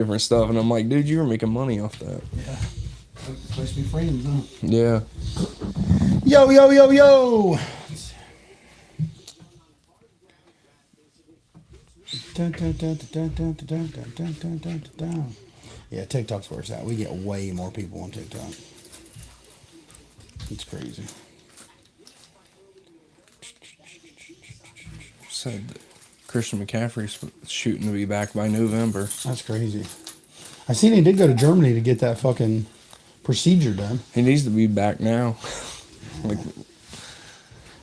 different stuff, and I'm like, dude, you were making money off that. Yeah. Supposed to be friends, huh? Yeah. Yo, yo, yo, yo. Dun, dun, dun, dun, dun, dun, dun, dun, dun, dun, dun, dun. Yeah, TikTok's where it's at. We get way more people on TikTok. It's crazy. Said that Christian McCaffrey's shooting to be back by November. That's crazy. I seen he did go to Germany to get that fucking procedure done. He needs to be back now. Like,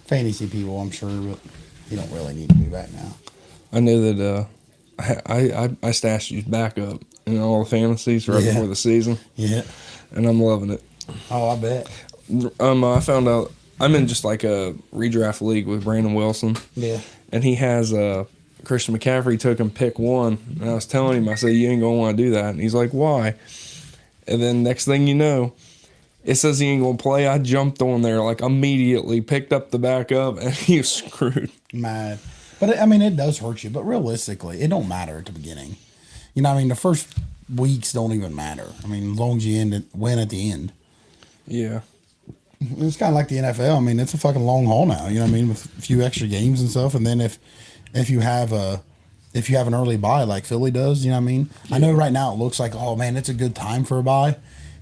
Fantasy people, I'm sure, but he don't really need to be back now. I know that I stashed his backup in all the fantasies right before the season, Yeah. and I'm loving it. Oh, I bet. I found out I'm in just like a redraft league with Brandon Wilson, Yeah. and he has Christian McCaffrey took him pick one, and I was telling him, I said, you ain't gonna want to do that, and he's like, why? And then next thing you know, it says he ain't gonna play. I jumped on there like immediately, picked up the backup, and he was screwed. Mad. But, I mean, it does hurt you. But realistically, it don't matter at the beginning. You know, I mean, the first weeks don't even matter. I mean, as long as you win at the end. Yeah. It's kind of like the NFL. I mean, it's a fucking long haul now. You know what I mean? With a few extra games and stuff. And then if you have an early bye like Philly does, you know what I mean? Yeah. I know right now it looks like, oh, man, it's a good time for a bye.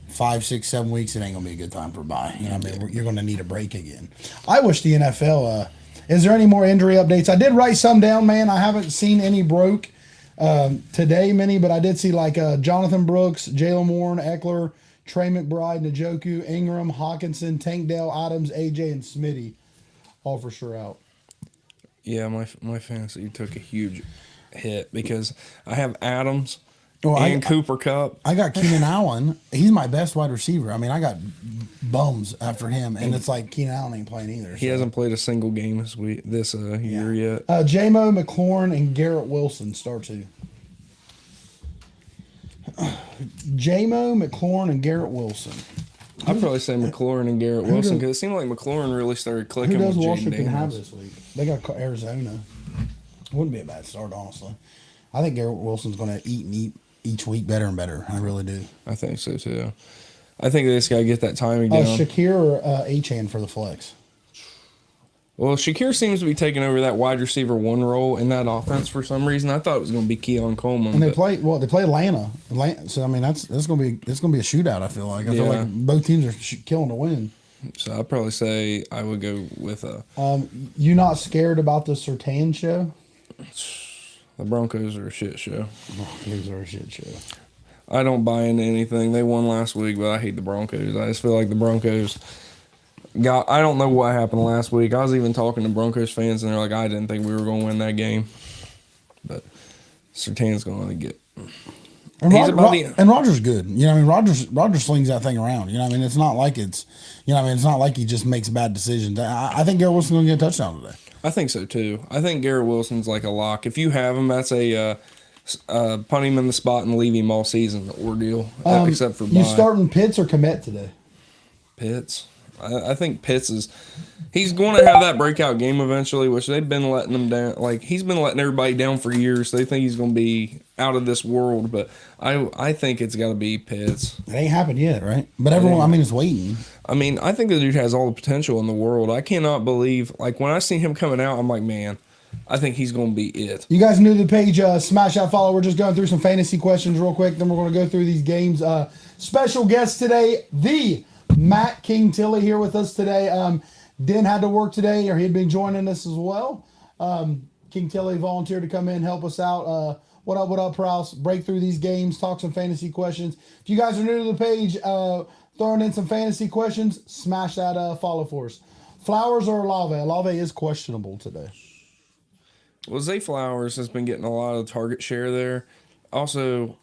5, 6, 7 weeks, it ain't going to be a good time for a bye. You know what I mean? You're going to need a break again. I wish the NFL... is there any more injury updates? I did write some down, man. I haven't seen any broke today, many, but I did see like Jonathan Brooks, Jalen Warren, Eckler, Trey McBride, Njoku, Ingram, Hawkinson, Tank Dell, Adams, AJ, and Smitty, all for sure out. Yeah, my fantasy took a huge hit because I have Adams Cooper Kupp. I got Keenan Allen. He's my best wide receiver. I mean, I got bums after him, and it's like Keenan Allen ain't playing either. He hasn't played a single game this year yet. J-Mo, McLaurin, and Garrett Wilson start two. J-Mo, McLaurin, and Garrett Wilson. I'd probably say McLaurin and Garrett Wilson because it seemed like McLaurin really started clicking with Jaden Daniels. Who does Washington have this week? They got Arizona. Wouldn't be a bad start, honestly. I think Garrett Wilson's going to eat each week better and better. I really do. I think so, too. I think they just got to get that timing down. Shakir or Achane for the flex? Well, Shakir seems to be taking over that wide receiver one role in that offense for some reason. I thought it was going to be Keon Coleman. And they play Atlanta. So I mean that's going to be a shootout. I feel like both teams are killing to win. So I'd probably say I would go with you not scared about the Surtain show? The Broncos are a shit show. Broncos are a shit show. I don't buy into anything. They won last week, but I hate the Broncos. I just feel like the Broncos I don't know what happened last week. I was even talking to Broncos fans, and they're like, I didn't think we were going to win that game. But Surtain's going to get... And Rodgers good. You know what I mean? Rodgers slings that thing around. You know what I mean? It's not like it's not like he just makes bad decisions. I think Garrett Wilson's going to get a touchdown today. I think so, too. I think Garrett Wilson's like a lock. If you have him, that's a punt him in the spot and leave him all season ordeal, except for you starting Pitts or Kmet today? Pitts. I think Pitts he's going to have that breakout game eventually, which they've been letting him down. Like, he's been letting everybody down for years. They think he's going to be out of this world, but I think it's got to be Pitts. It ain't happened yet, right? But everyone, is waiting. I mean, I think the dude has all the potential in the world. I cannot believe, like, when I see him coming out, I'm like, man, I think he's going to be it. You guys new to the page, smash that follow. We're just going through some fantasy questions real quick. Then we're going to go through these games. Special guest today, the Matt King Tilley here with us today. Den had to work today, or he'd been joining us as well. King Tilley volunteered to come in, help us out. What up, Prowse? Break through these games, talk some fantasy questions. If you guys are new to the page, throwing in some fantasy questions, smash that follow for us. Flowers or Olave? Olave is questionable today. Well, Zay Flowers has been getting a lot of target share there. Also,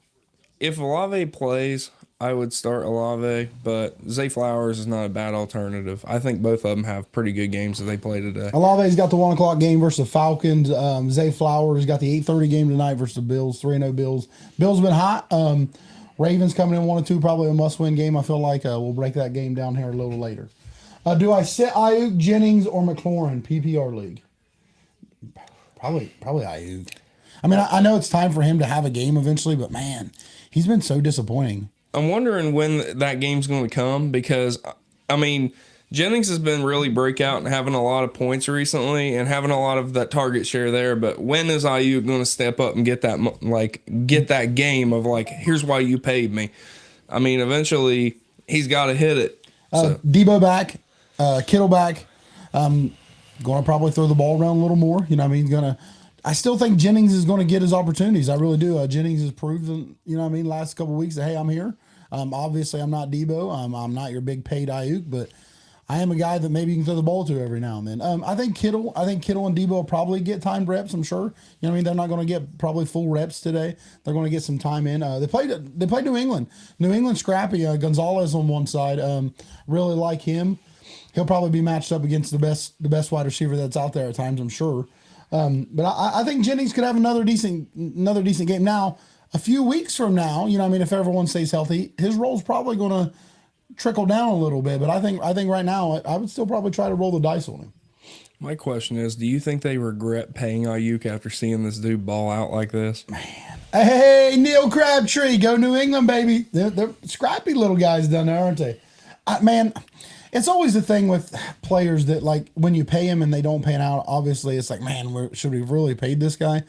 if Olave plays, I would start Olave, but Zay Flowers is not a bad alternative. I think both of them have pretty good games that they play today. Olave's got the 1 o'clock game versus the Falcons. Zay Flowers got the 8:30 game tonight versus the Bills. 3-0 Bills. Bills been hot. Ravens coming in 1-2, probably a must-win game. I feel like we'll break that game down here a little later. Do I sit Ayuk, Jennings, or McLaurin PPR league? Probably Ayuk. I mean, I know it's time for him to have a game eventually, but man, He's been so disappointing. I'm wondering when that game's going to come because, I mean, Jennings has been really breakout and having a lot of points recently and having a lot of that target share there. But when is Ayuk going to step up and get that game of like, here's why you paid me? I mean, eventually he's got to hit it. So. Debo back, Kittle back. Going to probably throw the ball around a little more. You know what I mean? I still think Jennings is going to get his opportunities. I really do. Jennings has proven, you know what I mean, last couple of weeks that, hey, I'm here. Obviously, I'm not Debo. I'm not your big paid Ayuk, but I am a guy that maybe you can throw the ball to every now and then. I think Kittle and Debo will probably get timed reps, I'm sure. You know what I mean? They're not going to get probably full reps today. They're going to get some time in. They played New England. New England scrappy. Gonzalez on one side. Really like him. He'll probably be matched up against the best wide receiver that's out there at times, I'm sure. But I think Jennings could have another decent game. Now, a few weeks from now, you know what I mean, if everyone stays healthy, his role's probably going to trickle down a little bit. But I think right now, I would still probably try to roll the dice on him. My question is, do you think they regret paying Ayuk after seeing this dude ball out like this? Man. Hey, Neil Crabtree, go New England, baby. They're scrappy little guys down there, aren't they? Man, it's always the thing with players that, like, when you pay them and they don't pan out, obviously it's like, man, should we have really paid this guy?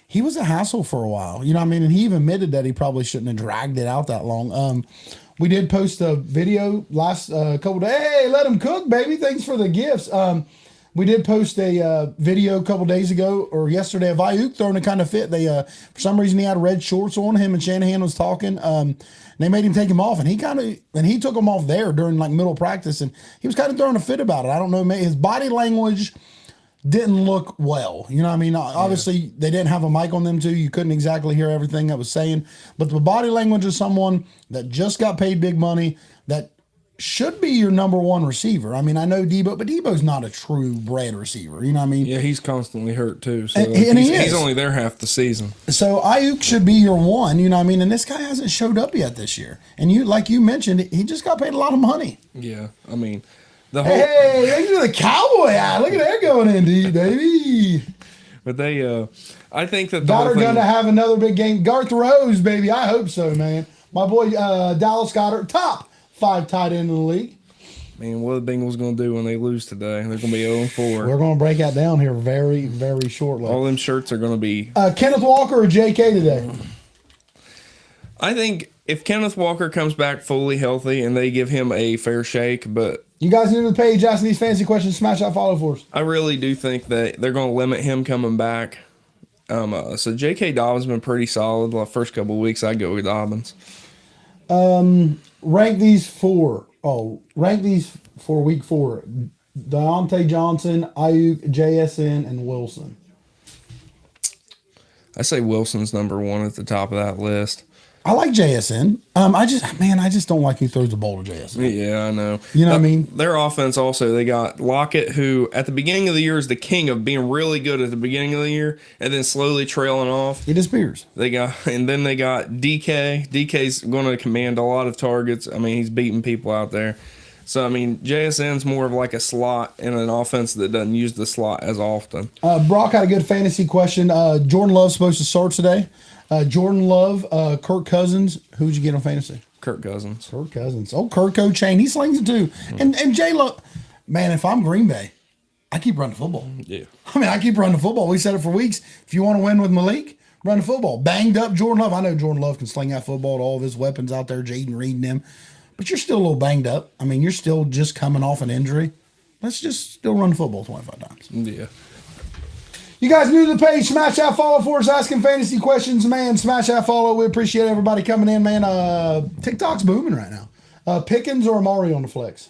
He was a hassle for a while, you know what I mean? And he even admitted that he probably shouldn't have dragged it out that long. We did post a video last couple days. Hey, let him cook, baby. Thanks for the gifts. We did post a video a couple days ago or yesterday of Ayuk throwing a kind of fit. They for some reason he had red shorts on. Him and Shanahan was talking. They made him take him off, and he took him off there during like middle practice, and he was kind of throwing a fit about it. I don't know, his body language didn't look well. You know what I mean? Obviously, they didn't have a mic on them too. You couldn't exactly hear everything that was saying. But the body language of someone that just got paid big money, that should be your number one receiver. I mean, I know Debo, but Debo's not a true bred receiver. You know what I mean? Yeah, he's constantly hurt too. So and he's only there half the season. So Ayuk should be your one. You know what I mean? And this guy hasn't showed up yet this year. And like you mentioned, he just got paid a lot of money. Yeah, I mean. Hey, look at the cowboy eye. Look at that going in, baby. But I think that Goddard going to have another big game. Garth Rose, baby. I hope so, man. My boy Dallas Goddard, top 5 tight end in the league. Man, what are the Bengals going to do when they lose today? They're going to be 0-4. We're going to break that down here very, very shortly. All them shirts are going to be... Kenneth Walker or J.K. today? I think if Kenneth Walker comes back fully healthy and they give him a fair shake, but... You guys new to the page, asking these fancy questions, smash that follow for us. I really do think that they're going to limit him coming back. So J.K. Dobbins has been pretty solid the first couple of weeks. I'd go with Dobbins. Rank these for week 4. Deontay Johnson, Ayuk, JSN, and Wilson. I say Wilson's number 1 at the top of that list. I like JSN. I just don't like who throws the ball to JSN. Yeah, I know. You know what I mean? Their offense also, they got Lockett, who at the beginning of the year is the king of being really good at the beginning of the year and then slowly trailing off. He disappears. Then they got DK. DK's going to command a lot of targets. I mean, he's beating people out there. So, I mean, JSN's more of like a slot in an offense that doesn't use the slot as often. Brock had a good fantasy question. Jordan Love's supposed to start today. Jordan Love, Kirk Cousins. Who'd you get on fantasy? Kirk Cousins. Kirk Cousins. Oh, Kirko Chain. He slings it too. And J-Lo, man, if I'm Green Bay, I keep running the football. Yeah. I mean, I keep running the football. We said it for weeks. If you want to win with Malik, run the football. Banged up Jordan Love. I know Jordan Love can sling that football to all of his weapons out there, Jaden Reed and them. But you're still a little banged up. I mean, you're still just coming off an injury. Let's just still run the football 25 times. Yeah. You guys new to the page, smash that follow for us, asking fantasy questions, man. Smash that follow. We appreciate everybody coming in, man. TikTok's booming right now. Pickens or Amari on the flex?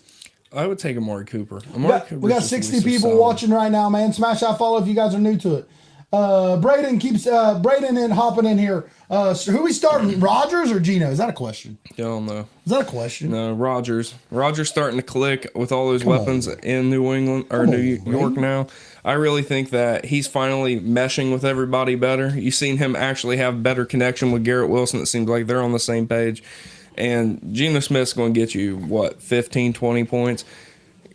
I would take Amari Cooper. We got 60 people watching right now, man. Smash that follow if you guys are new to it. Braden keeps Braden hopping in here. So who we starting? Rodgers or Geno? Is that a question? Y'all know. Is that a question? No, Rodgers. Rodgers starting to click with all those weapons in New England or New York now. I really think that he's finally meshing with everybody better. You've seen him actually have better connection with Garrett Wilson. It seems like they're on the same page. And Geno Smith's going to get you, 15, 20 points.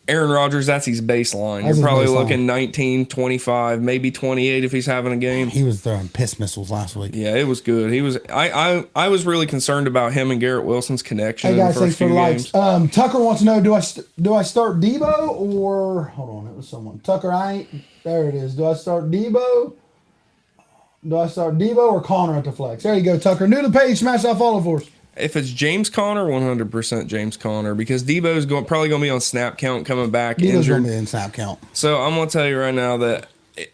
Aaron Rodgers, that's his baseline. That's You're his probably baseline. looking 19, 25, maybe 28 if he's having a game. He was throwing piss missiles last week. Yeah, it was good. He was. I was really concerned about him and Garrett Wilson's connection. Hey in the guys, first thanks for few the games. likes. Tucker wants to know: Do I start Debo or hold on? It was someone. Tucker, I ain't. There it is. Do I start Debo? Do I start Debo or Connor at the flex? There you go, Tucker. New to the page. Smash that follow for us. If it's James Conner, 100% James Conner because Debo's probably going to be on snap count coming back Debo's injured. going to be in snap count. So I'm going to tell you right now that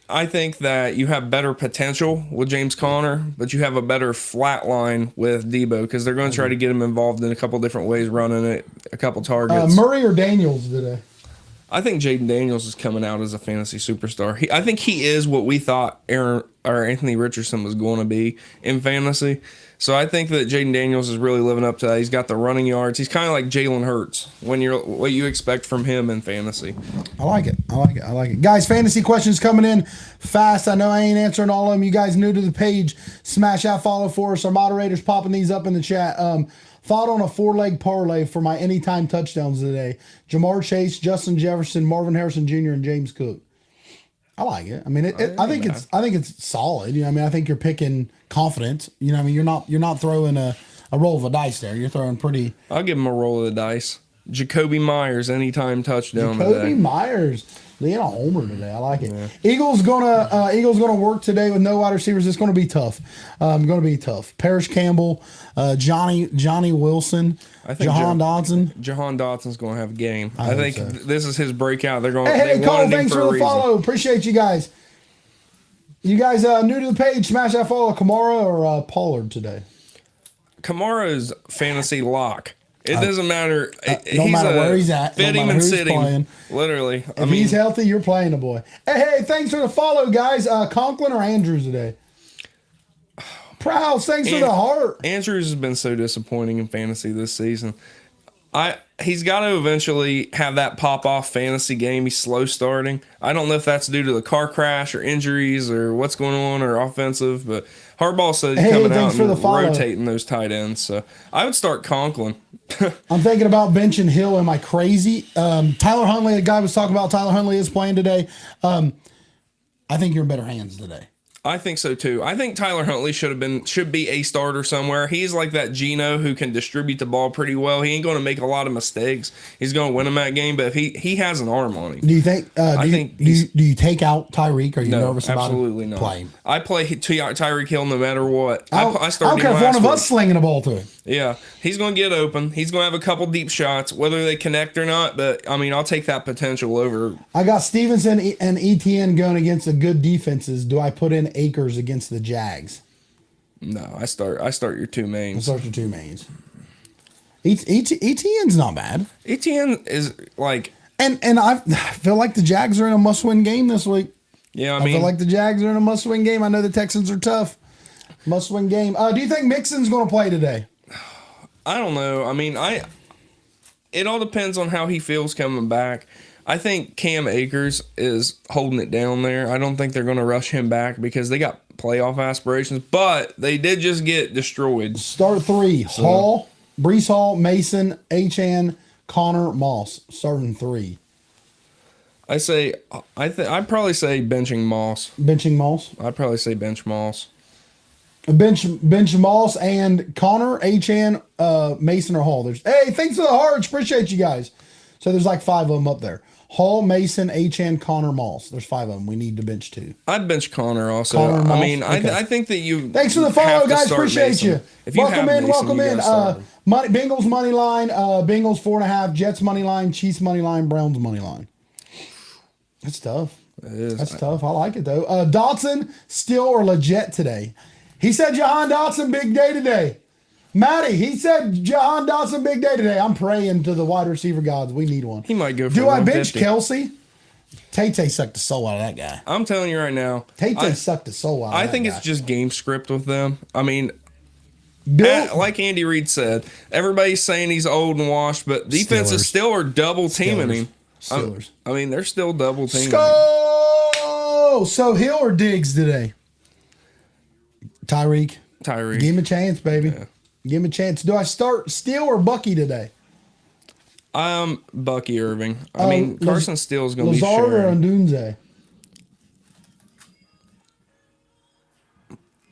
I think that you have better potential with James Conner, but you have a better flat line with Debo because they're going to try to get him involved in a couple different ways, running it, a couple targets. Murray or Daniels today? I think Jaden Daniels is coming out as a fantasy superstar. I think he is what we thought Anthony Richardson was going to be in fantasy. So I think that Jaden Daniels is really living up to that. He's got the running yards. He's kind of like Jalen Hurts when you're what you expect from him in fantasy. I like it. Guys, fantasy questions coming in fast. I know I ain't answering all of them. You guys new to the page, smash that follow for us. Our moderators popping these up in the chat. Thought on a 4-leg parlay for my anytime touchdowns today. Jamar Chase, Justin Jefferson, Marvin Harrison Jr., and James Cook. I like it. I mean, I think it's solid. You know, what I mean, I think you're picking confidence. You know, what I mean, you're not throwing a roll of a dice there. You're throwing pretty. I'll give him a roll of the dice. Jacoby Myers, anytime touchdown Jacoby today. Myers, laying a homer today. I like it. Yeah. Eagles gonna work today with no wide receivers. It's gonna be tough. Parrish Campbell, Johnny Wilson, Jahan Dotson. Jahan Dotson's going to have a game. I think so. This is his breakout. They're going. Hey, Cole, thanks for the follow. Appreciate you guys. You guys new to the page, smash that follow. Kamara or Pollard today? Kamara's fantasy lock. It doesn't matter. No matter where he's at. Fit him and sit him. Literally. If he's healthy, you're playing the boy. Hey, thanks for the follow, guys. Conklin or Andrews today? Prowse, thanks for the heart. Andrews has been so disappointing in fantasy this season. He's got to eventually have that pop-off fantasy game. He's slow starting. I don't know if that's due to the car crash or injuries or what's going on or offensive, but Harbaugh said he's coming out and rotating those tight ends. So I would start Conklin. I'm thinking about benching Hill. Am I crazy? Tyler Huntley, the guy was talking about Tyler Huntley is playing today. I think you're in better hands today. I think so too. I think Tyler Huntley should be a starter somewhere. He's like that Geno who can distribute the ball pretty well. He ain't going to make a lot of mistakes. He's going to win them that game, but if he has an arm on him. Do you think? Do you take out Tyreek? Are you nervous about absolutely not. Playing? I play Tyreek Hill no matter what. I don't care if one of us slinging the ball to him. Yeah, he's going to get open. He's going to have a couple deep shots, whether they connect or not. But I mean, I'll take that potential over. I got Stevenson and ETN going against the good defenses. Do I put in Akers against the Jags? No, I start your two mains. Start your two mains. ETN's not bad. ETN is like, and I feel like the Jags are in a must-win game this week. Yeah, I feel like the Jags are in a must-win game. I know the Texans are tough. Must-win game. Do you think Mixon's going to play today? I don't know. I mean, it all depends on how he feels coming back. I think Cam Akers is holding it down there. I don't think they're going to rush him back because they got playoff aspirations, but they did just get destroyed. Start three. Hall, Breece Hall, Mason, Achane, Connor, Moss. Starting three. I'd probably say benching Moss. Benching Moss? I'd probably say bench Moss. Bench Moss and Connor, Achane, Mason, or Hall. Hey, thanks for the hearts. Appreciate you guys. So there's like 5 of them up there. Hall, Mason, Achane, Connor, Moss. There's 5 of them. We need to bench 2. I'd bench Connor also. Connor, I mean, okay. I think that you. Thanks for the follow, guys. Appreciate Mason. you. If you welcome in. Bengals money line. Bengals 4.5. Jets money line. Chiefs money line. Browns money line. That's tough. It is. That's tough. I like it though. Dotson, still or legit today? He said Jahan Dotson big day today. Matty, he said Jahan Dotson big day today. I'm praying to the wide receiver gods. We need one. He might go for Do I bench 150. Kelsey? Tay sucked the soul out of that guy. I'm telling you right now. Tay sucked the soul out of that guy. I think it's just game script with them. I mean, Bill, like Andy Reid said, everybody's saying he's old and washed, but defenses still are double teaming him. Steelers. I mean, they're still double teaming him. So Hill or Diggs today? Tyreek. Give him a chance, baby. Yeah. Give him a chance. Do I start Steele or Bucky today? Bucky Irving. I mean, Carson Steele's going to be Lazard or sharing. Ndunze?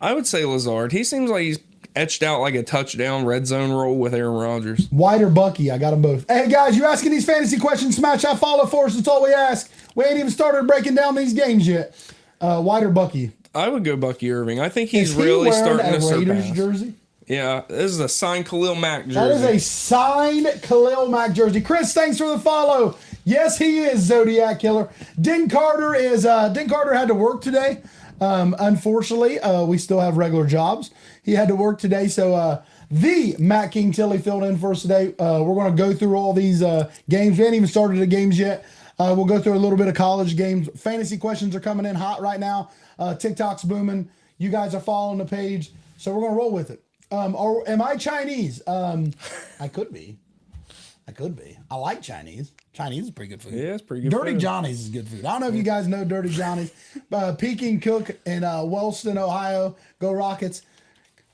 I would say Lazard. He seems like he's etched out like a touchdown red zone roll with Aaron Rodgers. White or Bucky? I got them both. Hey, guys, you asking these fantasy questions, smash that follow for us. That's all we ask. We ain't even started breaking down these games yet. White or Bucky? I would go Bucky Irving. I think he's Is he really wearing starting a to Raiders surpass. jersey? Yeah, this is a signed Khalil Mack jersey. That is a signed Khalil Mack jersey. Chris, thanks for the follow. Yes, he is Zodiac Killer. Den Carter had to work today. Unfortunately, we still have regular jobs. He had to work today, so the Matt King Tilly filled in for us today. We're going to go through all these games. We haven't even started the games yet. We'll go through a little bit of college games. Fantasy questions are coming in hot right now. TikTok's booming. You guys are following the page, so we're going to roll with it. Am I Chinese? I could be. I like Chinese. Chinese is pretty good food. Yeah, it's pretty good Dirty food. Johnny's is good food. I don't know if you guys know Dirty Johnny's. Peking Cook in Wellston, Ohio. Go Rockets.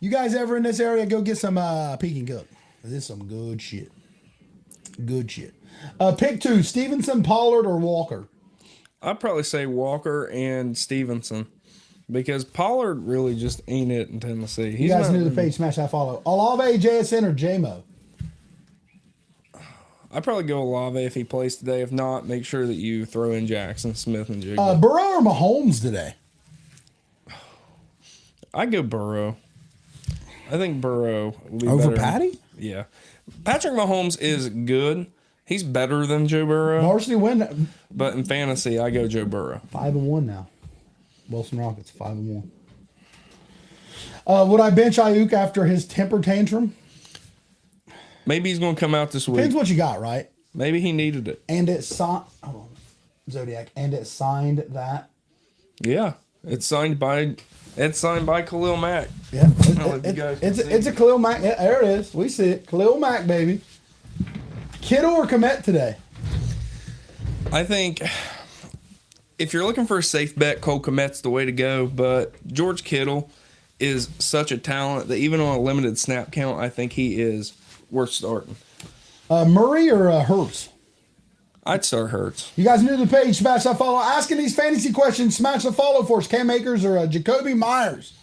You guys ever in this area, go get some Peking Cook. This is some good shit. Good shit. Pick two, Stevenson, Pollard, or Walker. I'd probably say Walker and Stevenson because Pollard really just ain't it in Tennessee. You guys new to the page, smash that follow. Olave, JSN, or JMO? I'd probably go Olave if he plays today. If not, make sure that you throw in Jackson Smith and Jigba. Burrow or Mahomes today? I'd go Burrow. I think Burrow will be Over better. Patty? Yeah. Patrick Mahomes is good. He's better than Joe Burrow. Varsity win. But in fantasy, I go Joe Burrow. 5-1 now. Wilson Rockets 5-1. Would I bench Ayuk after his temper tantrum? Maybe he's going to come out this week. Depends what you got, right? Maybe he needed it. And it signed. Hold on, Zodiac. And it signed that. Yeah. It's signed by Khalil Mack. Yeah, I'll let you guys see. it's a Khalil Mack. Yeah, there it is. We see it. Khalil Mack, baby. Kittle or Komet today? I think if you're looking for a safe bet, Cole Kmet's the way to go. But George Kittle is such a talent that even on a limited snap count, I think he is worth starting. Murray or Hurts? I'd start Hurts. You guys new to the page, smash that follow. Asking these fantasy questions, smash the follow for us. Cam Akers or Jacoby Myers?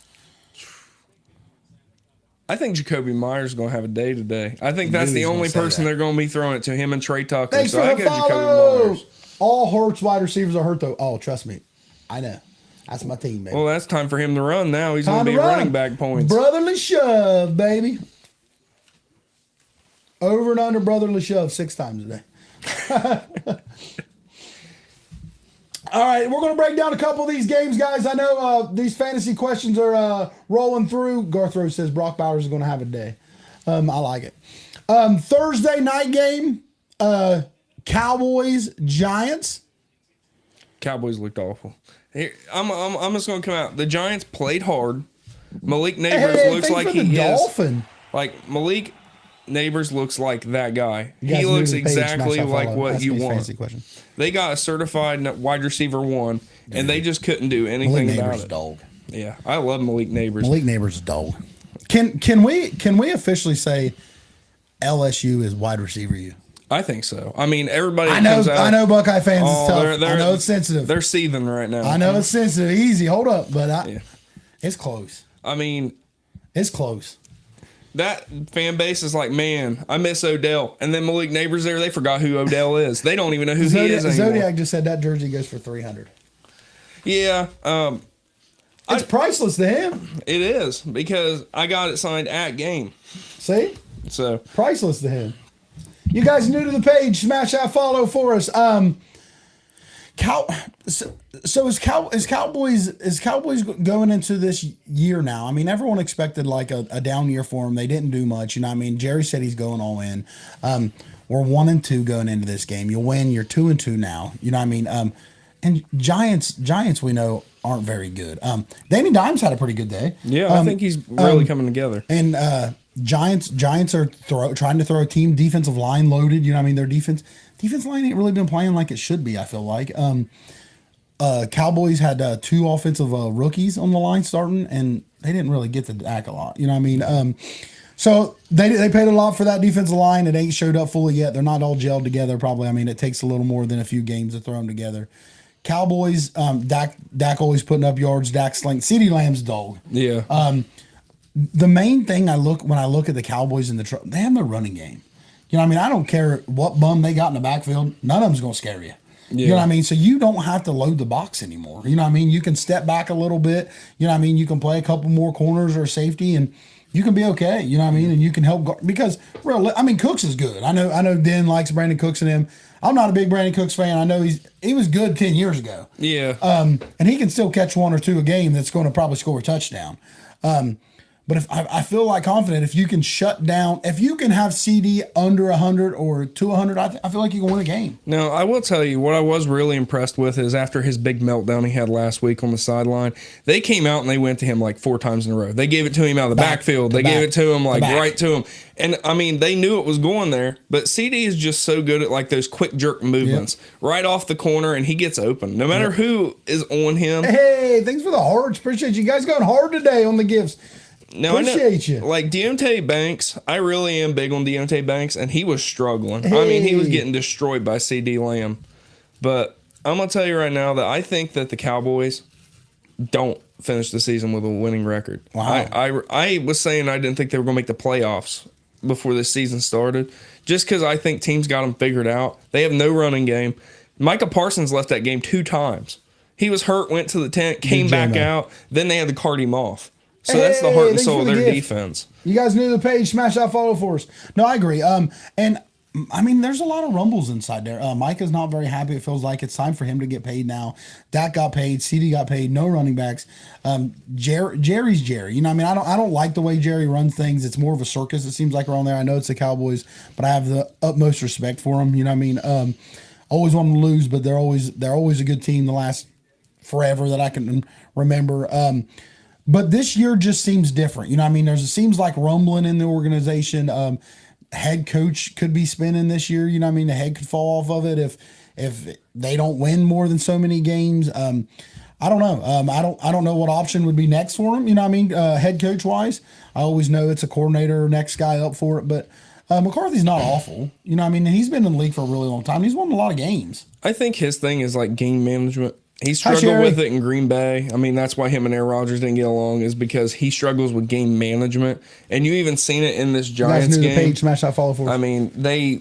I think Jacoby Myers is going to have a day today. I think that's knew the he was only gonna say person that. they're going to be throwing it to, him and Trey Tucker. Thanks so for I the go Jacoby follow. Myers. All Hurts wide receivers are hurt though. Oh, trust me. I know. That's my team, baby. Well, that's time for him to run now. He's going Time to be to run. running back points. Brotherly shove, baby. Over and under brotherly shove 6 times a day. All right, we're going to break down a couple of these games, guys. I know these fantasy questions are rolling through. Garthrow says Brock Bowers is going to have a day. I like it. Thursday night game, Cowboys, Giants. Cowboys looked awful. Here, I'm just going to come out. The Giants played hard. Malik Neighbors looks like he is. Dolphin. Like Malik Neighbors looks like that guy. You guys He new looks to the page, exactly smash that like follow. what Ask you these want. fantasy questions. They got a certified wide receiver 1, and they just couldn't do Malik anything Neighbors about is it. dog. Yeah, I love Malik Neighbors. Malik Neighbors is dog. Can we officially say LSU is wide receiver U? I think so. I mean, everybody I know comes out. Buckeye fans Oh, is tough. they're- I know it's sensitive. They're seething right now. I know it's sensitive. Easy, hold up, but Yeah. it's close. I mean, It's close. that fan base is like, man, I miss Odell. And then Malik Neighbors there, they forgot who Odell is. They don't even know who he Zodiac, is anymore. Zodiac just said that jersey goes for $300. Yeah, It's priceless to him. it is because I got it signed at game. See, So priceless to him. You guys new to the page, smash that follow for us. So is Cowboys going into this year now? I mean, everyone expected like a down year for them. They didn't do much. You know what I mean? Jerry said he's going all in. We're 1-2 going into this game. You win, you're 2-2 now. You know what I mean? And Giants we know aren't very good. Danny Dimes had a pretty good day. yeah, I think he's really coming together. And Giants are trying to throw a team defensive line loaded. You know what I mean? Their defense line ain't really been playing like it should be, I feel like. Cowboys had 2 offensive rookies on the line starting, and they didn't really get to act a lot. You know what I mean? So they paid a lot for that defensive line. It ain't showed up fully yet. They're not all gelled together. Probably. I mean, it takes a little more than a few games to throw them together. Cowboys, Dak always putting up yards. Dak sling. CeeDee Lamb's dog. Yeah. The main thing when I look at the Cowboys in the they have no running game. You know what I mean? I don't care what bum they got in the backfield. None of them's going to scare you. Yeah. You know what I mean? So you don't have to load the box anymore. You know what I mean? You can step back a little bit. You know what I mean? You can play a couple more corners or safety and you can be okay. You know what I mean? And you can help because Cooks is good. I know Den likes Brandon Cooks and him. I'm not a big Brandon Cooks fan. I know he was good 10 years ago. Yeah. And he can still catch one or two a game that's going to probably score a touchdown. But if I feel like confident, if you can shut down, if you can have CD under 100 or to 100, I feel like you can win a game. Now, I will tell you what I was really impressed with is after his big meltdown he had last week on the sideline, they came out and they went to him like 4 times in a row. They gave it to him out of the backfield. They gave it to him like right to him. And I mean, they knew it was going there, but CD is just so good at like those quick jerk movements right off the corner and he gets open no matter who is on him. Hey, thanks for the hearts. Appreciate you guys going hard today on the gifts. No, appreciate you. Like Deontay Banks, I really am big on Deontay Banks, and he was struggling. Hey. I mean, he was getting destroyed by CeeDee Lamb. But I'm going to tell you right now that I think that the Cowboys don't finish the season with a winning record. Wow. I was saying I didn't think they were going to make the playoffs before this season started, just because I think teams got them figured out. They have no running game. Micah Parsons left that game 2 times. He was hurt, went to the tent, came back out, then they had to cart him off. So that's the heart and soul of their defense. You guys knew the page. Smash that follow for us. No, I agree. And I mean, there's a lot of rumbles inside there. Micah's not very happy. It feels like it's time for him to get paid now. Dak got paid. CD got paid. No running backs. Jerry's Jerry. You know, what I mean, I don't like the way Jerry runs things. It's more of a circus. It seems like around there. I know it's the Cowboys, but I have the utmost respect for them. You know, what I mean, always want them to lose, but they're always a good team. The last forever that I can remember. But this year just seems different. You know what I mean? It seems like rumbling in the organization. Head coach could be spinning this year. You know what I mean? The head could fall off of it if they don't win more than so many games. I don't know. I don't know what option would be next for him. You know what I mean? Head coach wise, I always know it's a coordinator, next guy up for it. But McCarthy's not awful. You know what I mean? He's been in the league for a really long time. He's won a lot of games. I think his thing is like game management. He struggled with it in Green Bay. I mean, that's why him and Aaron Rodgers didn't get along, is because he struggles with game management. And you even seen it in this Giants game. Page, smash that follow for us. I mean, they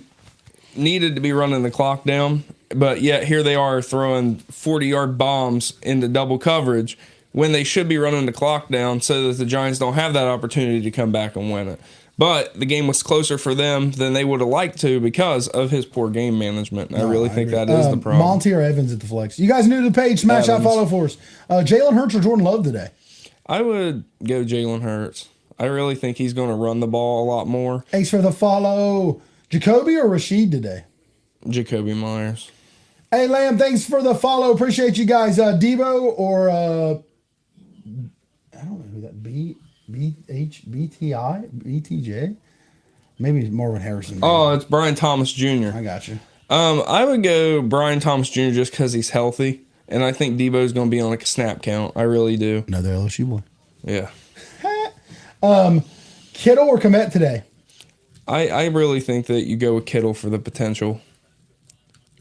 needed to be running the clock down, but yet here they are throwing 40-yard bombs into double coverage when they should be running the clock down so that the Giants don't have that opportunity to come back and win it. But the game was closer for them than they would have liked to because of his poor game management. I really think that is the problem. Monty or Evans at the flex. You guys new to the page. Smash that follow for us. Jalen Hurts or Jordan Love today? I would go Jalen Hurts. I really think he's going to run the ball a lot more. Thanks for the follow. Jacoby or Rashid today? Jacoby Myers. Hey, Lamb, thanks for the follow. Appreciate you guys. Debo or I don't know who that BTJ? Maybe Marvin Harrison. Oh, it's Brian Thomas Jr. I got you. I would go Brian Thomas Jr. just because he's healthy, and I think Debo's going to be on like a snap count. I really do. Another LSU boy. Yeah. Kittle or Kmet today? I really think that you go with Kittle for the potential.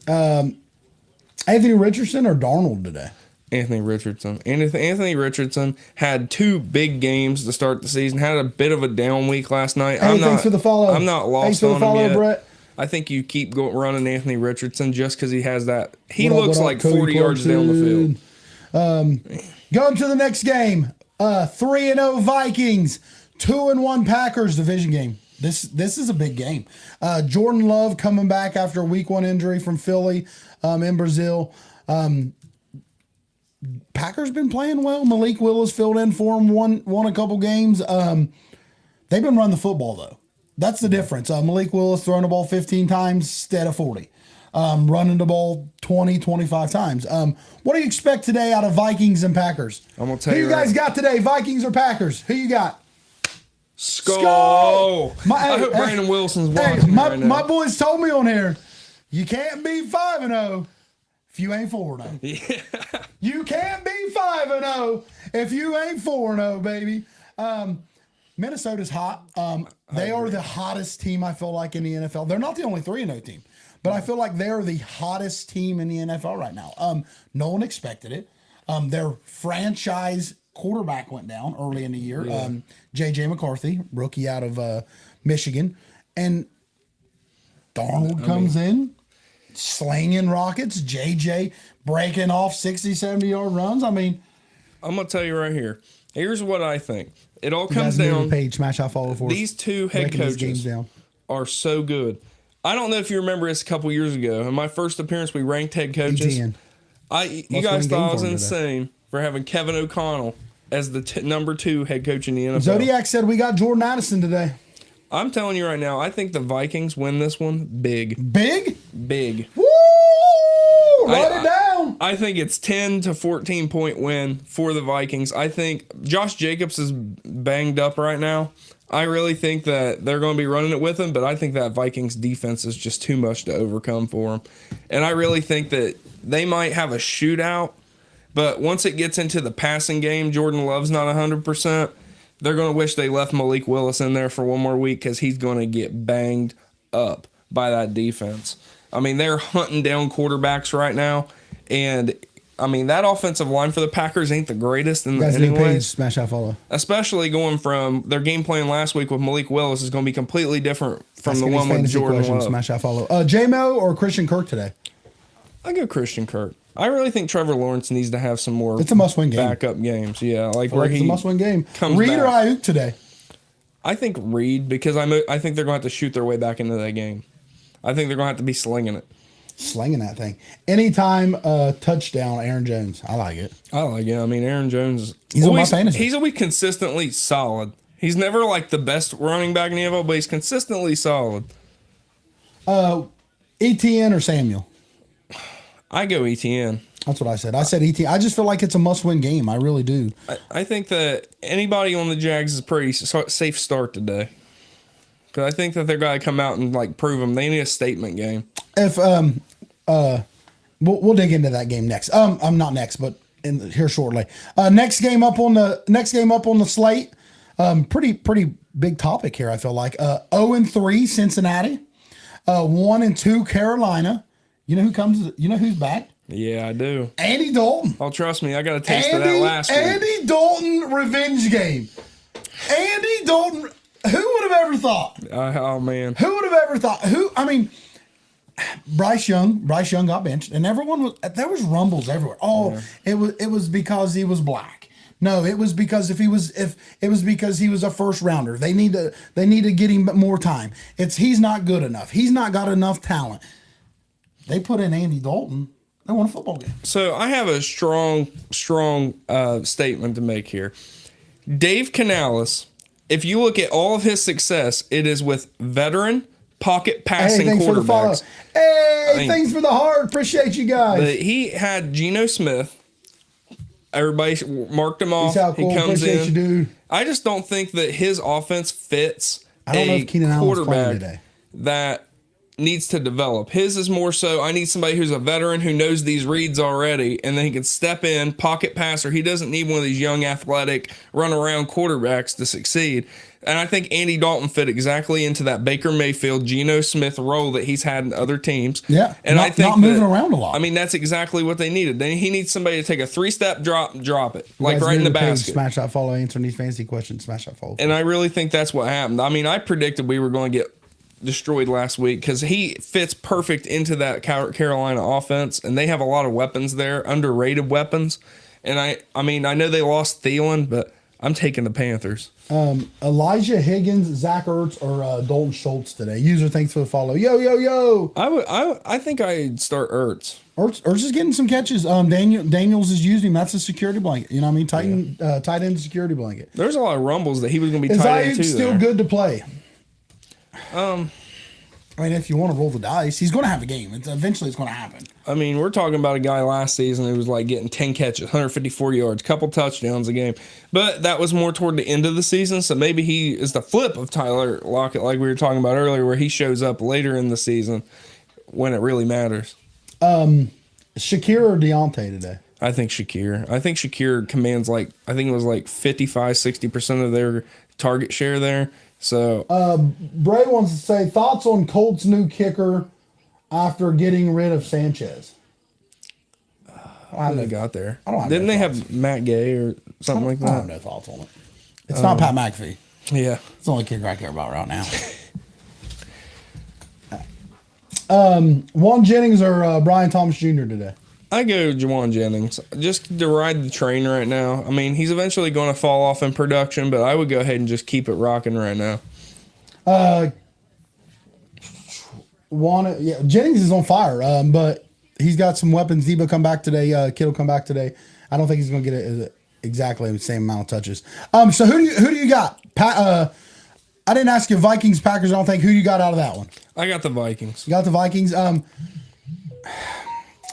Anthony Richardson or Darnold today? Anthony Richardson. Anthony Richardson had 2 big games to start the season. Had a bit of a down week last night. Hey, thanks for the follow. I'm not lost thanks for the on follow, him yet. Brett. I think you keep running Anthony Richardson just because he has that. He looks like 40 yards down the field. Going to the next game. 3-0 Vikings, 2-1 Packers division game. This is a big game. Jordan Love coming back after a week 1 injury from Philly in Brazil. Packers been playing well. Malik Willis filled in for him, won a couple games. They've been running the football, though. That's the difference. Malik Willis throwing the ball 15 times instead of 40. Running the ball 20, 25 times. What do you expect today out of Vikings and Packers? I'm going to tell you. Who you guys got today, Vikings or Packers? Who you got? Skull. I hope Brandon Wilson's watching right now. My boys told me on here, you can't be 5-0 if you ain't 4-0. Yeah. You can't be 5-0 if you ain't 4-0, baby. Minnesota's hot. They are the hottest team, I feel like, in the NFL. They're not the only 3-0 team, but I feel like they're the hottest team in the NFL right now. No one expected it. Their franchise quarterback went down early in the year. Yeah. J.J. McCarthy, rookie out of Michigan. And Darnold comes in, slinging rockets. J.J. breaking off 60, 70-yard runs. I mean, I'm going to tell you right here. Here's what I think. It all you comes guys know the down. page, smash out, follow for us. These two head Breaking these games coaches down. are so good. I don't know if you remember this a couple years ago. In my first appearance, we ranked head coaches. ETN. You guys win thought I game was for him insane for having Kevin O'Connell as the number 2 head coach in the NFL. Zodiac said we got Jordan Addison today. I'm telling you right now, I think the Vikings win this one big. Big? Big. Woo! Write it down. I think it's 10 to 14 point win for the Vikings. I think Josh Jacobs is banged up right now. I really think that they're going to be running it with him, but I think that Vikings defense is just too much to overcome for them. And I really think that they might have a shootout, but once it gets into the passing game, Jordan Love's not 100%. They're going to wish they left Malik Willis in there for one more week because he's going to get banged up by that defense. I mean, they're hunting down quarterbacks right now, and I mean, that offensive line for the Packers ain't the greatest in You guys new page, anyways. smash out, follow. Especially going from their game plan last week with Malik Willis is going to be completely different from Asking the these one with fantasy Jordan questions, Love. smash out, follow. J-Mo or Christian Kirk today? I go Christian Kirk. I really think Trevor Lawrence needs to have some more It's a must-win game. backup games. Yeah, like where It's he a must-win game. comes Reed or back. Ayuk today? I think Reed, because I think they're going to have to shoot their way back into that game. I think they're going to have to be slinging it. Slinging that thing. Anytime touchdown, Aaron Jones. I like it. I like it. I mean, Aaron Jones. He's on my fantasy. He's always consistently solid. He's never like the best running back in the NFL, but he's consistently solid. ETN or Samuel? I go ETN. That's what I said. I said ETN. I just feel like it's a must-win game. I really do. I think that anybody on the Jags is a pretty safe start today. Because I think that they're going to come out and like prove them. They need a statement game. If we'll dig into that game next. I'm not next, but here shortly. Next game up on the slate. Pretty big topic here. I feel like 0-3 Cincinnati, 1-2 Carolina. You know who comes? You know who's back? Yeah, I do. Andy Dalton. Oh, trust me, I got a taste of that last week. Andy Dalton revenge game. Andy Dalton. Who would have ever thought? Oh man, Who would have ever thought? I mean, Bryce Young got benched, and there was rumbles everywhere. Oh, yeah. It was because he was black. No, it was because if it was because he was a first rounder. They need to get him more time. He's not good enough. He's not got enough talent. They put in Andy Dalton. They won a football game. So I have a strong statement to make here. Dave Canales, if you look at all of his success, it is with veteran pocket passing thanks for the follow. quarterbacks. Hey, thanks for the heart. Appreciate you guys. He had Geno Smith. Everybody marked him off. Peace out, Cole. He comes Appreciate in. you, dude. I just don't think that his offense fits I don't know a if Keenan Allen's playing quarterback today. that needs to develop. His is more so, I need somebody who's a veteran who knows these reads already, and then he can step in, pocket passer. He doesn't need one of these young, athletic, run-around quarterbacks to succeed. And I think Andy Dalton fit exactly into that Baker Mayfield, Geno Smith role that he's had in other teams. Yeah, and I think not moving around a lot. I mean, that's exactly what they needed. He needs somebody to take a 3-step drop it, You like guys right in new the to page, basket. Smash that follow, answering these fantasy questions. Smash that follow. And I really think that's what happened. I mean, I predicted we were going to get destroyed last week because he fits perfect into that Carolina offense, and they have a lot of weapons there, underrated weapons. And I mean, I know they lost Thielen, but I'm taking the Panthers. Elijah Higgins, Zach Ertz, or Dalton Schultz today. User, thanks for the follow. Yo. I think I'd start Ertz. Ertz is getting some catches. Daniels is using him. That's a security blanket. You know what I mean? Tight end security blanket. There's a lot of rumbles that he was going to be Is tight end Ayuk too. still there. good to play? I mean, if you want to roll the dice, he's going to have a game. Eventually it's going to happen. I mean, we're talking about a guy last season who was like getting 10 catches, 154 yards, couple touchdowns a game. But that was more toward the end of the season, so maybe he is the flip of Tyler Lockett, like we were talking about earlier, where he shows up later in the season when it really matters. Shakir or Deontay today? I think Shakir. I think Shakir commands I think it was like 55, 60% of their target share there. So Bray wants to say thoughts on Colts' new kicker after getting rid of Sanchez. how they got there? I don't have Didn't no they thoughts. have Matt Gay or something like I have that? no thoughts on it. It's not Pat McAfee. Yeah. It's the only kicker I care about right now. Juan Jennings or Brian Thomas Jr. today? I go Juwan Jennings just to ride the train right now. I mean, he's eventually going to fall off in production, but I would go ahead and just keep it rocking right now. Jennings is on fire, but he's got some weapons. Debo come back today. Kittle come back today. I don't think he's going to get exactly the same amount of touches. So who do you got? I didn't ask you Vikings, Packers. I don't think. Who you got out of that one? I got the Vikings. You got the Vikings.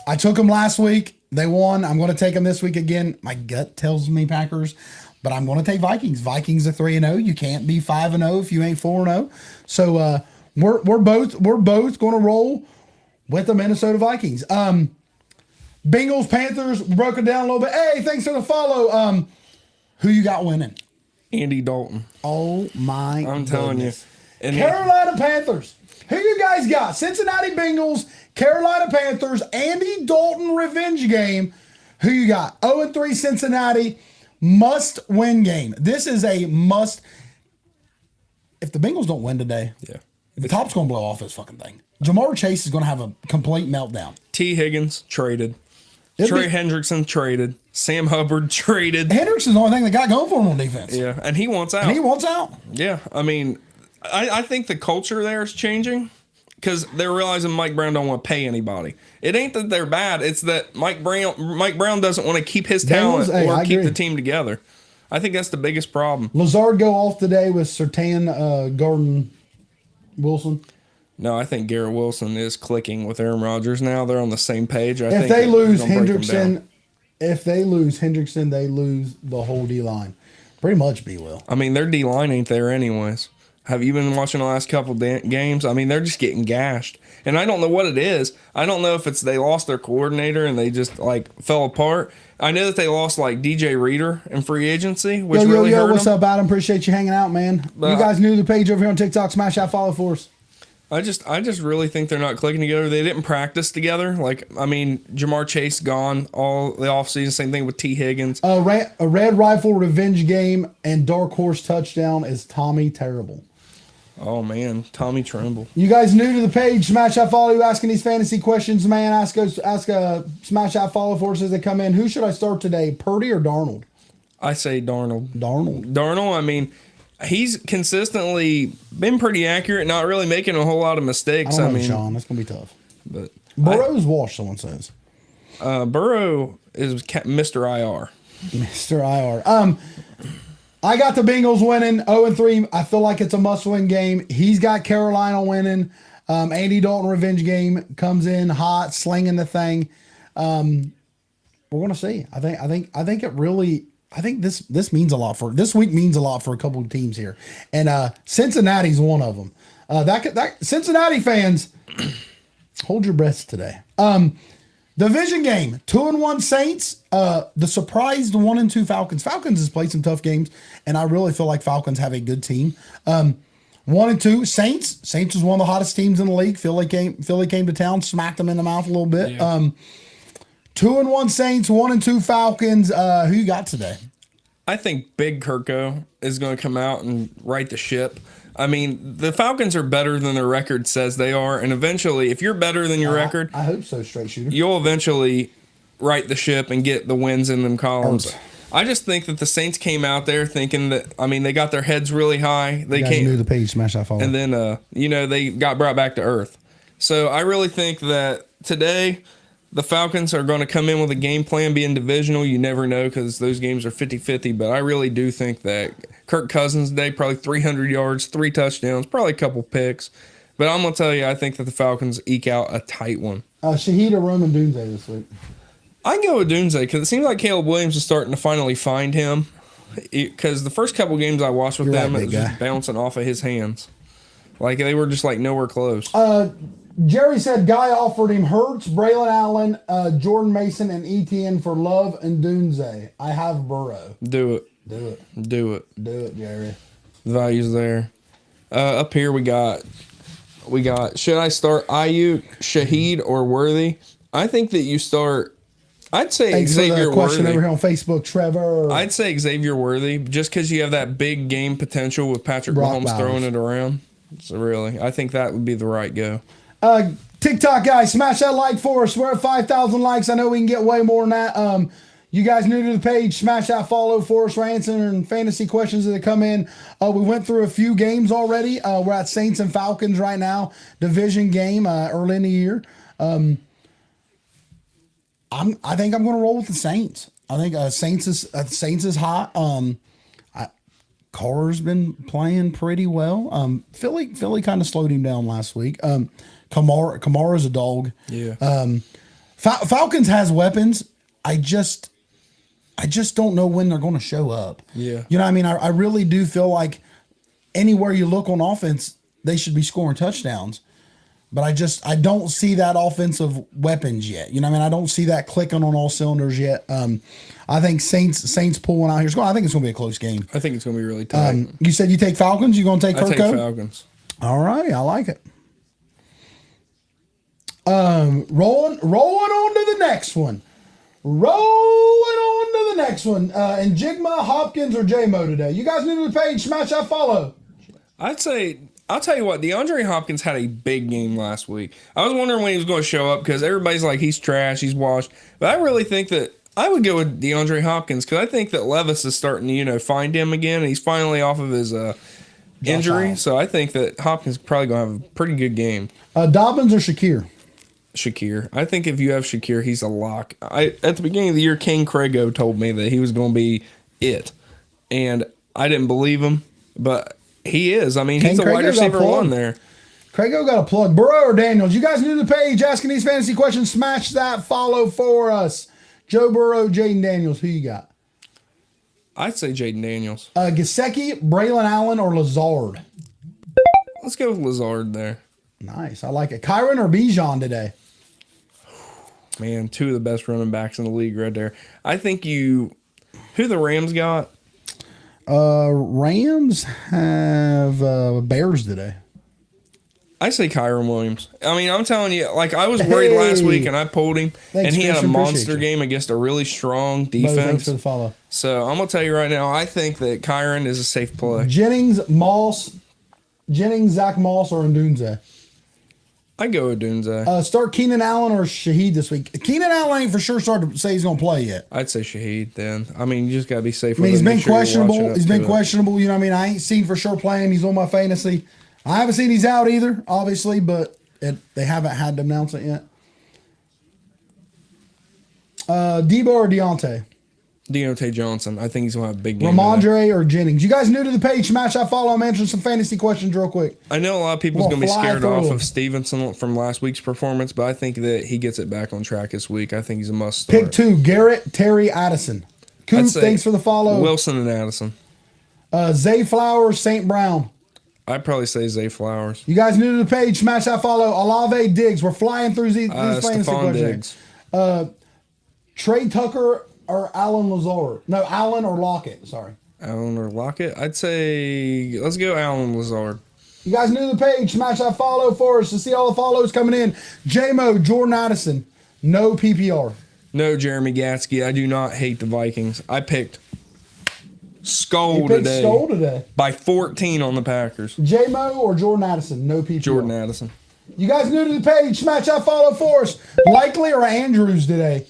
I took them last week. They won. I'm going to take them this week again. My gut tells me Packers, but I'm going to take Vikings. Vikings are 3-0. You can't be 5-0 if you ain't 4-0. So we're both going to roll with the Minnesota Vikings. Bengals, Panthers, broke it down a little bit. Hey, thanks for the follow. Who you got winning? Andy Dalton. Oh my! I'm telling you. And Carolina Panthers. Who you guys got? Cincinnati Bengals, Carolina Panthers, Andy Dalton revenge game. Who you got? 0-3 Cincinnati, must-win game. This is a must. If the Bengals don't win today, the top's going to blow off this fucking thing. Jamar Chase is going to have a complete meltdown. T. Higgins traded. Trey Hendrickson traded. Sam Hubbard traded. Hendrickson's the only thing that got going for him on defense. Yeah, and he wants out. Yeah, I mean, I think the culture there is changing because they're realizing Mike Brown don't want to pay anybody. It ain't that they're bad; it's that Mike Brown doesn't want to keep his talent or keep the team together. I think that's the biggest problem. Lazard go off today with Surtain, Gordon, Wilson. No, I think Garrett Wilson is clicking with Aaron Rodgers now. They're on the same page. If they lose Hendrickson, they lose the whole D line. Pretty much, B-Will. I mean, their D line ain't there anyways. Have you been watching the last couple games? I mean, they're just getting gashed. And I don't know what it is. I don't know if it's they lost their coordinator and they just, fell apart. I know that they lost, DJ Reader in free agency, which really hurt them. What's up, Adam? Appreciate you hanging out, man. You guys new to the page over here on TikTok. Smash that follow for us. I just really think they're not clicking together. They didn't practice together. Jamar Chase gone all the offseason. Same thing with T. Higgins. A Red Rifle revenge game and Dark Horse touchdown is Tommy Terrible. Oh, man. Tommy Tremble. You guys new to the page, smash that follow. You asking these fantasy questions, man. Ask smash that follow for us as they come in. Who should I start today, Purdy or Darnold? I say Darnold. Darnold, I mean, he's consistently been pretty accurate, not really making a whole lot of mistakes. I mean, Sean, that's going to be tough. But Burrow's washed, someone says. Burrow is Mr. IR. Mr. IR. I got the Bengals winning 0-3. I feel like it's a must-win game. He's got Carolina winning. Andy Dalton revenge game comes in hot, slinging the thing. We're gonna see. I think it really. I think this means a lot for this week. Means a lot for a couple of teams here, and Cincinnati's one of them. That Cincinnati fans, hold your breaths today. Division game, 2-1 Saints. The surprised 1-2 Falcons. Falcons has played some tough games, and I really feel like Falcons have a good team. 1-2 Saints. Saints was one of the hottest teams in the league. Philly came to town, smacked them in the mouth a little bit. Yeah. 2-1 Saints, 1-2 Falcons. Who you got today? I think Big Kirko is going to come out and right the ship. I mean, the Falcons are better than their record says they are, and eventually, if you're better than your record, I hope so, straight shooter. You'll eventually right the ship and get the wins in them columns. I just think that the Saints came out there thinking that, they got their heads really high. They came new to the page, smash that follow. And then, they got brought back to earth. So I really think that today the Falcons are going to come in with a game plan, being divisional. You never know because those games are 50-50, but I really do think that Kirk Cousins today, probably 300 yards, 3 touchdowns, probably a couple picks. But I'm going to tell you, I think that the Falcons eke out a tight one. Shahid or Roman Dunze this week? I can go with Dunze because it seems like Caleb Williams is starting to finally find him. Because the first couple games I watched with them, it was just bouncing off of his hands. They were just nowhere close. Jerry said Guy offered him Hurts, Braylon Allen, Jordan Mason, and ETN for Love and Dunze. I have Burrow. Do it. Do it. Do it. Do it, Jerry. The value's there. Up here we got. Should I start Ayuk, Shaheed, or Worthy? I think that you start. I'd say Thanks for Xavier the question Worthy. over here on Facebook, Trevor. I'd say Xavier Worthy, just because you have that big game potential with Patrick Brock Mahomes Bowers. throwing it around. So really, I think that would be the right go. TikTok guys, smash that like for us. We're at 5,000 likes. I know we can get way more than that. You guys new to the page, smash that follow for us. We're answering fantasy questions that come in. We went through a few games already. We're at Saints and Falcons right now, division game early in the year. I think I'm going to roll with the Saints. I think Saints is hot. Carr's been playing pretty well. Philly kind of slowed him down last week. Kamara's a dog. Yeah. Falcons has weapons. I just don't know when they're going to show up. Yeah. You know what I mean? I really do feel like anywhere you look on offense, they should be scoring touchdowns. But I don't see that offensive weapons yet. You know what I mean? I don't see that clicking on all cylinders yet. I think Saints pull one out here. I think it's going to be a close game. I think it's going to be really tight. You said you take Falcons? You going to take I take Kirko? Falcons. All right, I like it. Rolling on to the next one. And Jigma, Hopkins, or J-Mo today. You guys new to the page, smash that follow. I'll tell you what, DeAndre Hopkins had a big game last week. I was wondering when he was going to show up because everybody's like, he's trash, he's washed. But I really think that I would go with DeAndre Hopkins because I think that Levis is starting to, find him again. And he's finally off of his injury. Allen. So I think that Hopkins is probably going to have a pretty good game. Dobbins or Shakir? Shakir. I think if you have Shakir, he's a lock. At the beginning of the year, King Crago told me that he was going to be it. And I didn't believe him, but he is. I mean, he's a wide receiver one there. Crago got a plug. Burrow or Daniels? You guys new to the page asking these fantasy questions, smash that follow for us. Joe Burrow, Jaden Daniels, who you got? I'd say Jaden Daniels. Gesicki, Braylon Allen, or Lazard? Let's go with Lazard there. Nice. I like it. Kyron or Bijan today? Man, two of the best running backs in the league right there. I think who the Rams got? Rams have Bears today. I say Kyron Williams. I mean, I'm telling you, like I was worried last week and I pulled him, and he had a monster game against a really strong defense. Thanks for the follow. So I'm gonna tell you right now, I think that Kyron is a safe play. Jennings, Zach Moss, or Ndunze? I go with Dunze. Start Keenan Allen or Shaheed this week. Keenan Allen ain't for sure started to say he's gonna play yet. I'd say Shaheed then. I mean, you just gotta be safe. I mean, he's been questionable. He's been questionable. You know what I mean? I ain't seen for sure playing. He's on my fantasy. I haven't seen he's out either, obviously, but they haven't had to announce it yet. Debo or Deontay? Deontay Johnson. I think he's going to have a big game. Ramondre or Jennings? You guys new to the page, smash that follow. I'm answering some fantasy questions real quick. I know a lot of people's going to be scared through. off of Stevenson from last week's performance, but I think that he gets it back on track this week. I think he's a must start. Pick two, Garrett, Terry, Addison. Coop, thanks for the follow. Wilson and Addison. Zay Flowers, St. Brown. I'd probably say Zay Flowers. You guys new to the page, smash that follow. Olave Diggs. We're flying through these fantasy questions. Trey Tucker or Allen Lazard? No, Allen or Lockett. Sorry. Allen or Lockett? I'd say let's go Allen Lazard. You guys new to the page, smash that follow for us to see all the follows coming in. J-Mo, Jordan Addison. No PPR. No Jeremy Gatsky. I do not hate the Vikings. I picked Skull today. By 14 on the Packers. J-Mo or Jordan Addison? No PPR. Jordan Addison. You guys new to the page, smash that follow for us. Likely or Andrews today?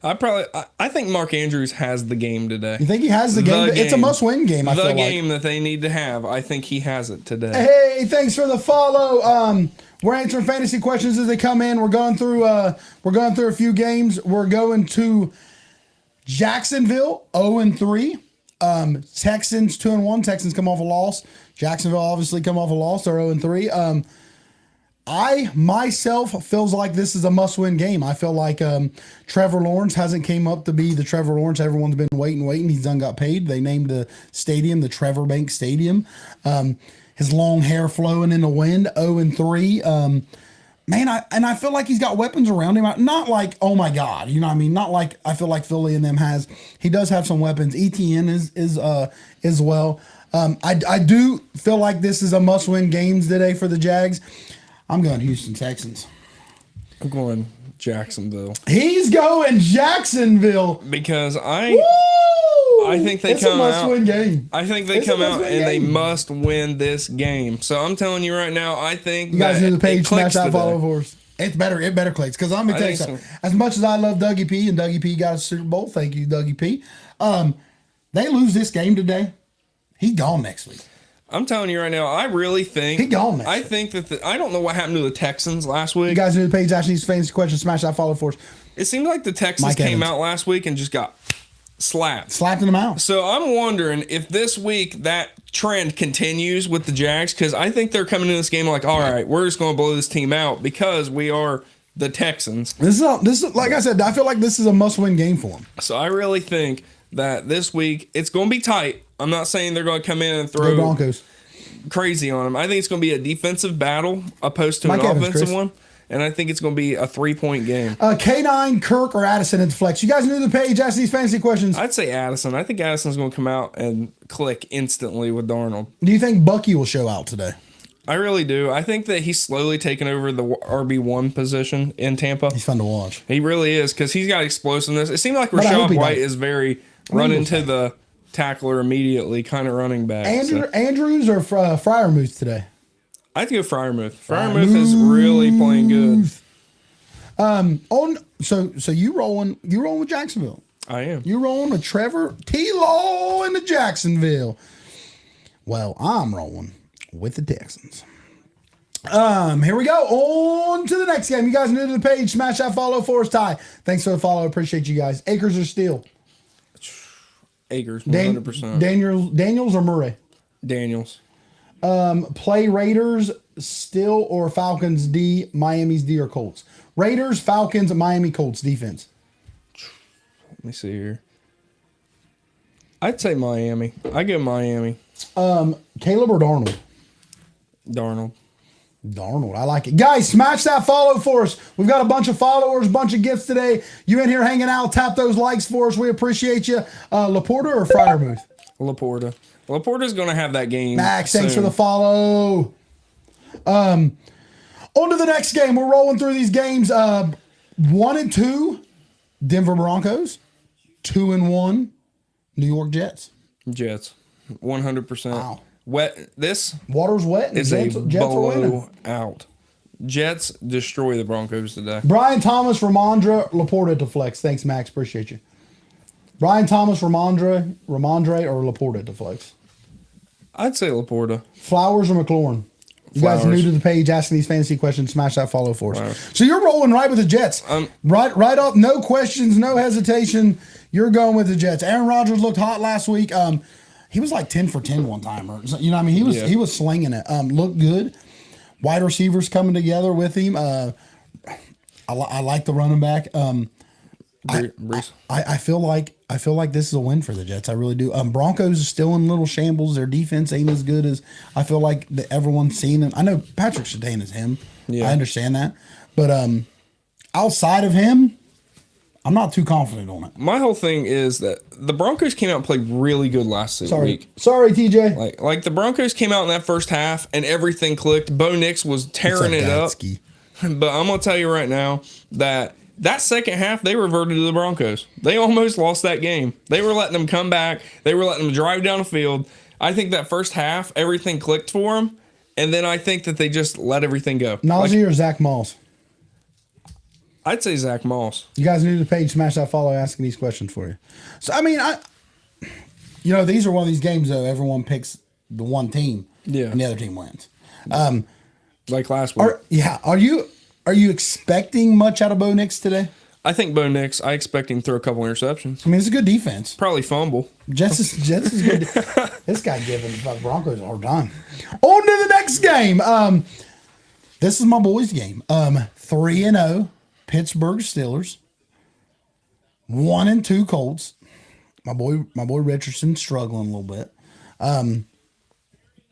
I think Mark Andrews has the game today. You think he has the game? It's a must-win game, I feel like. The game that they need to have. I think he has it today. Hey, thanks for the follow. We're answering fantasy questions as they come in. We're going through a few games. We're going to Jacksonville, 0-3. Texans 2-1. Texans come off a loss. Jacksonville obviously come off a loss. They're 0-3. I myself feels like this is a must-win game. I feel like Trevor Lawrence hasn't came up to be the Trevor Lawrence everyone's been waiting. He's done got paid. They named the stadium the Trevor Bank Stadium. His long hair flowing in the wind. 0-3. man, I feel like he's got weapons around him. Not like, oh my God, you know what I mean? Not like I feel like Philly and them has. He does have some weapons. ETN is as well. I do feel like this is a must-win games today for the Jags. I'm going Houston Texans. I'm going Jacksonville. He's going Jacksonville Because Woo! I think they it's come a must-win out. game. I think they It's a come out must-win and they game. must win this game. So I'm telling you right now, I think You guys that know the it page, clicks smash that today. follow for us. It better clicks. Because I'm gonna I tell you think something. so. As much as I love Dougie P and Dougie P got a Super Bowl, thank you, Dougie P. They lose this game today, he's gone next week. I'm telling you right now, I really think He gone next I week. think that I don't know what happened to the Texans last week. You guys know the page, Ashley needs fantasy questions, smash that follow for us. It seemed like the Texans Mike came Evans. out last week and just got slapped. Slapped in the mouth. So I'm wondering if this week that trend continues with the Jags, because I think they're coming into this game like, all right, we're just going to blow this team out because we are the Texans. This is like I said, I feel like this is a must-win game for them. So I really think that this week it's going to be tight. I'm not saying they're going to come in and Go throw Broncos. crazy on them. I think it's going to be a defensive battle opposed to Mike an Evans, offensive Chris. one. And I think it's going to be a 3-point game. K9, Kirk, or Addison into flex. You guys know the page, ask these fantasy questions. I'd say Addison. I think Addison's going to come out and click instantly with Darnold. Do you think Bucky will show out today? I really do. I think that he's slowly taking over the RB1 position in Tampa. He's fun to watch. He really is because he's got explosiveness. It seemed like But I hope Rashad he White does. is very run into the tackler immediately kind of running back. So Andrews or Fryermuth today? I'd go Fryermuth. Fryermuth is really playing good. So you rolling with Jacksonville. I am. You rolling with Trevor T-Law into Jacksonville. Well, I'm rolling with the Texans. Here we go. On to the next game. You guys new to the page, smash that follow for us, Ty. Thanks for the follow. Appreciate you guys. Akers or Steele? Akers, 100%. Daniels or Murray? Daniels. Play Raiders, Steele or Falcons D, Miami's D or Colts? Raiders, Falcons, Miami Colts defense. Let me see here. I'd say Miami. I go Miami. Caleb or Darnold? Darnold. Darnold, I like it. Guys, smash that follow for us. We've got a bunch of followers, bunch of gifts today. You in here hanging out, tap those likes for us. We appreciate you. Laporta or Fryermuth? Laporta. Laporta's going to have that game. Max, thanks for soon. the follow. On to the next game. We're rolling through these games. 1-2, Denver Broncos. 2-1, New York Jets. Jets. 100%. Wow. Wet. This Water's wet and is a Jets are winning. blowout. Jets destroy the Broncos today. Brian Thomas, Ramondre, Laporta to flex. Thanks, Max. Appreciate you. Brian Thomas, Ramondre, or Laporta to flex. I'd say Laporta. Flowers or McLaurin? You guys are Flowers. new to the page, asking these fantasy questions. Smash that follow for us. Flowers. So you're rolling right with the Jets. Right up, no questions, no hesitation. You're going with the Jets. Aaron Rodgers looked hot last week. He was like 10 for 10 one time. Or, you know what I mean? He was slinging it. Looked good. Wide receivers coming together with him. I like the running back. Brees. I feel like this is a win for the Jets. I really do. Broncos are still in little shambles. Their defense ain't as good as I feel like everyone's seen them. I know Patrick Surtain is him. Yeah. I understand that. But outside of him, I'm not too confident on it. My whole thing is that the Broncos came out and played really good last week. Sorry, TJ. Like the Broncos came out in that first half and everything clicked. Bo Nix was tearing it up. But I'm gonna tell you right now that second half they reverted to the Broncos. They almost lost that game. They were letting them come back. They were letting them drive down the field. I think that first half everything clicked for them, and then I think that they just let everything go. Najee or Zach Moss? I'd say Zach Moss. You guys new to the page, smash that follow, asking these questions for you. So I mean, these are one of these games though. Everyone picks the one team, and the other team wins. Like last week. Are you expecting much out of Bo Nix today? I think Bo Nix, I expect him to throw a couple interceptions. I mean, it's a good defense. Probably fumble. Jets is good. This guy giving the Broncos a hard time. On to the next game. This is my boys' game. 3-0 Pittsburgh Steelers. 1-2 Colts. My boy Richardson struggling a little bit.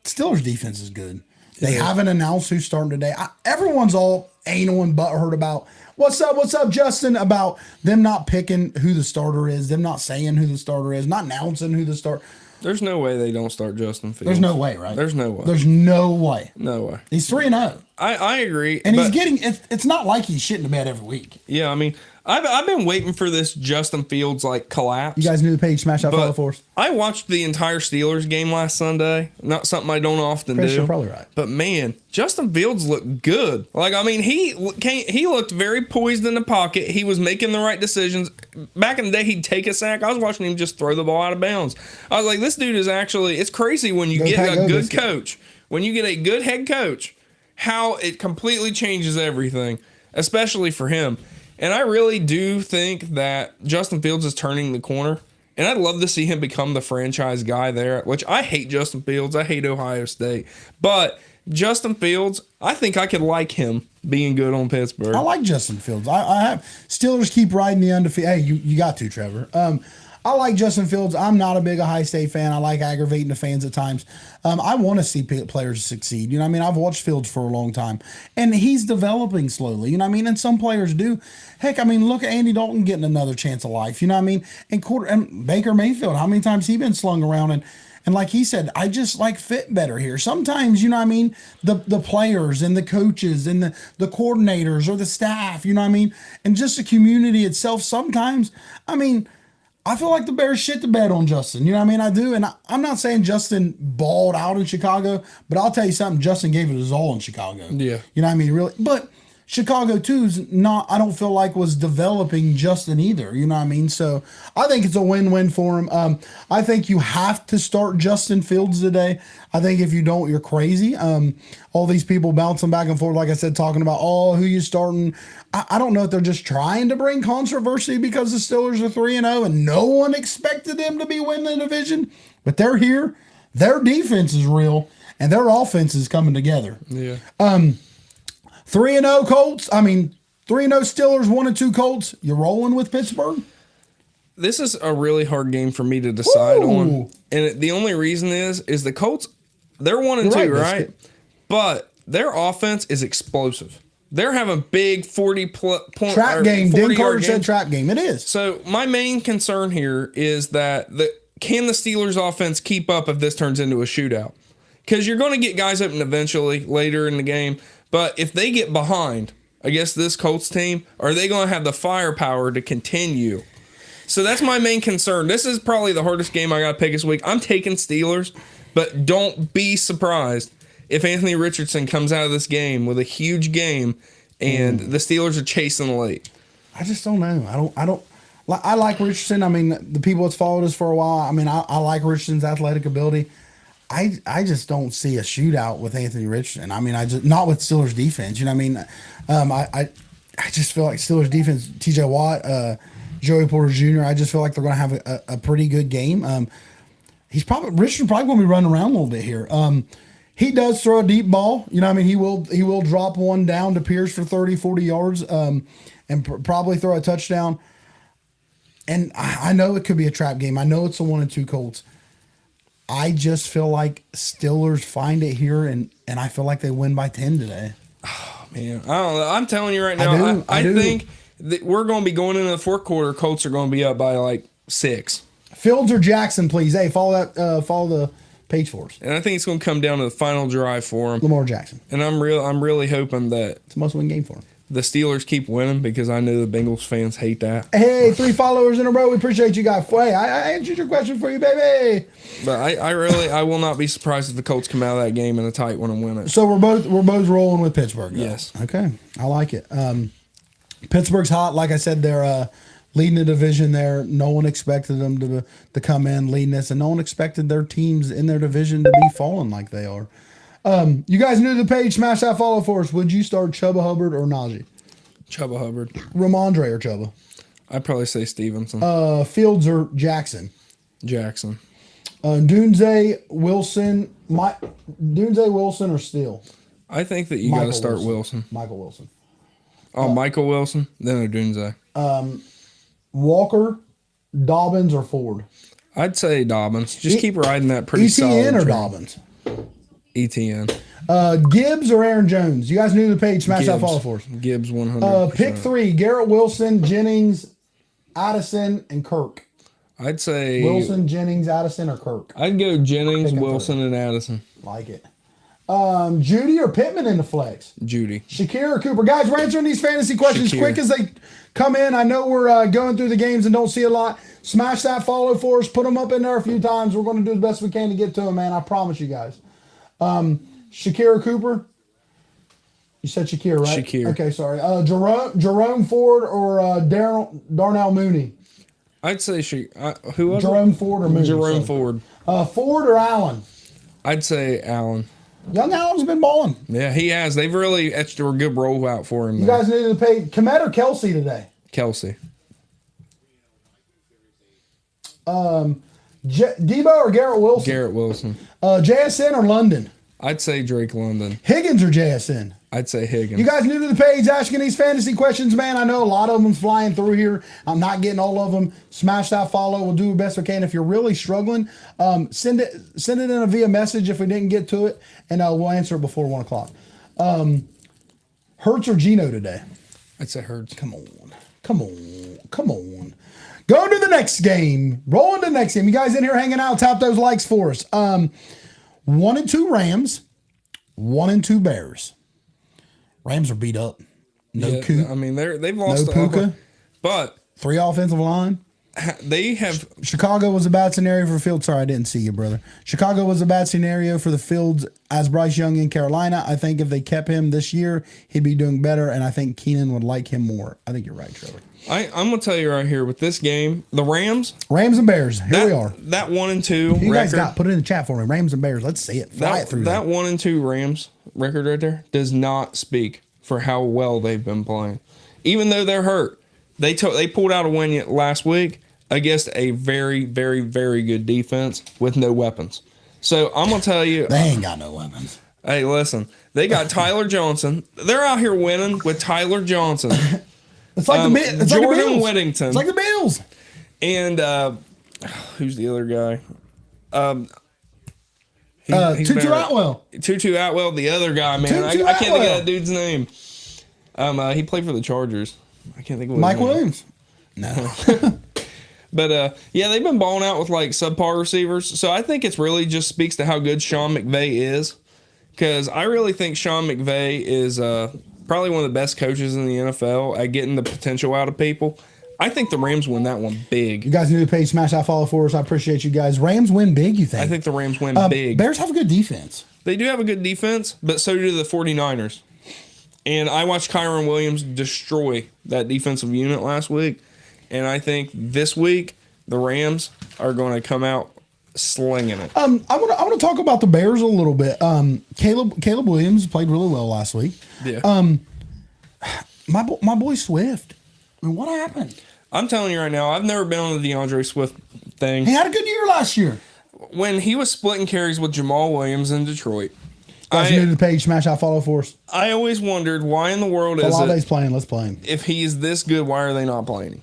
Steelers defense is good. They haven't announced who's starting today. Everyone's all anal and butthurt about what's up, Justin, about them not picking who the starter is, them not saying who the starter is, not announcing who the starter. There's no way they don't start Justin Fields. There's no way, right? There's no way. There's no way. No way. He's 3-0. I agree. And he's getting, it's not like he's shitting the bed every week. Yeah, I mean, I've been waiting for this Justin Fields like collapse. You guys knew the page, smash that follow for us. I watched the entire Steelers game last Sunday. Not something I don't often do. You're probably right. But man, Justin Fields looked good. Like, I mean, he looked very poised in the pocket. He was making the right decisions. Back in the day, he'd take a sack. I was watching him just throw the ball out of bounds. I was like, this dude is actually, it's crazy when you get a good coach. When you get a good head coach, how it completely changes everything, especially for him. And I really do think that Justin Fields is turning the corner. And I'd love to see him become the franchise guy there, which I hate Justin Fields. I hate Ohio State. But Justin Fields, I think I could like him being good on Pittsburgh. I like Justin Fields. I have Steelers keep riding the undefeated. Hey, you got to, Trevor. I like Justin Fields. I'm not a big Ohio State fan. I like aggravating the fans at times. I want to see players succeed. You know what I mean? I've watched Fields for a long time. And he's developing slowly. You know what I mean? And some players do. Heck, I mean, look at Andy Dalton getting another chance of life. You know what I mean? And Baker Mayfield, how many times he been slung around? And like he said, I just like fit better here. Sometimes, you know what I mean, the players and the coaches and the coordinators or the staff, you know what I mean, and just the community itself. Sometimes, I mean, I feel like the Bears shit the bed on Justin. You know what I mean? I do. And I'm not saying Justin balled out in Chicago, but I'll tell you something. Justin gave it his all in Chicago. Yeah. You know what I mean? Really. But Chicago, too, is not, I don't feel like was developing Justin either. You know what I mean? So I think it's a win-win for him. I think you have to start Justin Fields today. I think if you don't, you're crazy. All these people bouncing back and forth, like I said, talking about, who you starting. I don't know if they're just trying to bring controversy because the Steelers are 3-0 and no one expected them to be winning the division. But they're here. Their defense is real and their offense is coming together. Yeah. 3-0 Colts. 3-0 Steelers, 1-2 Colts. You're rolling with Pittsburgh? This is a really hard game for me to decide on. Ooh. And the only reason is the Colts, they're 1-2, right? But their offense is explosive. They're having big 40-point trap game. Dan Carter said games. trap game. It is. So my main concern here is that can the Steelers offense keep up if this turns into a shootout? Because you're going to get guys open eventually later in the game. But if they get behind against this Colts team, are they going to have the firepower to continue? So that's my main concern. This is probably the hardest game I got to pick this week. I'm taking Steelers, but don't be surprised if Anthony Richardson comes out of this game with a huge game and the Steelers are chasing late. I just don't know. I like Richardson. I mean, the people that's followed us for a while, I mean, I like Richardson's athletic ability. I just don't see a shootout with Anthony Richardson. I mean, not with Steelers defense. You know what I mean? I just feel like Steelers defense, T.J. Watt, Joey Porter Jr., I just feel like they're going to have a pretty good game. Richardson's probably going to be running around a little bit here. He does throw a deep ball. You know what I mean? He will drop one down to Pierce for 30, 40 yards and probably throw a touchdown. And I know it could be a trap game. I know it's a 1-2 Colts. I just feel like Steelers find it here, and I feel like they win by 10 today. Oh, man. I don't know. I'm telling you right now, I think that we're going to be going into the fourth quarter. Colts are going to be up by like 6. Fields or Jackson, please. Hey, follow the page for us. And I think it's going to come down to the final drive for him. Lamar Jackson. And I'm really hoping that it's a must-win game for him. The Steelers keep winning because I know the Bengals fans hate that. Hey, 3 followers in a row. We appreciate you guys. Hey, I answered your question for you, baby. But I will not be surprised if the Colts come out of that game in a tight one and win it. So we're both rolling with Pittsburgh. Though. Yes. Okay, I like it. Pittsburgh's hot. Like I said, they're leading the division there. No one expected them to come in leading this, and no one expected their teams in their division to be falling like they are. You guys new to the page, smash that follow for us. Would you start Chuba Hubbard or Najee? Chuba Hubbard. Ramondre or Chuba? I'd probably say Stevenson. Fields or Jackson? Jackson. Dunze, Wilson. Dunze, Wilson or Steele? I think that you got to start Wilson. Michael Wilson. Oh, Michael Wilson? Then Dunze. Walker, Dobbins or Ford? I'd say Dobbins. Just keep riding that pretty solid ETN or train. Dobbins? ETN. Gibbs or Aaron Jones? You guys new to the page. Smash that follow for us. Gibbs 100. Pick 3: Garrett Wilson, Jennings, Addison, and Kirk. I'd say Wilson, Jennings, Addison, or Kirk. I'd go Jennings, Pick a Wilson, and Addison. Like it. Judy or Pittman in the flex? Judy. Shakir or Cooper? Guys, we're answering these fantasy questions Shakir. quick as they come in. I know we're going through the games and don't see a lot. Smash that follow for us. Put them up in there a few times. We're going to do the best we can to get to them, man. I promise you guys. Shakir or Cooper? You said Shakir, right? Shakir. Okay, sorry. Jerome Ford or Darnell Mooney? I'd say who was Jerome Ford or Mooney? Jerome sorry. Ford. Ford or Allen? I'd say Allen. Young Allen's been balling. Yeah, he has. They've really etched a good rollout for him. You guys need to pay Komet or Kelsey today? Kelsey. Debo or Garrett Wilson? Garrett Wilson. JSN or London? I'd say Drake London. Higgins or JSN? I'd say Higgins. You guys new to the page asking these fantasy questions, man. I know a lot of them flying through here. I'm not getting all of them. Smash that follow. We'll do the best we can. If you're really struggling, send it in via message if we didn't get to it, and we'll answer it before 1 o'clock. Hurts or Geno today? I'd say Hurts. Come on. Going to the next game. Rolling to the next game. You guys in here hanging out, tap those likes for us. 1-2 Rams, 1-2 Bears. Rams are beat up. No Coop. I mean, they've lost No Puka. but 3 offensive line. they have. Chicago was a bad scenario for Fields. Sorry, I didn't see you, brother. Chicago was a bad scenario for the Fields as Bryce Young in Carolina. I think if they kept him this year, he'd be doing better, and I think Keenan would like him more. I think you're right, Trevor. I'm gonna tell you right here with this game, the Rams and Bears. Here we are. That 1-2 You guys record. got put it in the chat for me. Rams and Bears. Let's see it. Fly it through That 1-2 Rams record right there does not speak for how well they've been playing. Even though they're hurt, they pulled out a win last week against a very, very, very good defense with no weapons. So I'm gonna tell you, They ain't got no weapons. hey, listen, they got Tyler Johnson. They're out here winning with Tyler Johnson. It's like it's Jordan like the Bills. Whittington. It's like the Bills. And who's the other guy? Tutu Atwell. Tutu Atwell, the other guy, man. I Tutu can't think of Atwell. that dude's name. He played for the Chargers. I can't think of Mike his name. Williams. No. But yeah, they've been balling out with like subpar receivers. So I think it's really just speaks to how good Sean McVay is. Because I really think Sean McVay is probably one of the best coaches in the NFL at getting the potential out of people. I think the Rams win that one You big. guys need to page, smash that follow for us. I appreciate you guys. Rams win big, you think? I think the Rams win big. Bears have a good defense. They do have a good defense, but so do the 49ers. And I watched Kyron Williams destroy that defensive unit last week. And I think this week, the Rams are going to come out slinging it. I want to talk about the Bears a little bit. Caleb Williams played really well last week. Yeah. My boy Swift. I mean, what happened? I'm telling you right now, I've never been on the DeAndre Swift thing. He had a good year last year. When he was splitting carries with Jamal Williams in Detroit, Guys, new to the page, smash that follow for us. I always wondered why in the world is Olave's it, playing. Let's play him. if he's this good, why are they not playing him?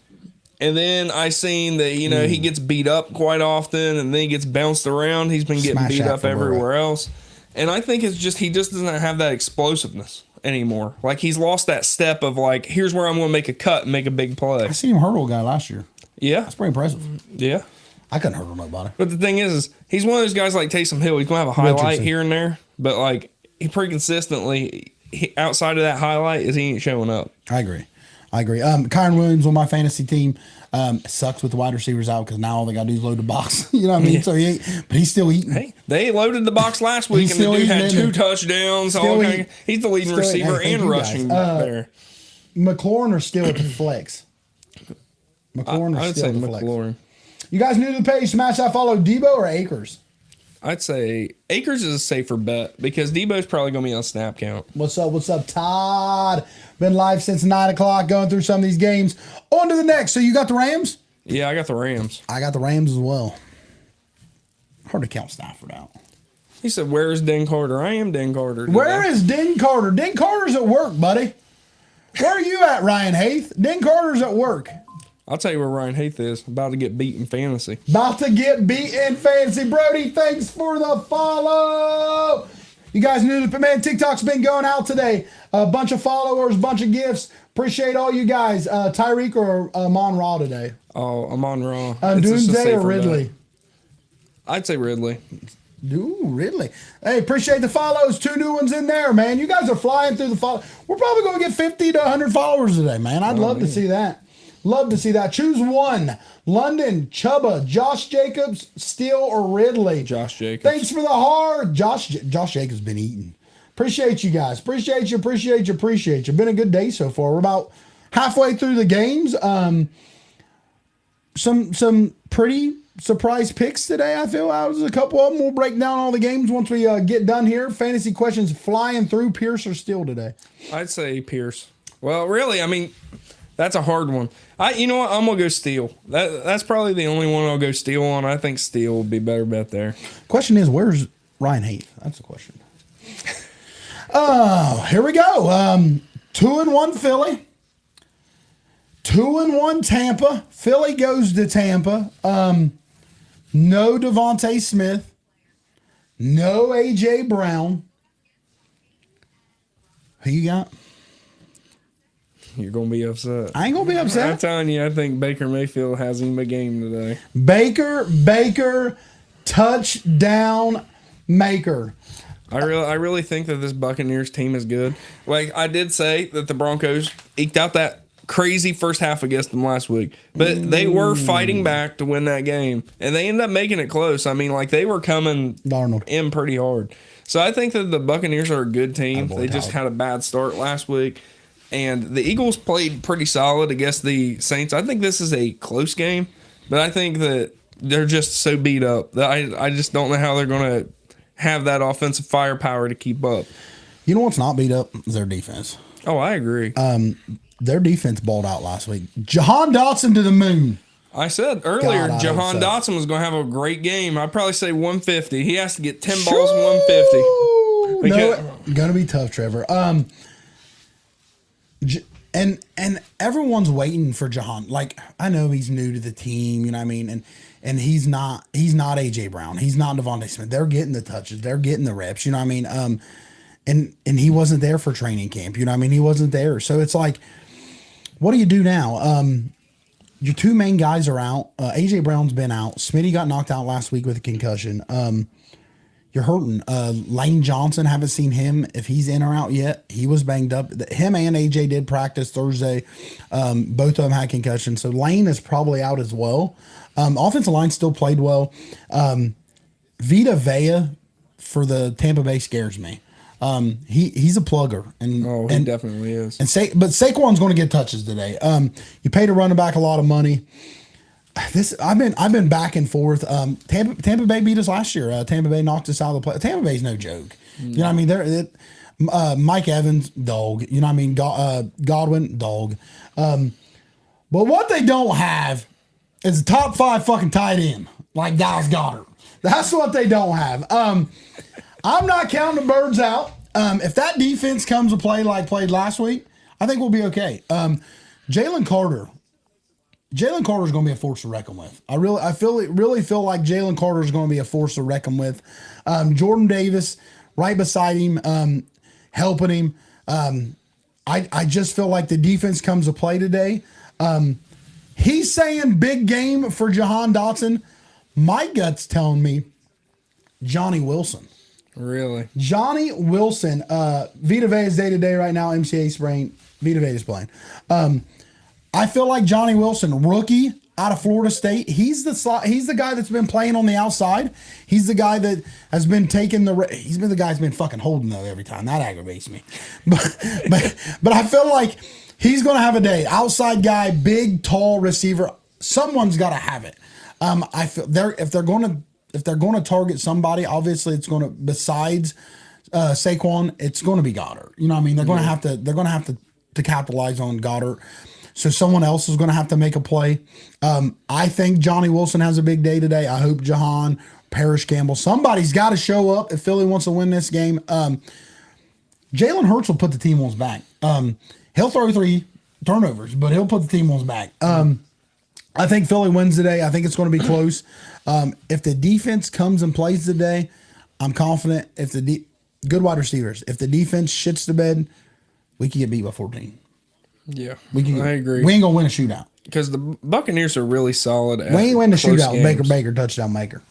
And then I seen that, he gets beat up quite often and then he gets bounced around. He's been getting Smash beat that up for everywhere else. And I think it's just, he just doesn't have that explosiveness anymore. Like he's lost that step of like, here's where I'm going to make a cut and make a big play. I seen him hurdle a guy last year. Yeah. That's pretty impressive. Yeah. I couldn't hurdle nobody. But the thing is he's one of those guys like Taysom Hill. He's going to have a highlight Richardson. here and there, but like he pretty consistently, outside of that highlight, is he ain't showing up. I agree. Kyron Williams on my fantasy team sucks with the wide receivers out because now all they got to do is load the box. You know what I mean? Yeah. So he's still eating. Hey, they loaded the box last week, He's and the still dude had eating in 2 there. touchdowns. Still eating. He's the leading Still eating. receiver Hey, thank and you, rushing guys. there. McLaurin or still at the flex? McLaurin I or would still say at the flex? McLaurin. You guys new to the page? Smash that follow. Debo or Akers? I'd say Akers is a safer bet because Debo's probably going to be on snap count. What's up, Todd? Been live since 9 o'clock going through some of these games. On to the next. So you got the Rams? Yeah, I got the Rams. I got the Rams as well. Hard to count Stafford out. He said, "Where is Den Carter?" I am Den Carter. Where is Den Carter? Den Carter's at work, buddy. Where are you at, Ryan Haith? Den Carter's at work. I'll tell you where Ryan Haith is. About to get beat in fantasy. About to get beat in fantasy. Brody, thanks for the follow. You guys knew that, man. TikTok's been going out today. A bunch of followers, bunch of gifts. Appreciate all you guys. Tyreek or Amon Ra today? Oh, I'm on Raw. Doomsday or Ridley? I'd say Ridley. Ooh, Ridley. Hey, appreciate the follows. 2 new ones in there, man. You guys are flying through the follow. We're probably going to get 50 to 100 followers today, man. I'd love to see that. Love to see that. Choose one. London, Chuba, Josh Jacobs, Steele, or Ridley. Josh Jacobs. Thanks for the heart. Josh Jacobs been eating. Appreciate you guys. Appreciate you. Been a good day so far. We're about halfway through the games. Some pretty surprise picks today. I feel there's a couple of them. We'll break down all the games once we get done here. Fantasy questions flying through. Pierce or Steele today? I'd say Pierce. Well, really, I mean, that's a hard one. You know what? I'm gonna go Steele. That's probably the only one I'll go Steele on. I think Steele will be better bet there. Question is, where's Ryan Heath? That's the question. Here we go. 2-1 Philly. 2-1 Tampa. Philly goes to Tampa. No Devontae Smith. No AJ Brown. Who you got? You're gonna be upset. I ain't gonna be upset. I'm telling you, I think Baker Mayfield has him a game today. Baker, touchdown maker. I really think that this Buccaneers team is good. Like I did say that the Broncos eked out that crazy first half against them last week, but they were fighting back to win that game, and they ended up making it close. I mean, like they were coming in pretty hard. So I think that the Buccaneers are a good team. They just had a bad start last week. And the Eagles played pretty solid against the Saints. I think this is a close game, but I think that they're just so beat up that I just don't know how they're going to have that offensive firepower to keep up. You know what's not beat up is their defense. Oh, I agree. Their defense balled out last week. Jahan Dotson to the moon. I said earlier, Jahan Dotson was going to have a great game. I'd probably say 150. He has to get 10 balls and 150. No, going to be tough, Trevor. And everyone's waiting for Jahan. Like, I know he's new to the team, you know what I mean? And he's not AJ Brown. He's not Devontae Smith. They're getting the touches. They're getting the reps, you know what I mean? And he wasn't there for training camp, you know what I mean? He wasn't there. So it's like, what do you do now? Your 2 main guys are out. AJ Brown's been out. Smitty got knocked out last week with a concussion. You're hurting. Lane Johnson, haven't seen him if he's in or out yet. He was banged up. Him and AJ did practice Thursday. Both of them had concussions. So Lane is probably out as well. Offensive line still played well. Vita Vea for the Tampa Bay scares me. He's a plugger. He definitely is. But Saquon's going to get touches today. You paid a running back a lot of money. I've been back and forth. Tampa Bay beat us last year. Tampa Bay knocked us out of the play. Tampa Bay's no joke. You know what I mean? Mike Evans, dog. You know what I mean? Godwin, dog. But what they don't have is a top 5 fucking tight end like Dallas Goedert. That's what they don't have. I'm not counting the birds out. If that defense comes to play like played last week, I think we'll be okay. Jalen Carter's going to be a force to reckon with. I really feel like Jalen Carter's going to be a force to reckon with. Jordan Davis right beside him, helping him. I just feel like the defense comes to play today. He's saying big game for Jahan Dotson. My gut's telling me Johnny Wilson. Really? Johnny Wilson. Vita Vea is day-to-day right now. MCA sprain. Vita Vea is playing. I feel like Johnny Wilson, rookie out of Florida State. He's the guy that's been playing on the outside. He's the guy that has been taking he's been the guy that's been fucking holding though every time. That aggravates me. But I feel like he's going to have a day. Outside guy, big, tall receiver. Someone's got to have it. I feel if they're going to target somebody, obviously it's going to, besides Saquon, it's going to be Goddard. You know what I mean? They're going to have to capitalize on Goddard. So someone else is going to have to make a play. I think Johnny Wilson has a big day today. I hope Jahan, Parrish Campbell, somebody's got to show up if Philly wants to win this game. Jalen Hurts will put the team on his back. He'll throw 3 turnovers, but he'll put the team on his back. I think Philly wins today. I think it's going to be close. If the defense comes and plays today, I'm confident. If good wide receivers. If the defense shits the bed, we can get beat by 14. Yeah, I agree. We ain't gonna win a shootout Because the Buccaneers are really solid. We ain't win the shootout. Games. Baker, touchdown maker.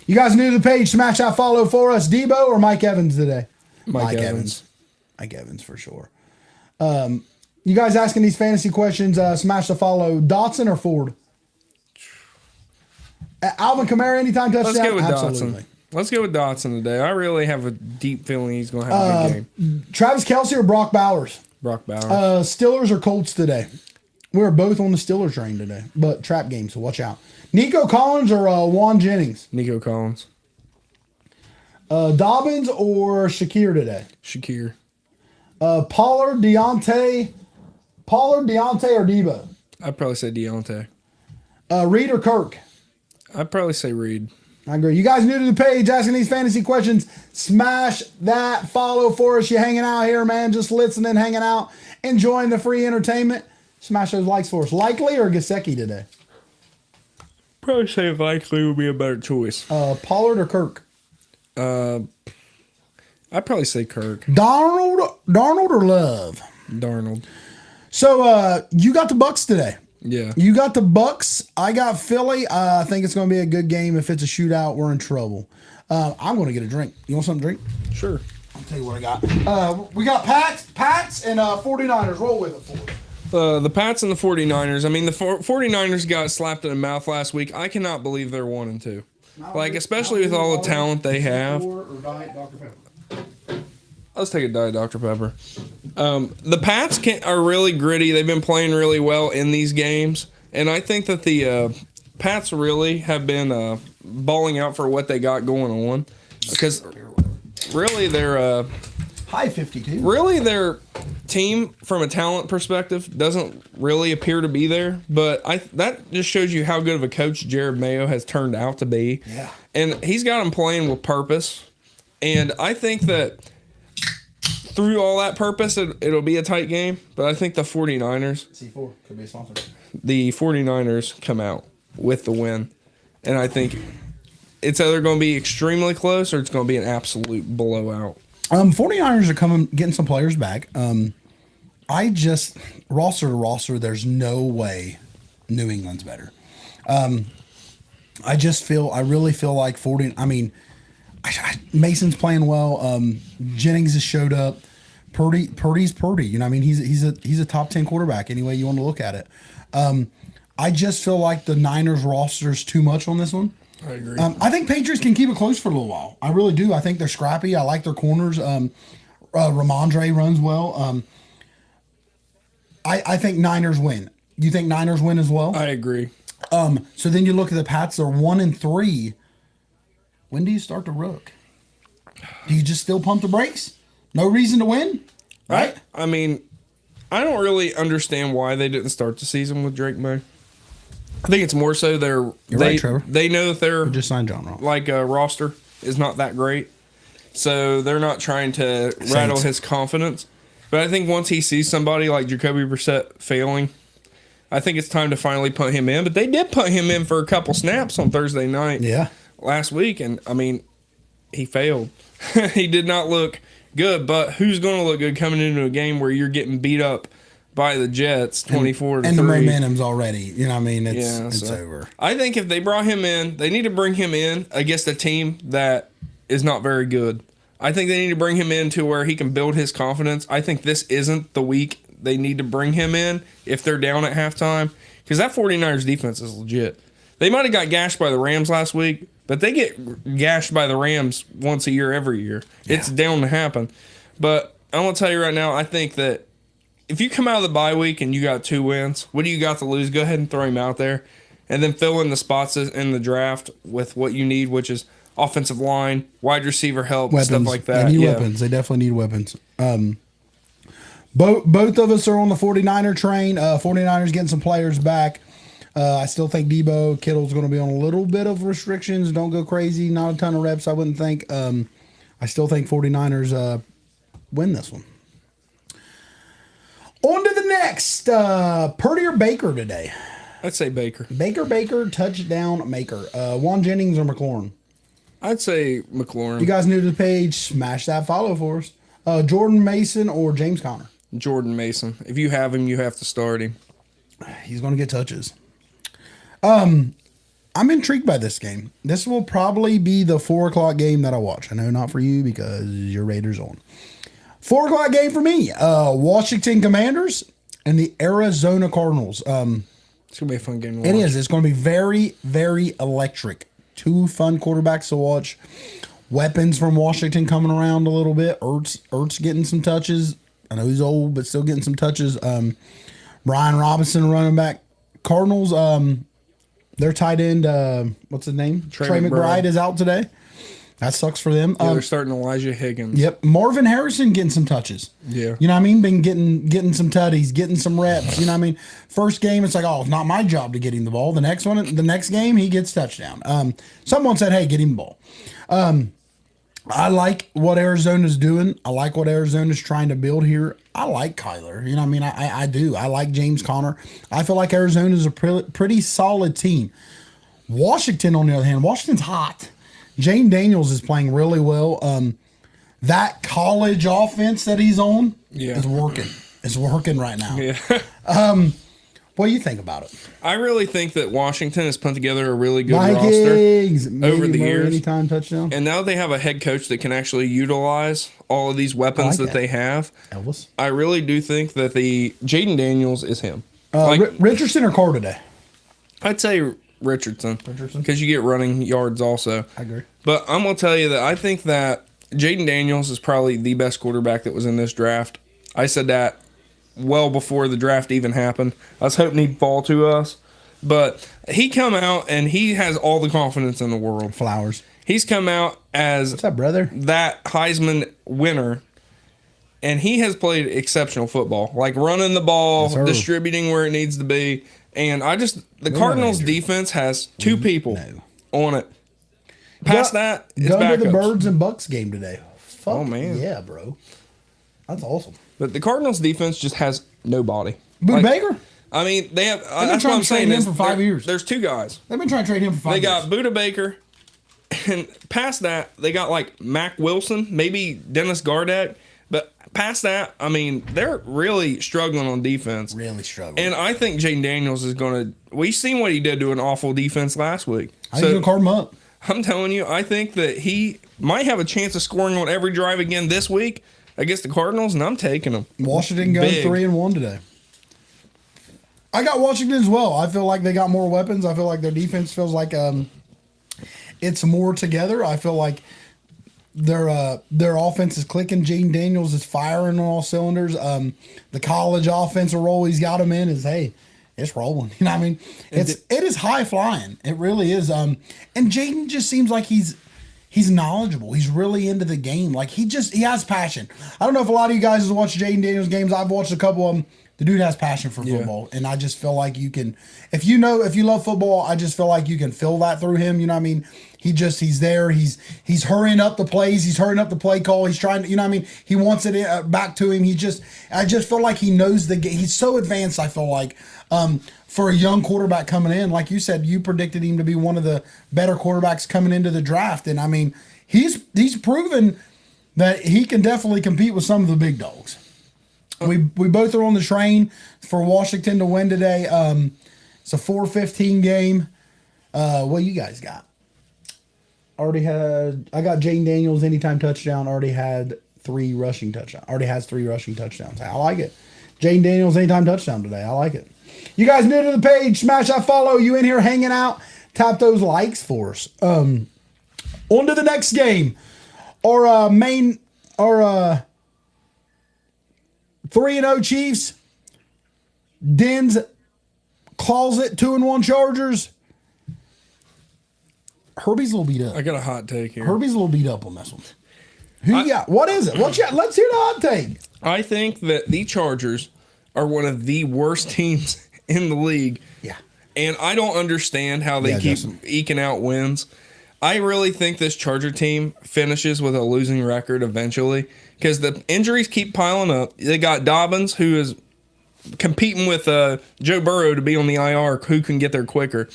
You guys new to the page? Smash that follow for us. Debo or Mike Evans today? Mike Evans. Mike Evans for sure. You guys asking these fantasy questions? Smash the follow. Dotson or Ford? Alvin Kamara anytime touchdown. Let's go with Absolutely. Dotson. Let's go with Dotson today. I really have a deep feeling he's going to have a good game. Travis Kelce or Brock Bowers? Brock Bowers. Steelers or Colts today? We're both on the Steelers train today, but trap game, so watch out. Nico Collins or Juan Jennings? Nico Collins. Dobbins or Shakir today? Shakir. Pollard, Deontay, or Debo? I'd probably say Deontay. Reed or Kirk? I'd probably say Reed. I agree. You guys new to the page asking these fantasy questions, smash that follow for us. You hanging out here, man, just listening, hanging out, enjoying the free entertainment. Smash those likes for us. Likely or Gesicki today? Probably say Likely would be a better choice. Pollard or Kirk? I'd probably say Kirk. Darnold or Love? Darnold. So you got the Bucks today. Yeah. You got the Bucks. I got Philly. I think it's going to be a good game. If it's a shootout, we're in trouble. I'm going to get a drink. You want something to drink? Sure. I'll tell you what I got. We got Pats and 49ers. Roll with it for us. The Pats and the 49ers. I mean, the 49ers got slapped in the mouth last week. I cannot believe they're 1-2. Like, especially with all the talent they have. Let's take a Diet Dr. Pepper. The Pats are really gritty. They've been playing really well in these games. And I think that the Pats really have been balling out for what they got going on. Because really they're... High 52. Really, their team, from a talent perspective, doesn't really appear to be there. But that just shows you how good of a coach Jared Mayo has turned out to be. Yeah. And he's got them playing with purpose. And I think that through all that purpose, it'll be a tight game. But I think the 49ers... C4 could be a sponsor. The 49ers come out with the win. And I think it's either going to be extremely close or it's going to be an absolute blowout. 49ers are getting some players back. I just, roster to roster, there's no way New England's better. I really feel like Mason's playing well. Jennings has showed up. Purdy's Purdy. You know what I mean? He's a top 10 quarterback any way you want to look at it. I just feel like the Niners roster's too much on this one. I agree. I think Patriots can keep it close for a little while. I really do. I think they're scrappy. I like their corners. Ramondre runs well. I think Niners win. You think Niners win as well? I agree. So then you look at the Pats. They're 1-3. When do you start to rook? Do you just still pump the brakes? No reason to win, right? I mean, I don't really understand why they didn't start the season with Drake May. I think it's more so they know that their just signed John Ross. Roster is not that great, so they're not trying to rattle his confidence. But I think once he sees somebody like Jacoby Brissett failing, I think it's time to finally put him in. But they did put him in for a couple snaps on Thursday night last week, and I mean, he failed. He did not look good. But who's going to look good coming into a game where you're getting beat up by the Jets 24-3. And the momentum's already, you know what I mean? It's over. I think if they brought him in, they need to bring him in against a team that is not very good. I think they need to bring him in to where he can build his confidence. I think this isn't the week they need to bring him in if they're down at halftime. Because that 49ers defense is legit. They might have got gashed by the Rams last week, but they get gashed by the Rams once a year, every year. Yeah. It's down to happen. But I'm going to tell you right now, I think that if you come out of the bye week and you got 2 wins, what do you got to lose? Go ahead and throw him out there. And then fill in the spots in the draft with what you need, which is offensive line, wide receiver help, weapons. Stuff like that. They need weapons. They definitely need weapons. Both of us are on the 49er train. 49ers getting some players back. I still think Debo Kittle's going to be on a little bit of restrictions. Don't go crazy. Not a ton of reps, I wouldn't think. I still think 49ers win this one. On to the next. Purdy or Baker today? I'd say Baker. Baker, touchdown maker. Juan Jennings or McLaurin? I'd say McLaurin. You guys new to the page, smash that follow for us. Jordan Mason or James Conner? Jordan Mason. If you have him, you have to start him. He's going to get touches. I'm intrigued by this game. This will probably be the 4 o'clock game that I watch. I know not for you because your Raiders on. 4 o'clock game for me. Washington Commanders and the Arizona Cardinals. It's going to be a fun game to watch. It is. It's going to be very, very electric. 2 fun quarterbacks to watch. Weapons from Washington coming around a little bit. Ertz getting some touches. I know he's old, but still getting some touches. Brian Robinson, running back. Cardinals, their tight end, what's his name? Trey McBride is out today. That sucks for them. Yeah, they're starting Elijah Higgins. Yep. Marvin Harrison getting some touches. Yeah. You know what I mean? Been getting some tutties, getting some reps. You know what I mean? First game, it's like, oh, it's not my job to get him the ball. The next game, he gets touchdown. Someone said, hey, get him the ball. I like what Arizona's doing. I like what Arizona's trying to build here. I like Kyler. You know what I mean? I do. I like James Conner. I feel like Arizona's a pretty solid team. Washington, on the other hand, Washington's hot. Jane Daniels is playing really well. That college offense that he's on is working. It's working right now. Yeah. What do you think about it? I really think that Washington has put together a really good Vikings, roster over the years. Anytime touchdown. And now they have a head coach that can actually utilize all of these weapons that they have. Elvis. I really do think that the Jaden Daniels is him. Richardson or Carr today? I'd say Richardson. Because you get running yards also. I agree. But I'm going to tell you that I think that Jaden Daniels is probably the best quarterback that was in this draft. I said that well before the draft even happened. I was hoping he'd fall to us. But he come out and he has all the confidence in the world. Flowers. He's come out as What's up, brother? that Heisman winner, and he has played exceptional football, like running the ball, distributing where it needs to be. And the Cardinals defense has 2 people on it. Past that, it's go backups. to the Birds and Bucks game today. Fuck Oh, man. yeah, bro. That's awesome. But the Cardinals defense just has nobody. Boo Baker? I mean, they have. been That's what trying I'm to trade saying. him for 5 years. There's 2 guys. They've been trying to trade him for 5 years. They got Buda Baker, and past that, they got like Mac Wilson, maybe Dennis Gardeck. But past that, I mean, they're really struggling on defense. Really struggling. And I think Jaden Daniels is going to. We've seen what he did to an awful defense last week. I think he's going to carve him up. I'm telling you, I think that he might have a chance of scoring on every drive again this week against the Cardinals, and I'm taking them. Washington going 3-1 today. I got Washington as well. I feel like they got more weapons. I feel like their defense feels like it's more together. I feel like their offense is clicking. Jaden Daniels is firing on all cylinders. The college offensive role he's got him in is, hey, it's rolling. You know what I mean? It is high flying. It really is. And Jaden just seems like he's knowledgeable. He's really into the game. Like he has passion. I don't know if a lot of you guys have watched Jaden Daniels games. I've watched a couple of them. The dude has passion for football, and I just feel like you can, if you love football, I just feel like you can feel that through him. You know what I mean? He's there. He's hurrying up the plays. He's hurrying up the play call. He's trying to, you know what I mean? He wants it back to him. I just feel like he knows the game. He's so advanced. I feel like for a young quarterback coming in, like you said, you predicted him to be one of the better quarterbacks coming into the draft, and I mean, he's proven that he can definitely compete with some of the big dogs. We both are on the train for Washington to win today. It's a 4:15 game. What you guys got? I got Jaden Daniels anytime touchdown. Already had 3 rushing touchdowns. Already has 3 rushing touchdowns. I like it. Jaden Daniels anytime touchdown today. I like it. You guys new to the page, smash that follow. You in here hanging out? Tap those likes for us. On to the next game. Our 3-0 Chiefs, Den's Closet 2-1 Chargers. Herbie's a little beat up. I got a hot take here. Herbie's a little beat up on this one. Who you got? What is it? Let's hear the hot take. I think that the Chargers are one of the worst teams in the league. Yeah. And I don't understand how they keep eking out wins. I really think this Charger team finishes with a losing record eventually because the injuries keep piling up. They got Dobbins, who is competing with Joe Burrow to be on the IR, who can get there quicker.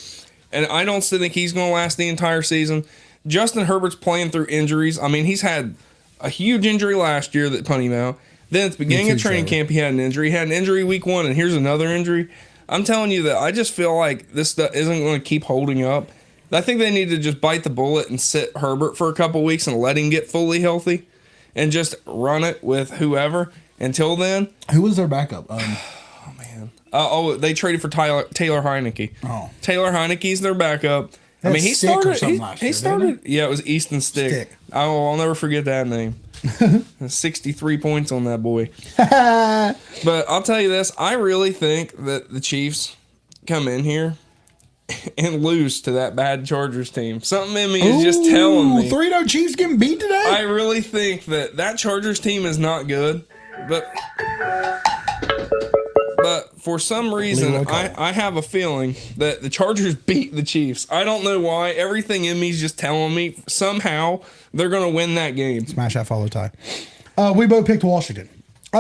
And I don't think he's going to last the entire season. Justin Herbert's playing through injuries. I mean, he's had a huge injury last year that put him out. Then at the beginning of training camp, he had an injury. He had an injury week 1, and here's another injury. I'm telling you that I just feel like this stuff isn't going to keep holding up. I think they need to just bite the bullet and sit Herbert for a couple weeks and let him get fully healthy and just run it with whoever. Until then. Who was their backup? They traded for Taylor Heineke. Oh. Taylor Heineke's their backup. I mean, he started. He started. Yeah, it was Easton Stick. I'll never forget that name. 63 points on that boy. But I'll tell you this: I really think that the Chiefs come in here and lose to that bad Chargers team. Something in me is just telling me 3-0 Chiefs getting beat today. I really think that Chargers team is not good, but for some reason, I have a feeling that the Chargers beat the Chiefs. I don't know why. Everything in me is just telling me somehow they're going to win that game. Smash that follow tie. We both picked Washington.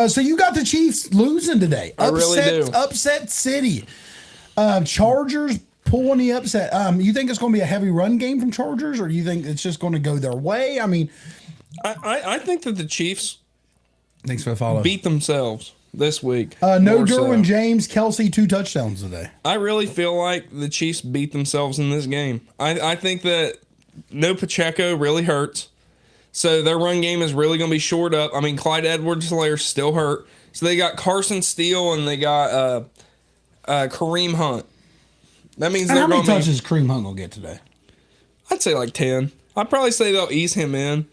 So you got the Chiefs losing today. I really do. Upset City. Chargers pulling the upset. You think it's going to be a heavy run game from Chargers, or you think it's just going to go their way? I mean, I think that the Chiefs thanks for the follow. Beat themselves this week. No Derwin James, Kelsey, 2 touchdowns today. I really feel like the Chiefs beat themselves in this game. I think that no Pacheco really hurts. So their run game is really going to be shored up. I mean, Clyde Edwards-Helaire still hurt. So they got Carson Steele and they got Kareem Hunt. That means how many touches Kareem Hunt will get today? I'd say like 10. I'd probably say they'll ease him in.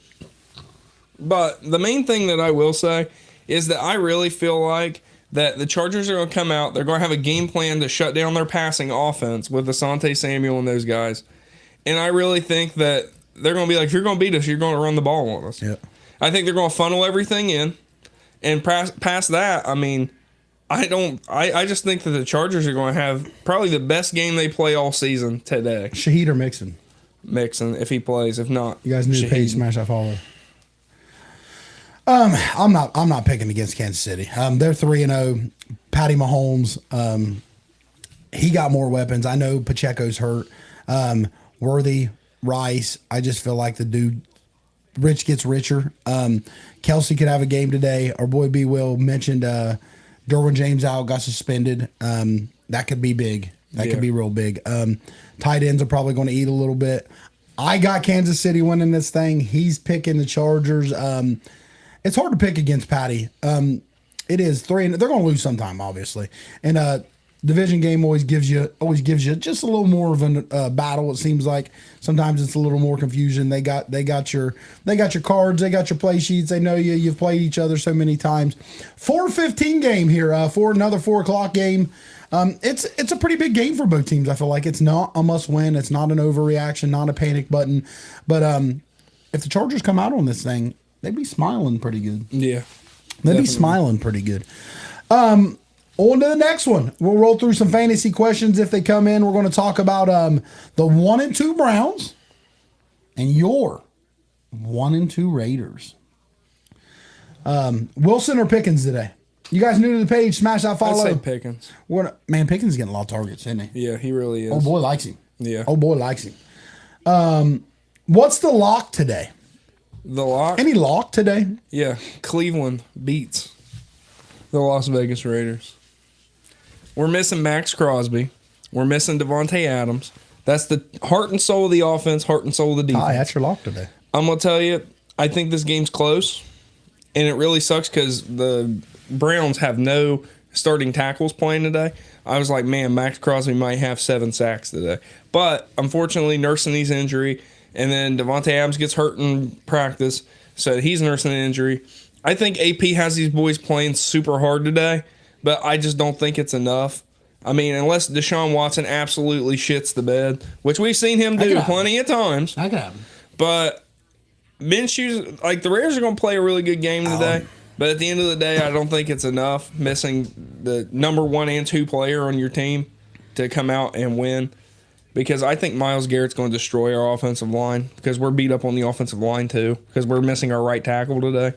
But the main thing that I will say is that I really feel like that the Chargers are going to come out. They're going to have a game plan to shut down their passing offense with Asante Samuel and those guys. And I really think that they're going to be like, if you're going to beat us, you're going to run the ball on us. Yeah. I think they're going to funnel everything in. And past that, I mean, I just think that the Chargers are going to have probably the best game they play all season today. Shaheed or Mixon? Mixon, if he plays. If not, you guys need to page, smash that follow. I'm not picking against Kansas City. They're 3-0. Patty Mahomes, he got more weapons. I know Pacheco's hurt. Worthy, Rice. I just feel like the dude, rich gets richer. Kelsey could have a game today. Our boy B. Will mentioned Derwin James out, got suspended. That could be big. That could be real big. Tight ends are probably going to eat a little bit. I got Kansas City winning this thing. He's picking the Chargers. It's hard to pick against Patty. It is 3. They're going to lose sometime, obviously. And division game always gives you just a little more of a battle. It seems like sometimes it's a little more confusion. They got your cards, they got your play sheets. They know you. You've played each other so many times. 4:15 game here for another 4:00 game. It's a pretty big game for both teams. I feel like it's not a must win. It's not an overreaction, not a panic button. But if the Chargers come out on this thing, they'd be smiling pretty good. Yeah. They'd be smiling pretty good. On to the next one. We'll roll through some fantasy questions if they come in. We're going to talk about the 1-2 Browns and your 1-2 Raiders. Wilson or Pickens today? You guys new to the page, smash that follow. I'd say Pickens. Man, Pickens is getting a lot of targets, isn't he? Yeah, he really is. Oh, boy likes him. Yeah. Oh, boy likes him. What's the lock today? The lock? Any lock today? Yeah. Cleveland beats the Las Vegas Raiders. We're missing Max Crosby. We're missing Devontae Adams. That's the heart and soul of the offense, heart and soul of the defense. Hi, that's your lock today. I'm going to tell you, I think this game's close. And it really sucks because the Browns have no starting tackles playing today. I was like, man, Max Crosby might have 7 sacks today. But unfortunately, nursing his injury. And then Devontae Adams gets hurt in practice. So he's nursing an injury. I think AP has these boys playing super hard today. But I just don't think it's enough. I mean, unless Deshaun Watson absolutely shits the bed, which we've seen him do plenty of times. That could happen. But Minshew, like the Raiders are going to play a really good game today. But at the end of the day, I don't think it's enough missing the number 1 and 2 player on your team to come out and win. Because I think Myles Garrett's going to destroy our offensive line because we're beat up on the offensive line too because we're missing our right tackle today.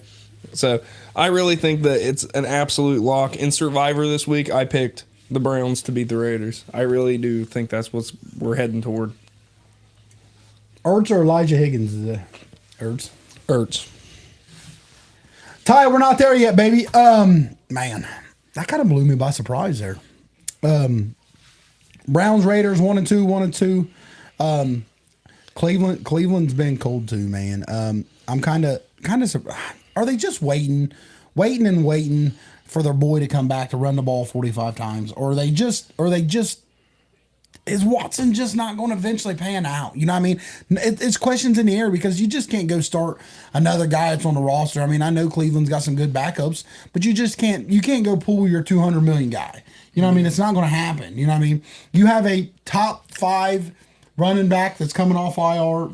So I really think that it's an absolute lock. In Survivor this week, I picked the Browns to beat the Raiders. I really do think that's what we're heading toward. Ertz or Elijah Higgins? Ertz. Ertz. Ty, we're not there yet, baby. Man, that kind of blew me by surprise there. Browns, Raiders, 1-2, 1-2. Cleveland's been cold too, man. I'm kind of. Are they just waiting for their boy to come back to run the ball 45 times, or are they just? Is Watson just not going to eventually pan out? You know what I mean? It's questions in the air because you just can't go start another guy that's on the roster. I mean, I know Cleveland's got some good backups, but you just can't. You can't go pull your 200 million guy. You know what I mean? It's not going to happen. You know what I mean? You have a top 5 running back that's coming off IR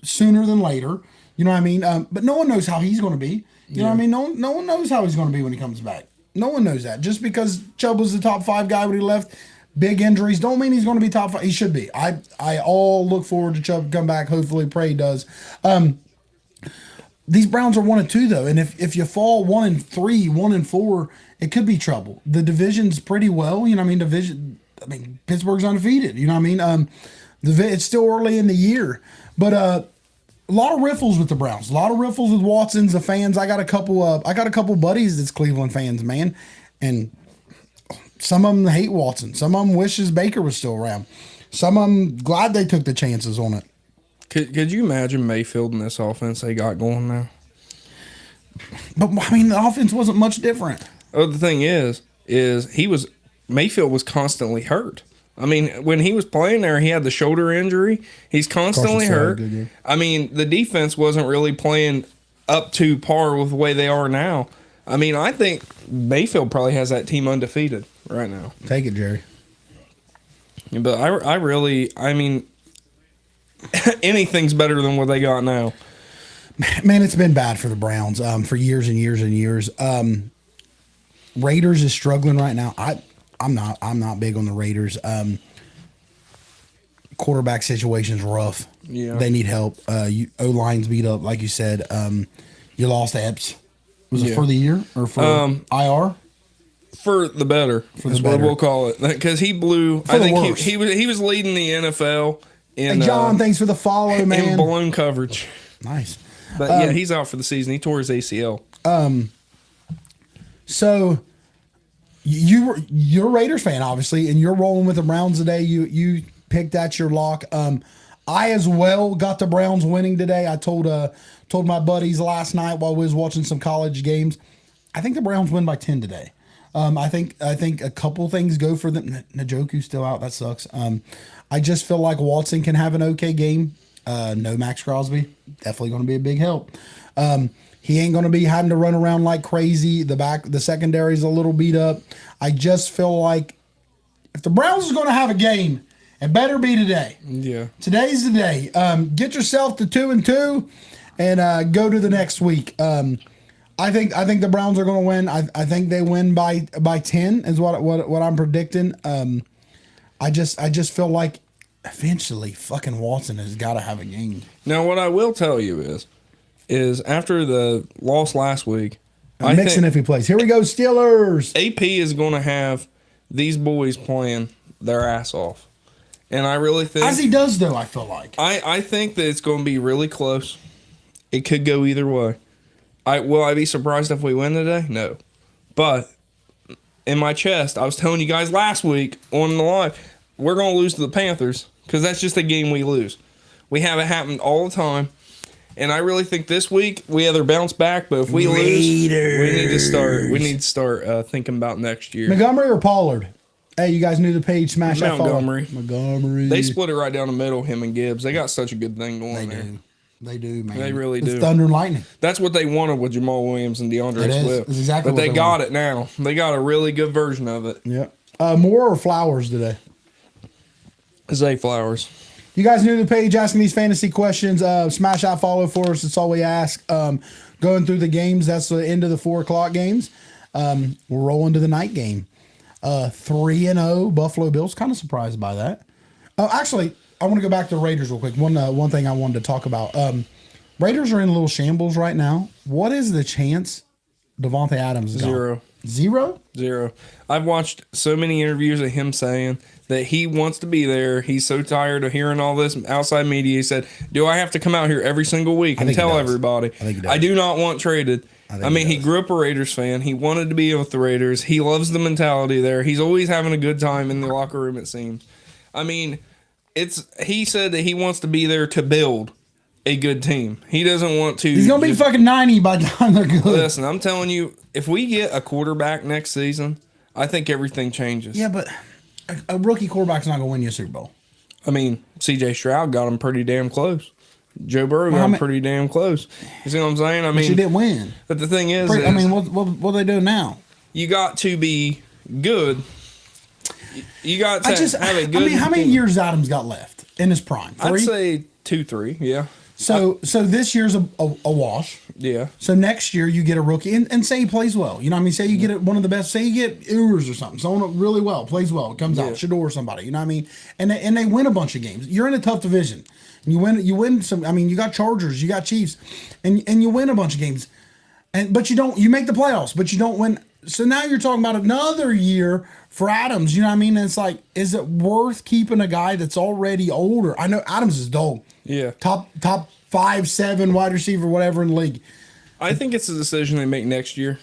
sooner than later. You know what I mean? But no one knows how he's going to be. You know what I mean? No one knows how he's going to be when he comes back. No one knows that. Just because Chubb was the top 5 guy when he left, big injuries don't mean he's going to be top 5. He should be. I all look forward to Chubb come back. Hopefully, pray he does. These Browns are 1-2 though, and if you fall 1-3, 1-4, it could be trouble. The division's pretty well. You know what I mean? Pittsburgh's undefeated. You know what I mean? It's still early in the year, but a lot of riffles with the Browns. A lot of riffles with Watson's. The fans. I got a couple buddies that's Cleveland fans, man, and some of them hate Watson. Some of them wishes Baker was still around. Some of them glad they took the chances on it. Could you imagine Mayfield in this offense they got going now? But I mean, the offense wasn't much different. Oh, the thing is Mayfield was constantly hurt. I mean, when he was playing there, he had the shoulder injury. He's constantly hurt. I mean, the defense wasn't really playing up to par with the way they are now. I mean, I think Mayfield probably has that team undefeated right now. Take it, Jerry. But I mean, anything's better than what they got now. Man, it's been bad for the Browns for years and years and years. Raiders is struggling right now. I'm not big on the Raiders. Quarterback situation's rough. Yeah, they need help. O-line's beat up, like you said. You lost Epps. Was it for the year or for IR? For the better. That's what we'll call it, because he blew. I think he was leading the NFL in. Hey John, thanks for the follow, man. In balloon coverage. Nice. But yeah, he's out for the season. He tore his ACL. So you're a Raiders fan, obviously, and you're rolling with the Browns today. You picked that your lock. I as well got the Browns winning today. I told my buddies last night while we was watching some college games. I think the Browns win by 10 today. I think a couple things go for them. Njoku's still out. That sucks. I just feel like Watson can have an okay game. No Max Crosby. Definitely going to be a big help. He ain't going to be having to run around like crazy. The secondary's a little beat up. I just feel like if the Browns is going to have a game, it better be today. Yeah. Today's the day. Get yourself to 2-2 and go to the next week. I think the Browns are going to win. I think they win by 10 is what I'm predicting. I just feel like eventually fucking Watson has got to have a game. Now, what I will tell you is after the loss last week, I'm mixing if he plays. Here we go, Steelers. AP is going to have these boys playing their ass off. And I really think... As he does, though, I feel like. I think that it's going to be really close. It could go either way. Will I be surprised if we win today? No. But in my chest, I was telling you guys last week on the live, we're going to lose to the Panthers because that's just a game we lose. We have it happen all the time. And I really think this week we either bounce back, but if we lose, we need to start thinking about next year. Montgomery or Pollard? Hey, you guys knew the page. Smash that follow. Montgomery. They split it right down the middle, him and Gibbs. They got such a good thing going there. They do, man. They really do. Thunder and lightning. That's what they wanted with Jamal Williams and DeAndre Swift. It's exactly but what they got it now. They got a really good version of it. Yeah. Moore or Flowers today? Zay Flowers. You guys new to the page asking these fantasy questions. Smash that follow for us. That's all we ask. Going through the games. That's the end of the 4:00 games. We're rolling to the night game. 3-0 Buffalo Bills. Kind of surprised by that. Actually, I want to go back to the Raiders real quick. One thing I wanted to talk about. Raiders are in a little shambles right now. What is the chance Devontae Adams is gone? Zero. Zero? Zero. I've watched so many interviews of him saying that he wants to be there. He's so tired of hearing all this outside media. He said, "Do I have to come out here every single week and think he tell does. everybody? I think he does. I do not want traded." think I mean, he he does. grew up a Raiders fan. He wanted to be with the Raiders. He loves the mentality there. He's always having a good time in the locker room, it seems. I mean, he said that he wants to be there to build a good team. He doesn't want to. He's gonna be fucking 90 by the time they're good. Listen, I'm telling you, if we get a quarterback next season, I think everything changes. Yeah, but a rookie quarterback's not gonna win you a Super Bowl. I mean, C.J. Stroud got him pretty damn close. Joe Burrow got him pretty damn close. You see what I'm saying? I mean, She didn't win. but the thing is, I mean, what they do now? you got to be good. You got to have a good. I mean, how many years Adams got left in his prime? 3? I'd say 2, 3. Yeah, So this year's a wash. yeah. So next year you get a rookie and say he plays well. You know what I mean? Say you get one of the best. Say you get Ewers or something. Someone really well, plays well, comes out, Shador or somebody. You know what I mean? And they win a bunch of games. You're in a tough division. You win some. I mean, you got Chargers, you got Chiefs, and you win a bunch of games. But you don't. You make the playoffs, but you don't win. So now you're talking about another year for Adams. You know what I mean? And it's like, is it worth keeping a guy that's already older? I know Adams is dull. Yeah. Top 5, 7 wide receiver, whatever in the league. I think it's a decision they make next year.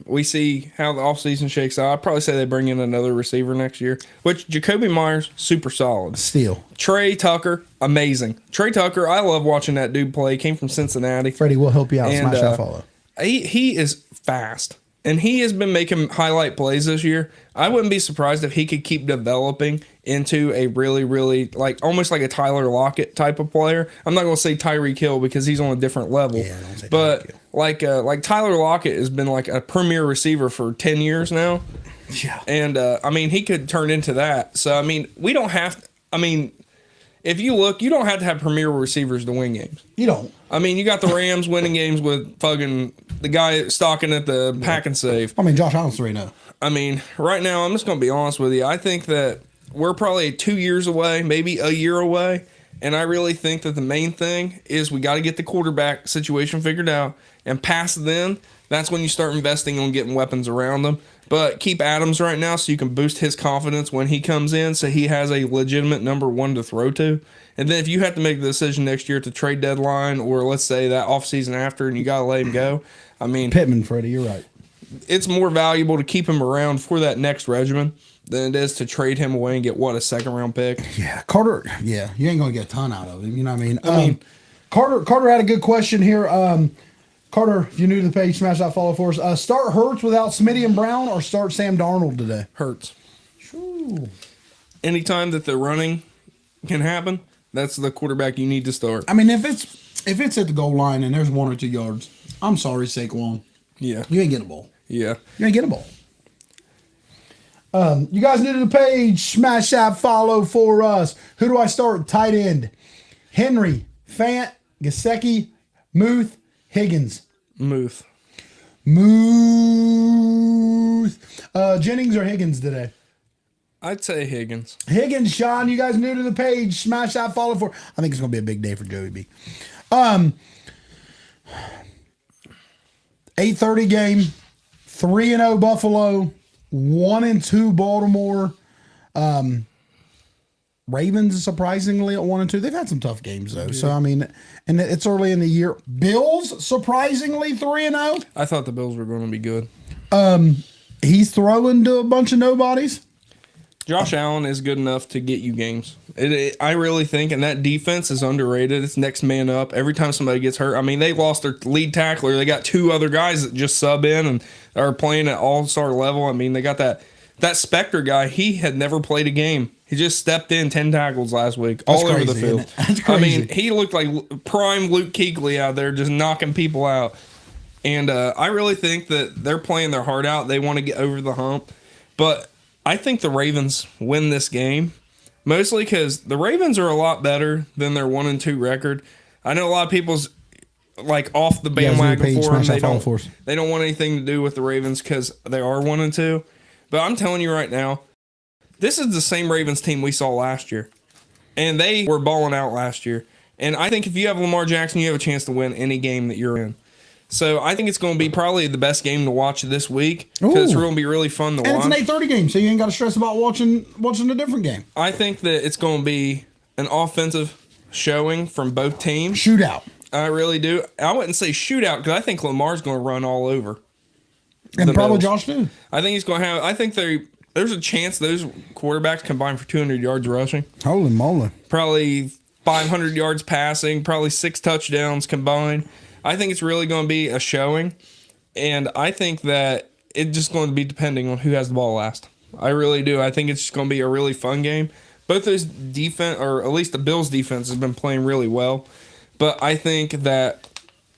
We see how the offseason shakes out. I'd probably say they bring in another receiver next year, which Jacoby Myers, super solid. Steal. Trey Tucker, amazing. Trey Tucker, I love watching that dude play. Came from Cincinnati. Freddie, we'll help you out. And, Smash that follow. He is fast, and he has been making highlight plays this year. I wouldn't be surprised if he could keep developing into a really, really almost like a Tyler Lockett type of player. I'm not going to say Tyreek Hill because he's on a different level. Yeah, don't say but Tyreek Hill. like Tyler Lockett has been like a premier receiver for 10 years now. Yeah. And I mean, he could turn into that. So I mean, we don't have. I mean, if you look, you don't have to have premier receivers to win games. You don't. I mean, you got the Rams winning games with fucking the guy stalking at the pack and save. I mean, Josh Allen's 3-0. I mean, right now, I'm just going to be honest with you. I think that we're probably 2 years away, maybe a year away. And I really think that the main thing is we got to get the quarterback situation figured out. And past then, that's when you start investing on getting weapons around them. But keep Adams right now so you can boost his confidence when he comes in so he has a legitimate number one to throw to. And then if you have to make the decision next year at the trade deadline or let's say that offseason after and you got to let him go, I mean, Pittman, Freddie, you're right. it's more valuable to keep him around for that next regimen than it is to trade him away and get, what, a second-round pick? Yeah, Carter, yeah, you ain't going to get a ton out of him. You know what I mean? Carter had a good question here. Carter, if you're new to the page, smash that follow for us. Start Hurts without Smitty and Brown or start Sam Darnold today? Hurts. Ooh. Anytime that the running can happen, that's the quarterback you need to start. I mean, if it's at the goal line and there's 1 or 2 yards, I'm sorry, Saquon. Yeah. You ain't getting a ball. Yeah. You ain't getting a ball. You guys new to the page, smash that follow for us. Who do I start? Tight end. Henry, Fant, Gesicki, Muth, Higgins. Muth. Jennings or Higgins today? I'd say Higgins. Higgins, Sean, you guys new to the page, smash that follow for. I think it's going to be a big day for Joey B. 8:30 game, 3-0 Buffalo, 1-2 Baltimore. Ravens surprisingly at 1-2. They've had some tough games though. So I mean, and it's early in the year. Bills surprisingly 3-0. I thought the Bills were going to be good. He's throwing to a bunch of nobodies. Josh Allen is good enough to get you games. I really think, and that defense is underrated. It's next man up. Every time somebody gets hurt, I mean, they lost their lead tackler. They got 2 other guys that just sub in and are playing at all-star level. I mean, they got that Spectre guy. He had never played a game. He just stepped in 10 tackles last week, all over the field. That's crazy. I mean, he looked like prime Luke Kuechly out there just knocking people out. And I really think that they're playing their heart out. They want to get over the hump. But I think the Ravens win this game, mostly because the Ravens are a lot better than their 1-2 record. I know a lot of people's like off the bandwagon for them. They don't want anything to do with the Ravens because they are 1-2. But I'm telling you right now, this is the same Ravens team we saw last year. And they were balling out last year. And I think if you have Lamar Jackson, you have a chance to win any game that you're in. So I think it's going to be probably the best game to watch this week because it's Ooh. going to be really fun to And watch. it's an 8:30 game, so you ain't got to stress about watching a different game. I think that it's going to be an offensive showing from both teams. Shootout. I really do. I wouldn't say shootout because I think Lamar's going to run all over. And the probably Bills. Josh too. I think he's going to have. I think there's a chance those quarterbacks combine for 200 yards rushing, Holy moly. probably 500 yards passing, probably 6 touchdowns combined. I think it's really going to be a showing, and I think that it's just going to be depending on who has the ball last. I really do. I think it's just going to be a really fun game. Both those defense, or at least the Bills' defense, has been playing really well, but I think that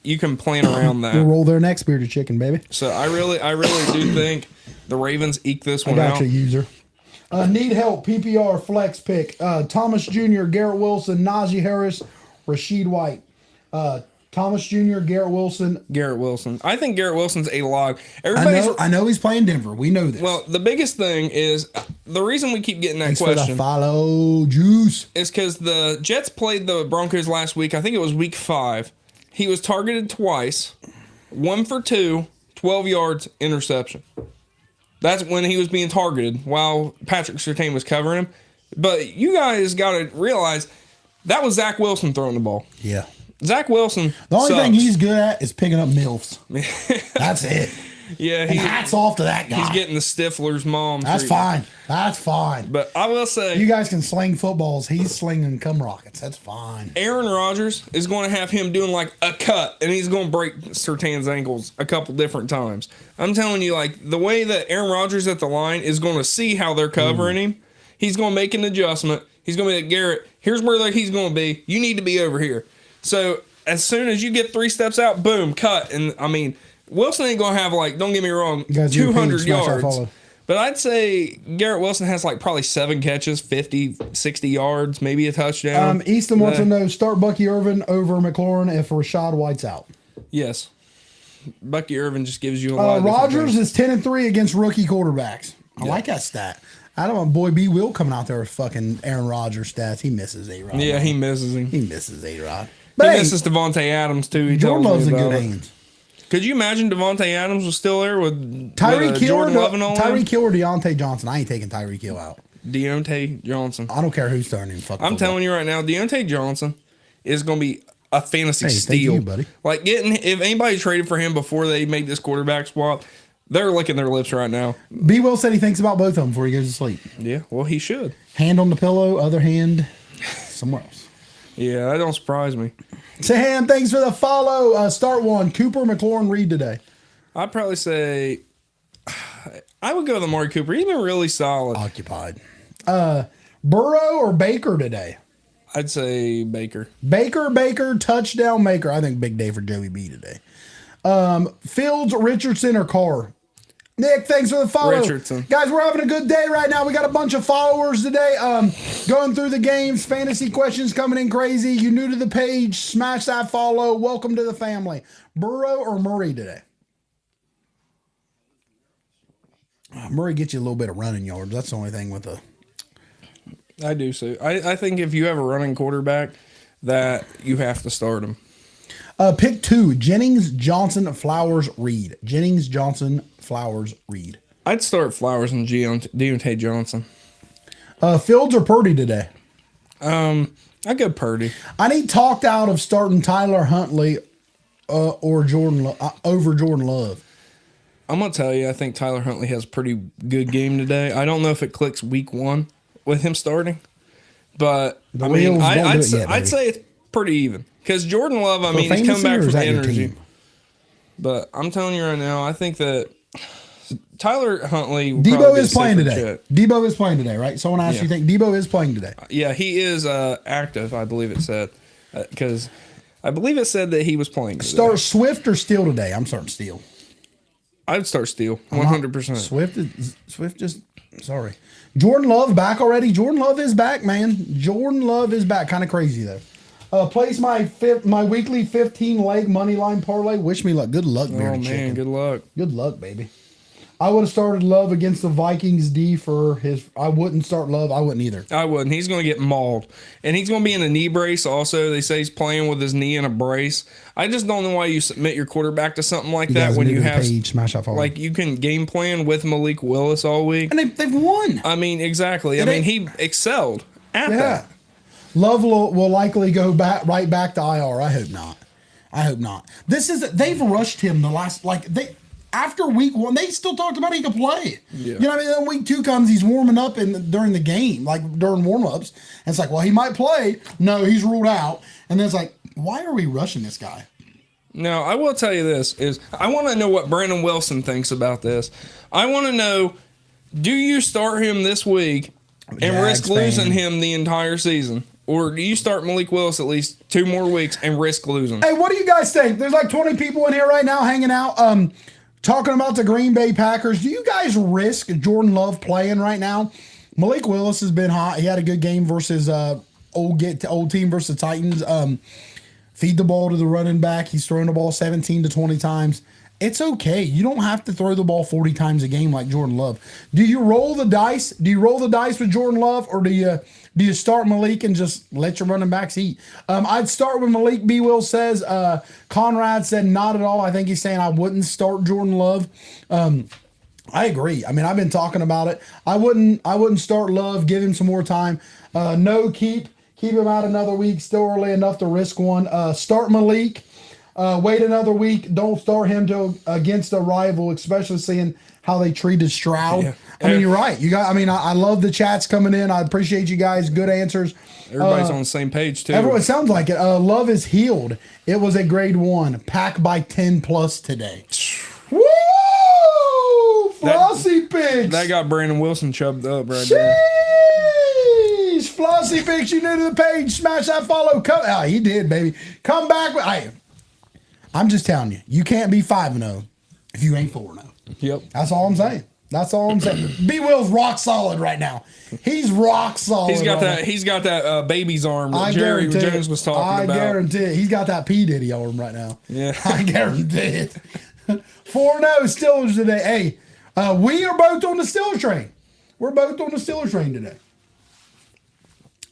you can plan around that. We'll roll their next bearded chicken, baby. So I really do think the Ravens eke this I one got out. you, user. Need help. PPR flex pick. Thomas Jr., Garrett Wilson, Najee Harris, Rashid White. Thomas Jr., Garrett Wilson. Garrett Wilson. I think Garrett Wilson's a log. Everybody's I know he's playing Denver. We know this. well. The biggest thing is the reason we keep getting that Thanks for the question follow, juice. is because the Jets played the Broncos last week. I think it was week 5. He was targeted twice, 1 for 2, 12 yards, interception. That's when he was being targeted while Patrick Surtain was covering him. But you guys got to realize that was Zach Wilson throwing the ball. Yeah. Zach Wilson. The only sucks. thing he's good at is picking up MILFs. That's it. Yeah, And he's hats off to that guy. he's getting the Stifler's mom. That's treatment. fine. That's fine. But I will say, You guys can sling footballs. He's slinging cum rockets. That's fine. Aaron Rodgers is going to have him doing like a cut, and he's going to break Surtain's ankles a couple different times. I'm telling you, like the way that Aaron Rodgers at the line is going to see how they're covering him, he's going to make an adjustment. He's going to be like, Garrett, here's where he's going to be. You need to be over here. So as soon as you get 3 steps out, boom, cut. And I mean, Wilson ain't going to have like, don't get me wrong, You guys do a 200 page, smash that yards. follow. But I'd say Garrett Wilson has like probably 7 catches, 50, 60 yards, maybe a touchdown. Easton wants to know, start Bucky Irvin over McLaurin if Rashad White's out. Yes. Bucky Irvin just gives you a lot of different Rodgers things. is 10-3 against rookie quarterbacks. I like that stat. I don't want Boy B. Will coming out there with fucking Aaron Rodgers stats. He misses A-Rod. Yeah, he misses him. He misses A-Rod. He But hey, misses Devontae Adams too. He Jordan tells Love's me in good about it. hands. Could you imagine Devontae Adams was still there with Tyreek Hill, Jordan Love and all Tyreek Hill or Deontay Johnson. I ain't taking Tyreek Hill out. Deontay Johnson. I don't care who's starting him. Fuck I'm telling you right now, Deontay Johnson is going to be a fantasy Hey, thank steal, you, buddy. Like if anybody traded for him before they made this quarterback swap, they're licking their lips right now. B. Will said he thinks about both of them before he goes to sleep. Yeah, well, he should. Hand on the pillow, other hand somewhere else. Yeah, that don't surprise me. Sam, thanks for the follow. Start one. Cooper, McLaurin, Reed today. I'd probably say I would go with Amari Cooper. He's been really solid. Occupied. Burrow or Baker today? I'd say Baker. Baker, touchdown maker. I think big day for Joey B today. Fields, Richardson, or Carr? Nick, thanks for the follow. Richardson. Guys, we're having a good day right now. We got a bunch of followers today. Going through the games, fantasy questions coming in crazy. You new to the page, smash that follow. Welcome to the family. Burrow or Murray today? Murray gets you a little bit of running yards. That's the only thing with the... I do so. I think if you have a running quarterback, that you have to start him. Pick 2, Jennings, Johnson, Flowers, Reed. Jennings, Johnson, Flowers, Reed. I'd start Flowers and Deontay Johnson. Fields or Purdy today? I'd go Purdy. I need talked out of starting Tyler Huntley or over Jordan Love. I'm gonna tell you, I think Tyler Huntley has a pretty good game today. I don't know if it clicks week 1 with him starting, but The wheels don't do I'd it yet, I'd baby. say it's pretty even because Jordan Love. I mean, he's come fantasy, back or is from that your energy. team? But I'm telling you right now, I think that Tyler Huntley will Debo probably be is a playing safer today. bet. Debo is playing today, right? Someone asked Yeah. you think Debo is playing today. Yeah, he is active. I believe it said because I believe it said that he was playing. Today. Start Swift or Steele today? I'm starting Steele. I'd start Steele 100%. Swift just sorry. Jordan Love back already. Jordan Love is back, man. Jordan Love is back. Kind of crazy though. Place my weekly 15 leg money line parlay. Wish me luck. Good luck, Oh bearded man, chicken. good luck. Good luck, baby. I would have started Love against the Vikings D for his. I wouldn't start Love. I wouldn't either. I wouldn't. He's going to get mauled. And he's going to be in a knee brace also. They say he's playing with his knee in a brace. I just don't know why you submit your quarterback to something like that when you have, smash that follow. like, you can game plan with Malik Willis all week. And they've won. I mean, exactly. I mean, he excelled at that. Love will likely go right back to IR. I hope not. They've rushed him the last, after week 1, they still talked about he could play. Yeah. You know what I mean? Then week 2 comes, he's warming up during the game, during warm-ups. And it's like, well, he might play. No, he's ruled out. And then it's like, why are we rushing this guy? Now, I will tell you this, is I want to know what Brandon Wilson thinks about this. I want to know, do you start him this week and risk losing him the entire season? Or do you start Malik Willis at least 2 more weeks and risk losing? Hey, what do you guys think? There's 20 people in here right now hanging out. Talking about the Green Bay Packers, do you guys risk Jordan Love playing right now? Malik Willis has been hot. He had a good game versus old team versus the Titans. Feed the ball to the running back. He's thrown the ball 17 to 20 times. It's okay. You don't have to throw the ball 40 times a game like Jordan Love. Do you roll the dice? Do you roll the dice with Jordan Love, or do you start Malik and just let your running backs eat? I'd start with Malik. B. Will says. Conrad said not at all. I think he's saying I wouldn't start Jordan Love. I agree. I mean, I've been talking about it. I wouldn't start Love. Give him some more time. Keep him out another week. Still early enough to risk one. Start Malik. Wait another week. Don't start him against a rival, especially seeing how they treated Stroud. Yeah. I mean, you're right. I love the chats coming in. I appreciate you guys. Good answers. Everybody's on the same page too. Everyone sounds like it. Love is healed. It was a grade 1. Pack by 10+ today. Woo! Flossy picks. That got Brandon Wilson chubbed up right there. Flossy picks. You new to the page? Smash that follow. He did, baby. Come back. I'm just telling you, you can't be 5-0 if you ain't 4-0. Yep. That's all I'm saying. B. Will's rock solid right now. He's rock solid. He's got that baby's arm that Jerry Jones was talking about. I guarantee it. He's got that P. Diddy arm right now. Yeah. I guarantee it. 4-0 Steelers today. Hey, we are both on the Steelers train. We're both on the Steelers train today.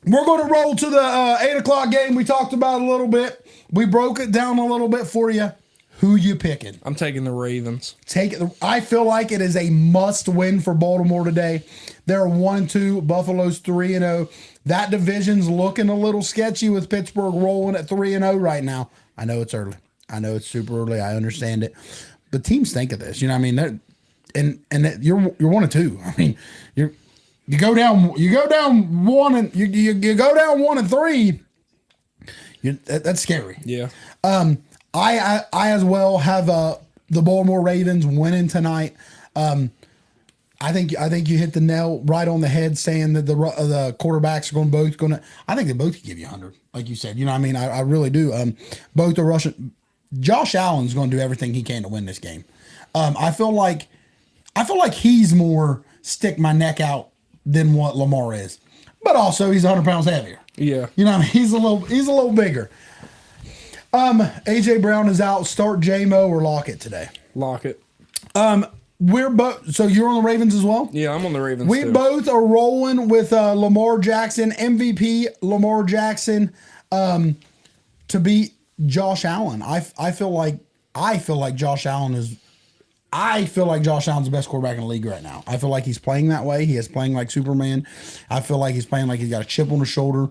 We're going to roll to the 8 o'clock game we talked about a little bit. We broke it down a little bit for you. Who you picking? I'm taking the Ravens. I feel like it is a must-win for Baltimore today. They're 1-2. Buffalo's 3-0. That division's looking a little sketchy with Pittsburgh rolling at 3-0 right now. I know it's early. I know it's super early. I understand it. But teams think of this. You know what I mean? You're 1-2. I mean, you go down 1 and you go down 1-3. That's scary. Yeah. I as well have the Baltimore Ravens winning tonight. I think you hit the nail right on the head saying that the quarterbacks are both going to. I think they both could give you 100, like you said. You know what I mean? I really do. Both are rushing. Josh Allen's going to do everything he can to win this game. I feel like he's more stick my neck out than what Lamar is, but also he's 100 pounds heavier. Yeah, you know what I mean? He's a little bigger. AJ Brown is out. Start J-Mo or Lockett today. Lockett. We're both. So you're on the Ravens as well? Yeah, I'm on the Ravens. We both are rolling with Lamar Jackson, MVP Lamar Jackson, to beat Josh Allen. I feel like Josh Allen is. I feel like Josh Allen's the best quarterback in the league right now. I feel like he's playing that way. He is playing like Superman. I feel like he's playing like he's got a chip on his shoulder.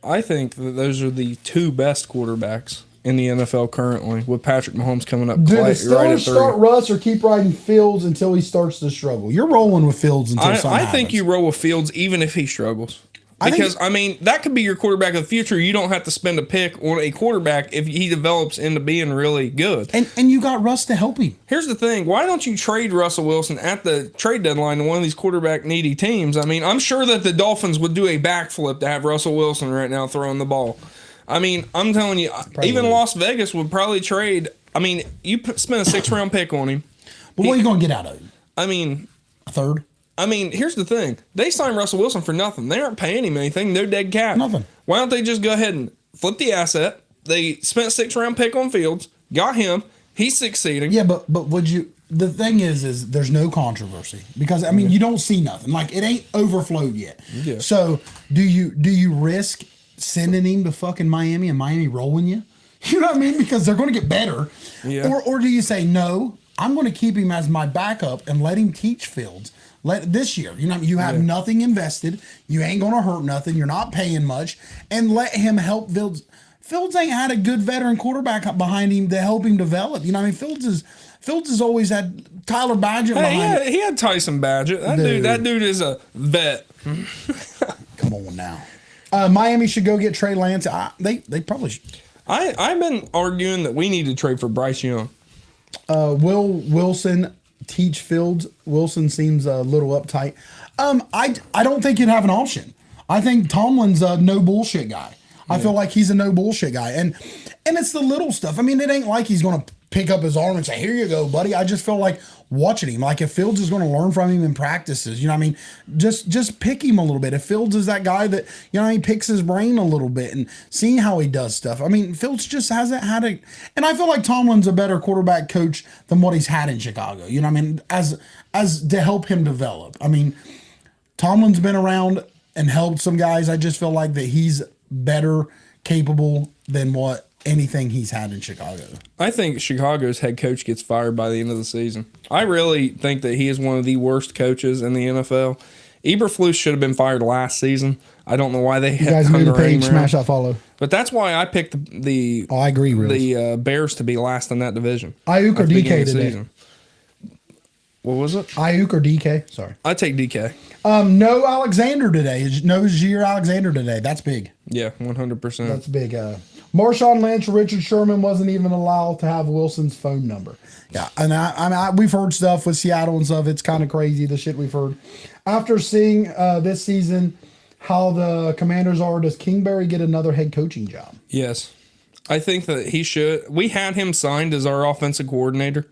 I think that those are the 2 best quarterbacks in the NFL currently, with Patrick Mahomes coming up Do the right Steelers at 3. start Russ or keep riding Fields until he starts to struggle? You're rolling with Fields until something happens. I think you roll with Fields even if he struggles. Because, that could be your quarterback of the future. You don't have to spend a pick on a quarterback if he develops into being really good. And you got Russ to help him. Here's the thing. Why don't you trade Russell Wilson at the trade deadline to one of these quarterback-needy teams? I mean, I'm sure that the Dolphins would do a backflip to have Russell Wilson right now throwing the ball. I mean, I'm telling you, even Las Vegas would probably trade. I mean, you spend a 6th-round pick on him. But what are you going to get out of him? I mean, a third? I mean, here's the thing. They signed Russell Wilson for nothing. They aren't paying him anything. They're dead cap. Nothing. Why don't they just go ahead and flip the asset? They spent a 6th-round pick on Fields, got him. He's succeeding. Yeah, but would you the thing is there's no controversy because I mean you don't see nothing like it ain't overflowed yet. Yeah. So do you risk sending him to fucking Miami and Miami rolling you? You know what I mean? Because they're going to get better. Yeah. Or do you say no? I'm going to keep him as my backup and let him teach Fields. This year, you know, you have nothing invested. You ain't going to hurt nothing. You're not paying much, and let him help Fields. Fields ain't had a good veteran quarterback behind him to help him develop. You know what I mean? Fields has always had Tyler Badgett behind him. He had Tyson Badgett. That dude is a vet. Come on now. Miami should go get Trey Lance. They probably should. I've been arguing that we need to trade for Bryce Young. Will Wilson teach Fields? Wilson seems a little uptight. I don't think he'd have an option. I think Tomlin's a no bullshit guy. I feel like he's a no bullshit guy. And it's the little stuff. I mean, it ain't like he's going to pick up his arm and say, here you go, buddy. I just feel like watching him. Like if Fields is going to learn from him in practices, you know what I mean? Just pick him a little bit. If Fields is that guy that, you know, he picks his brain a little bit and seeing how he does stuff. I mean, Fields just hasn't had a, and I feel like Tomlin's a better quarterback coach than what he's had in Chicago. You know what I mean? As to help him develop. I mean, Tomlin's been around and helped some guys. I just feel like that he's better capable than what anything he's had in Chicago. I think Chicago's head coach gets fired by the end of the season. I really think that he is one of the worst coaches in the NFL. Eberflus should have been fired last season. I don't know why they You guys hung new to around page, him. smash that follow. But that's why I picked the Oh, I agree, really. the Bears to be last in that division. Ayuk or at the beginning DK of the today? season. What was it? Ayuk or DK? Sorry. I take DK. No Alexander today. No Jair Alexander today. That's big. Yeah, 100%. That's big. Marshawn Lynch, Richard Sherman wasn't even allowed to have Wilson's phone number. Yeah, and we've heard stuff with Seattle and stuff. It's kind of crazy, the shit we've heard. After seeing this season how the Commanders are, does Kingsbury get another head coaching job? Yes. I think that he should. We had him signed as our offensive coordinator,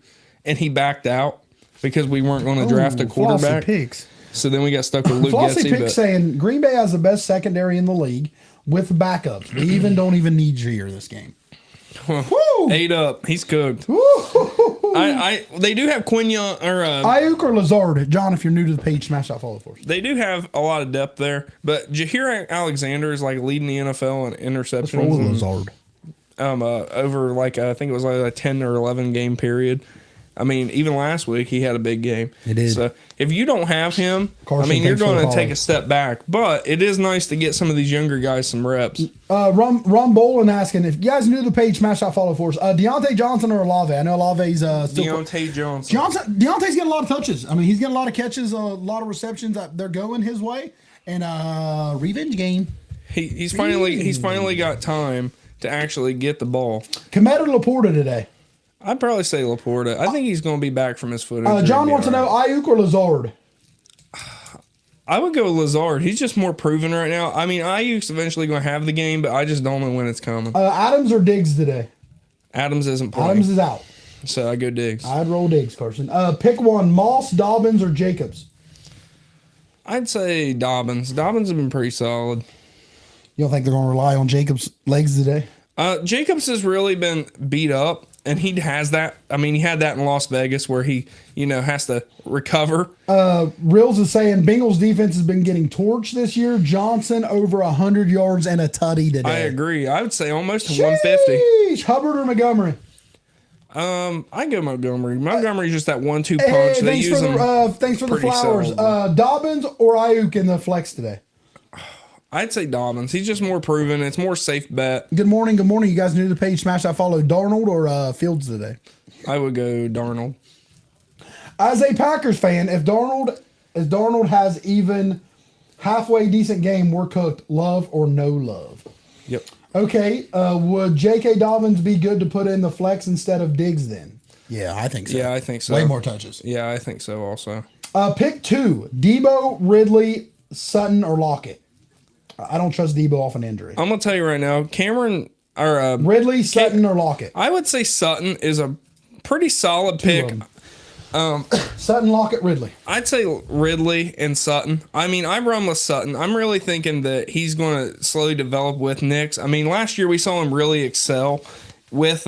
and he backed out because we weren't going to draft a quarterback. Picks. So then we got stuck with Luke Flossy Getsy. Pick But saying Green Bay has the best secondary in the league with backups. We don't even need Jair this game. Woo! 8 up. He's cooked. Woo! They do have Quinion or Ayuk or Lazard. John, if you're new to the page, smash that follow for us. they do have a lot of depth there, but Jair Alexander is like leading the NFL in interceptions. and, Lazard. over like I think it was like a 10 or 11 game period. I mean, even last week he had a big game. He did. So if you don't have him, Carson, I mean, you're thanks for going the to take follow. a step back. But it is nice to get some of these younger guys some reps. Ron Bolin asking if you guys new to the page, smash that follow for us. Deontay Johnson or Olave? I know Olave's still. Deontay Johnson. Deontay's getting a lot of touches. I mean, he's getting a lot of catches, a lot of receptions. They're going his way, and revenge game. He's finally got time to actually get the ball. Komet or Laporta today? I'd probably say Laporta. I think he's going to be back from his foot injury. John wants to know Ayuk or Lazard. I would go with Lazard. He's just more proven right now. I mean, Ayuk's eventually going to have the game, but I just don't know when it's coming. Adams or Diggs today? Adams isn't playing, Adams is out. so I go Diggs. I'd roll Diggs, Carson. Pick one: Moss, Dobbins, or Jacobs. I'd say Dobbins. Dobbins have been pretty solid. You don't think they're going to rely on Jacobs' legs today? Jacobs has really been beat up, and he has that. I mean, he had that in Las Vegas where he, has to recover. Reels is saying Bengals defense has been getting torched this year. Johnson over 100 yards and a tutty today. I agree. I would say almost 150. Sheesh. Hubbard or Montgomery? I go Montgomery. Montgomery's just that 1-2 punch. They use him. Thanks for the pretty flowers. solid. Dobbins or Ayuk in the flex today? I'd say Dobbins. He's just more proven. It's more safe bet. Good morning. You guys new to the page, smash that follow. Darnold or Fields today? I would go Darnold. As a Packers fan, if Darnold has even halfway decent game, we're cooked. Love or no love? Yep. Okay. Would J.K. Dobbins be good to put in the flex instead of Diggs then? Yeah, I think so. Yeah, I think so. Way more touches. Yeah, I think so also. Pick two: Debo, Ridley, Sutton, or Lockett. I don't trust Debo off an injury. I'm going to tell you right now, Cameron or Ridley, Sutton, or Lockett. I would say Sutton is a pretty solid pick. Sutton, Lockett, Ridley. I'd say Ridley and Sutton. I mean, I run with Sutton. I'm really thinking that he's going to slowly develop with Knicks. I mean, last year we saw him really excel with,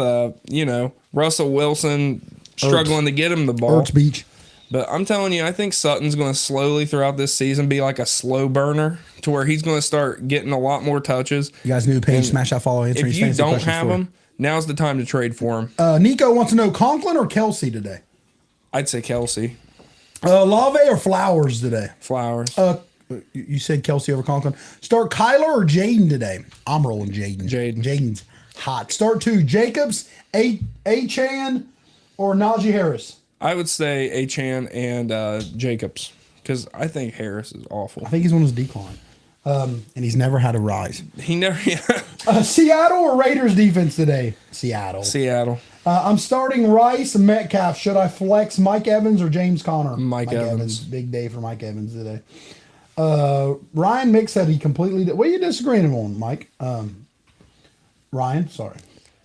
Russell Wilson struggling to get him the ball. Ertz Beach. But I'm telling you, I think Sutton's going to slowly throughout this season be like a slow burner to where he's going to start getting a lot more touches. You guys new page, smash that follow, answer If his you fantasy don't questions have for him, now's the time to trade for him. Nico wants to know Conklin or Kelsey today? I'd say Kelsey. Lave or Flowers today? Flowers. You said Kelsey over Conklin. Start Kyler or Jaden today? I'm rolling Jaden. Jaden's hot. Start 2, Jacobs, Chan, or Najee Harris? I would say Achan and Jacobs because I think Harris is awful. I think he's on his decline. And he's never had a rise. He never. Seattle or Raiders defense today? Seattle. I'm starting Rice and Metcalf. Should I flex Mike Evans or James Conner? Mike Evans. Big day for Mike Evans today. Ryan Mick said he completely did. What are you disagreeing on, Mike? Ryan, sorry.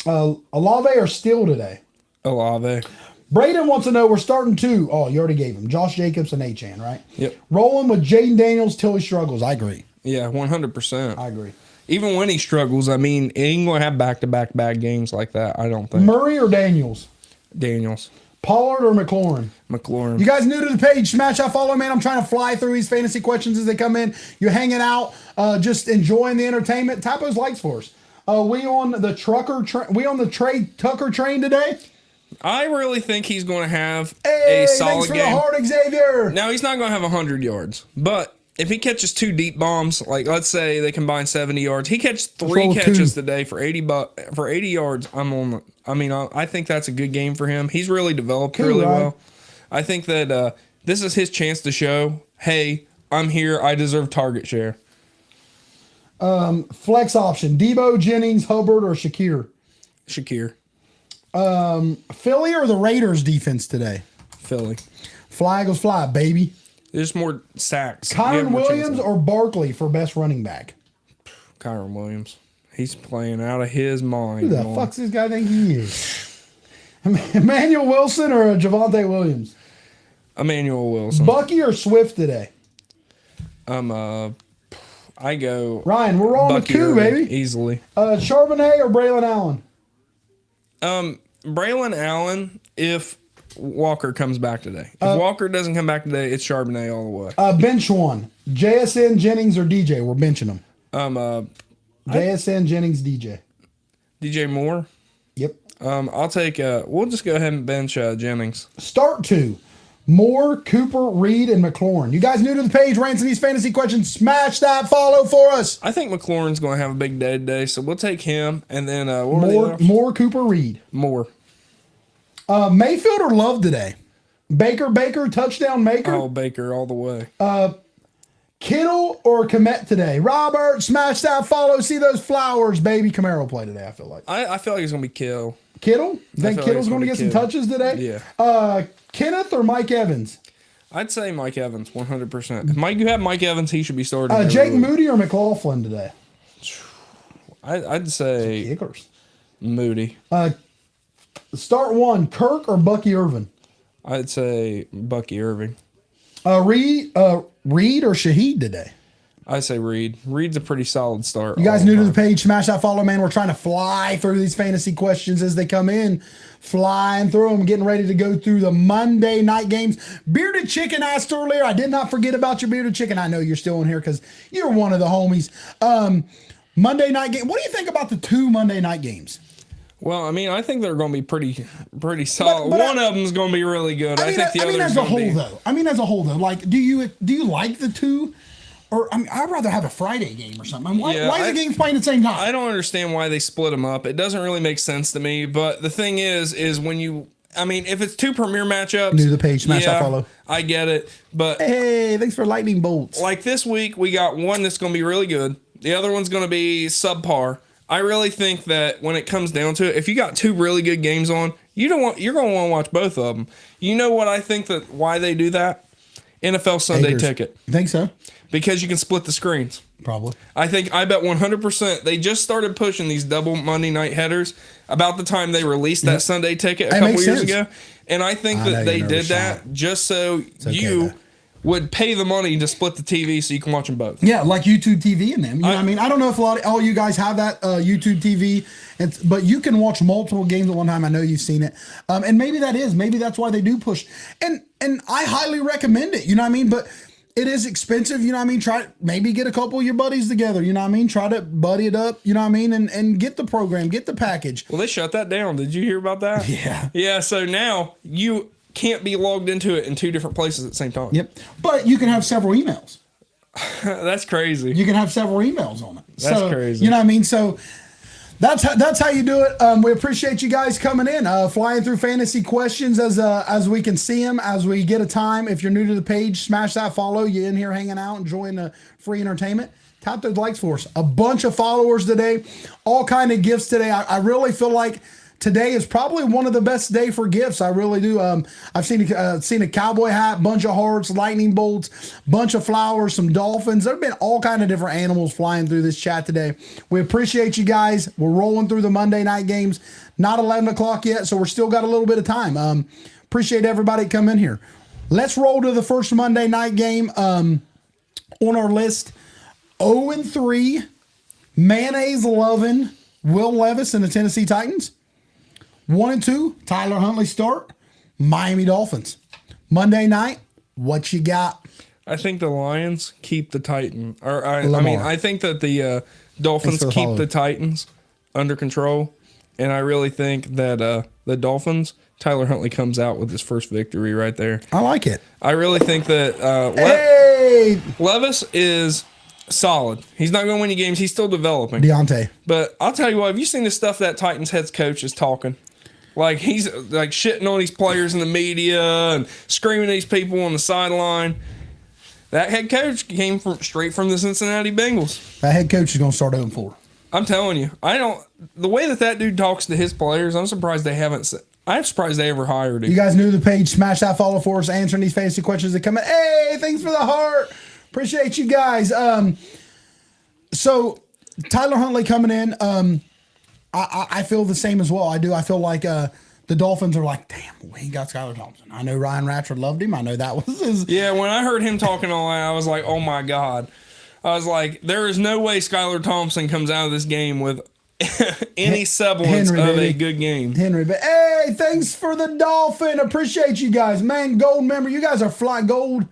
Olave or Steele today? Olave. Braden wants to know, we're starting 2. Oh, you already gave him. Josh Jacobs and Achan, right? Yep. Rolling with Jaden Daniels till he struggles. I agree. Yeah, 100%. I agree. Even when he struggles, I mean, he ain't going to have back-to-back bad games like that, I don't think. Murray or Daniels? Daniels. Pollard or McLaurin? McLaurin. You guys new to the page, smash that follow, man. I'm trying to fly through these fantasy questions as they come in. You're hanging out, just enjoying the entertainment. Tap those likes for us. We on the Trey Tucker train today? I really think he's going to have Hey, a solid thanks for game. the heart, Xavier. Now, he's not going to have 100 yards, but if he catches 2 deep bombs, like let's say they combine 70 yards, he catches 3 catches today for 80 yards. I think that's a good game for him. He's really developed really well. I think that this is his chance to show, hey, I'm here. I deserve target share. Flex option: Debo, Jennings, Hubbard, or Shakir. Philly or the Raiders defense today? Philly. Fly goes fly, baby. There's more sacks. Kyron Williams or Barkley for best running back? Kyron Williams. He's playing out of his mind. Who the fuck's this guy think he is? Emmanuel Wilson or Javonte Williams? Emmanuel Wilson. Bucky or Swift today? I go. Ryan, we're rolling with 2, baby. Easily. Charbonnet or Braylon Allen? Braylon Allen, if Walker comes back today. If Walker doesn't come back today, it's Charbonnet all the way. Bench 1. JSN, Jennings, or DJ? We're benching them. JSN, Jennings, DJ. DJ Moore? Yep. I'll take, we'll just go ahead and bench Jennings. Start 2. Moore, Cooper, Reed, and McLaurin. You guys new to the page, Ransom these fantasy questions, smash that follow for us. I think McLaurin's going to have a big day today, so we'll take him. And then, Moore, Cooper, Reed. Moore. Mayfield or Love today? Baker, touchdown maker. Oh, Baker all the way. Kittle or Komet today? Robert, smash that follow. See those flowers, baby. Camaro play today, I feel like. I feel like it's going to be Kittle. Kittle? You think Kittle's going to get some touches today? Yeah. Kenneth or Mike Evans? I'd say Mike Evans, 100%. If you have Mike Evans, he should be starting. Jake Moody or McLaughlin today? I'd say Kickers. Moody. Start 1, Kirk or Bucky Irvin? I'd say Bucky Irving. Reed or Shaheed today? I say Reed. Reed's a pretty solid start. You guys new to the page, smash that follow, man. We're trying to fly through these fantasy questions as they come in. Flying through them, getting ready to go through the Monday night games. Bearded Chicken asked earlier. I did not forget about your Bearded Chicken. I know you're still in here because you're one of the homies. Monday night game. What do you think about the 2 Monday night games? Well, I think they're going to be pretty solid. One of them is going to be really good. I think the other as a whole though. Like, do you like the 2? Or I'd rather have a Friday game or something. Why is the game playing at the same time? I don't understand why they split them up. It doesn't really make sense to me. But the thing is when you, if it's 2 premier matchups, new to the page, smash that follow. I get it, but hey, thanks for lightning bolts. Like this week, we got one that's going to be really good. The other one's going to be subpar. I really think that when it comes down to it, if you got 2 really good games on, you're going to want to watch both of them. You know what I think that why they do that? NFL Sunday Ticket. You think so? Because you can split the screens. Probably. I bet 100% they just started pushing these double Monday night headers about the time they released that Sunday Ticket a couple years ago. And I think that they did that just so would pay the money to split the TV so you can watch them both. Yeah, like YouTube TV and them. You know what I mean? I don't know if all you guys have that YouTube TV, but you can watch multiple games at one time. I know you've seen it. And maybe that's why they do push. And I highly recommend it, you know what I mean? But it is expensive, you know what I mean? Maybe get a couple of your buddies together, you know what I mean? Try to buddy it up, you know what I mean? And get the program, get the package. Well, they shut that down. Did you hear about that? Yeah. Yeah, so now you can't be logged into it in 2 different places at the same time. Yep. But you can have several emails. That's crazy. You can have several emails on it. That's crazy. You know what I mean? So that's how you do it. We appreciate you guys coming in, flying through fantasy questions as we can see them, as we get a time. If you're new to the page, smash that follow. You're in here hanging out, enjoying the free entertainment. Tap those likes for us. A bunch of followers today, all kind of gifts today. I really feel like today is probably one of the best day for gifts. I really do. I've seen a cowboy hat, bunch of hearts, lightning bolts, bunch of flowers, some dolphins. There have been all kind of different animals flying through this chat today. We appreciate you guys. We're rolling through the Monday night games. Not 11 o'clock yet, so we're still got a little bit of time. Appreciate everybody come in here. Let's roll to the first Monday night game on our list. 0-3, mayonnaise loving Will Levis and the Tennessee Titans. 1-2, Tyler Huntley start. Miami Dolphins. Monday night, what you got? I think the Lions keep the Titans. I think that the Dolphins keep the Titans under control. And I really think that the Dolphins, Tyler Huntley comes out with his first victory right there. I like it. I really think that Levis is solid. He's not going to win any games. He's still developing. Deontay. But I'll tell you what, have you seen the stuff that Titans head coach is talking? Like, he's like shitting on these players in the media and screaming at these people on the sideline. That head coach came straight from the Cincinnati Bengals. That head coach is going to start 0-4. I'm telling you, the way that dude talks to his players, I'm surprised they ever hired him. You guys new to the page, smash that follow for us, answering these fantasy questions that come in. Hey, thanks for the heart. Appreciate you guys. So Tyler Huntley coming in, I feel the same as well. I do. I feel like the Dolphins are like, damn, we got Skylar Thompson. I know Ryan Ratchford loved him. I know that was his. Yeah, when I heard him talking all that, I was like, oh my God. I was like, there is no way Skylar Thompson comes out of this game with any semblance of a good game. Henry, but hey, thanks for the Dolphin. Appreciate you guys. Man, gold member. You guys are flying gold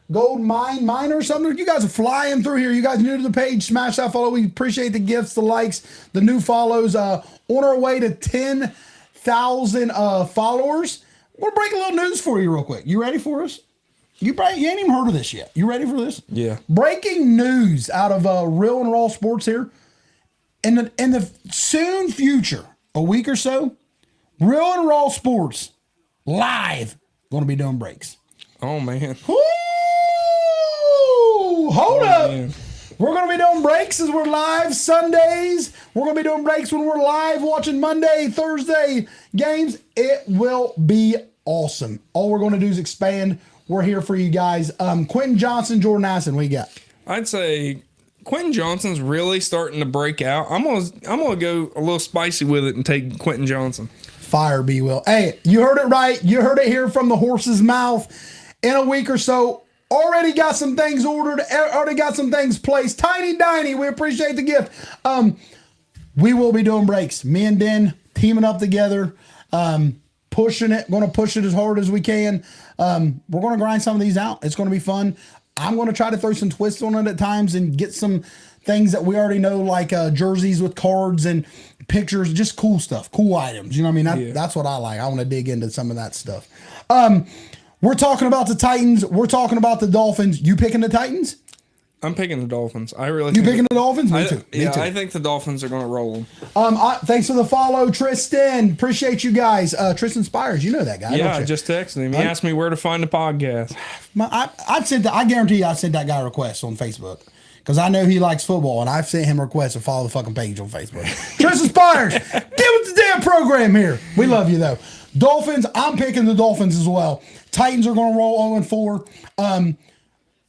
mine or something. You guys are flying through here. You guys new to the page, smash that follow. We appreciate the gifts, the likes, the new follows. On our way to 10,000 followers. We'll break a little news for you real quick. You ready for us? You ain't even heard of this yet. You ready for this? Yeah. Breaking news out of Real and Raw Sports here. In the soon future, a week or so, Real and Raw Sports live going to be doing breaks. Oh man. Woo! Hold up. Man. We're going to be doing breaks as we're live Sundays. We're going to be doing breaks when we're live watching Monday, Thursday games. It will be awesome. All we're going to do is expand. We're here for you guys. Quentin Johnson, Jordan Addison, what you got? I'd say Quentin Johnson's really starting to break out. I'm gonna go a little spicy with it and take Quentin Johnson. Fire, B. Will. Hey, you heard it right. You heard it here from the horse's mouth. In a week or so, already got some things ordered. Already got some things placed. Tiny Diney, we appreciate the gift. We will be doing breaks. Me and Den teaming up together. Pushing it, going to push it as hard as we can. We're going to grind some of these out. It's going to be fun. I'm going to try to throw some twists on it at times and get some things that we already know, like jerseys with cards and pictures, just cool stuff, cool items. You know what I mean? That's what I like. I want to dig into some of that stuff. We're talking about the Titans. We're talking about the Dolphins. You picking the Titans? I'm picking the Dolphins. You picking the Dolphins? Me too. I think the Dolphins are going to roll them. Thanks for the follow, Tristan. Appreciate you guys. Tristan Spires, you know that guy. Yeah, don't you? I just texted him. He asked me where to find the podcast. I guarantee you, I sent that guy requests on Facebook because I know he likes football, and I've sent him requests to follow the fucking page on Facebook. Tristan Spires, get with the damn program here. We love you though. Dolphins. I'm picking the Dolphins as well. Titans are going to roll 0-4.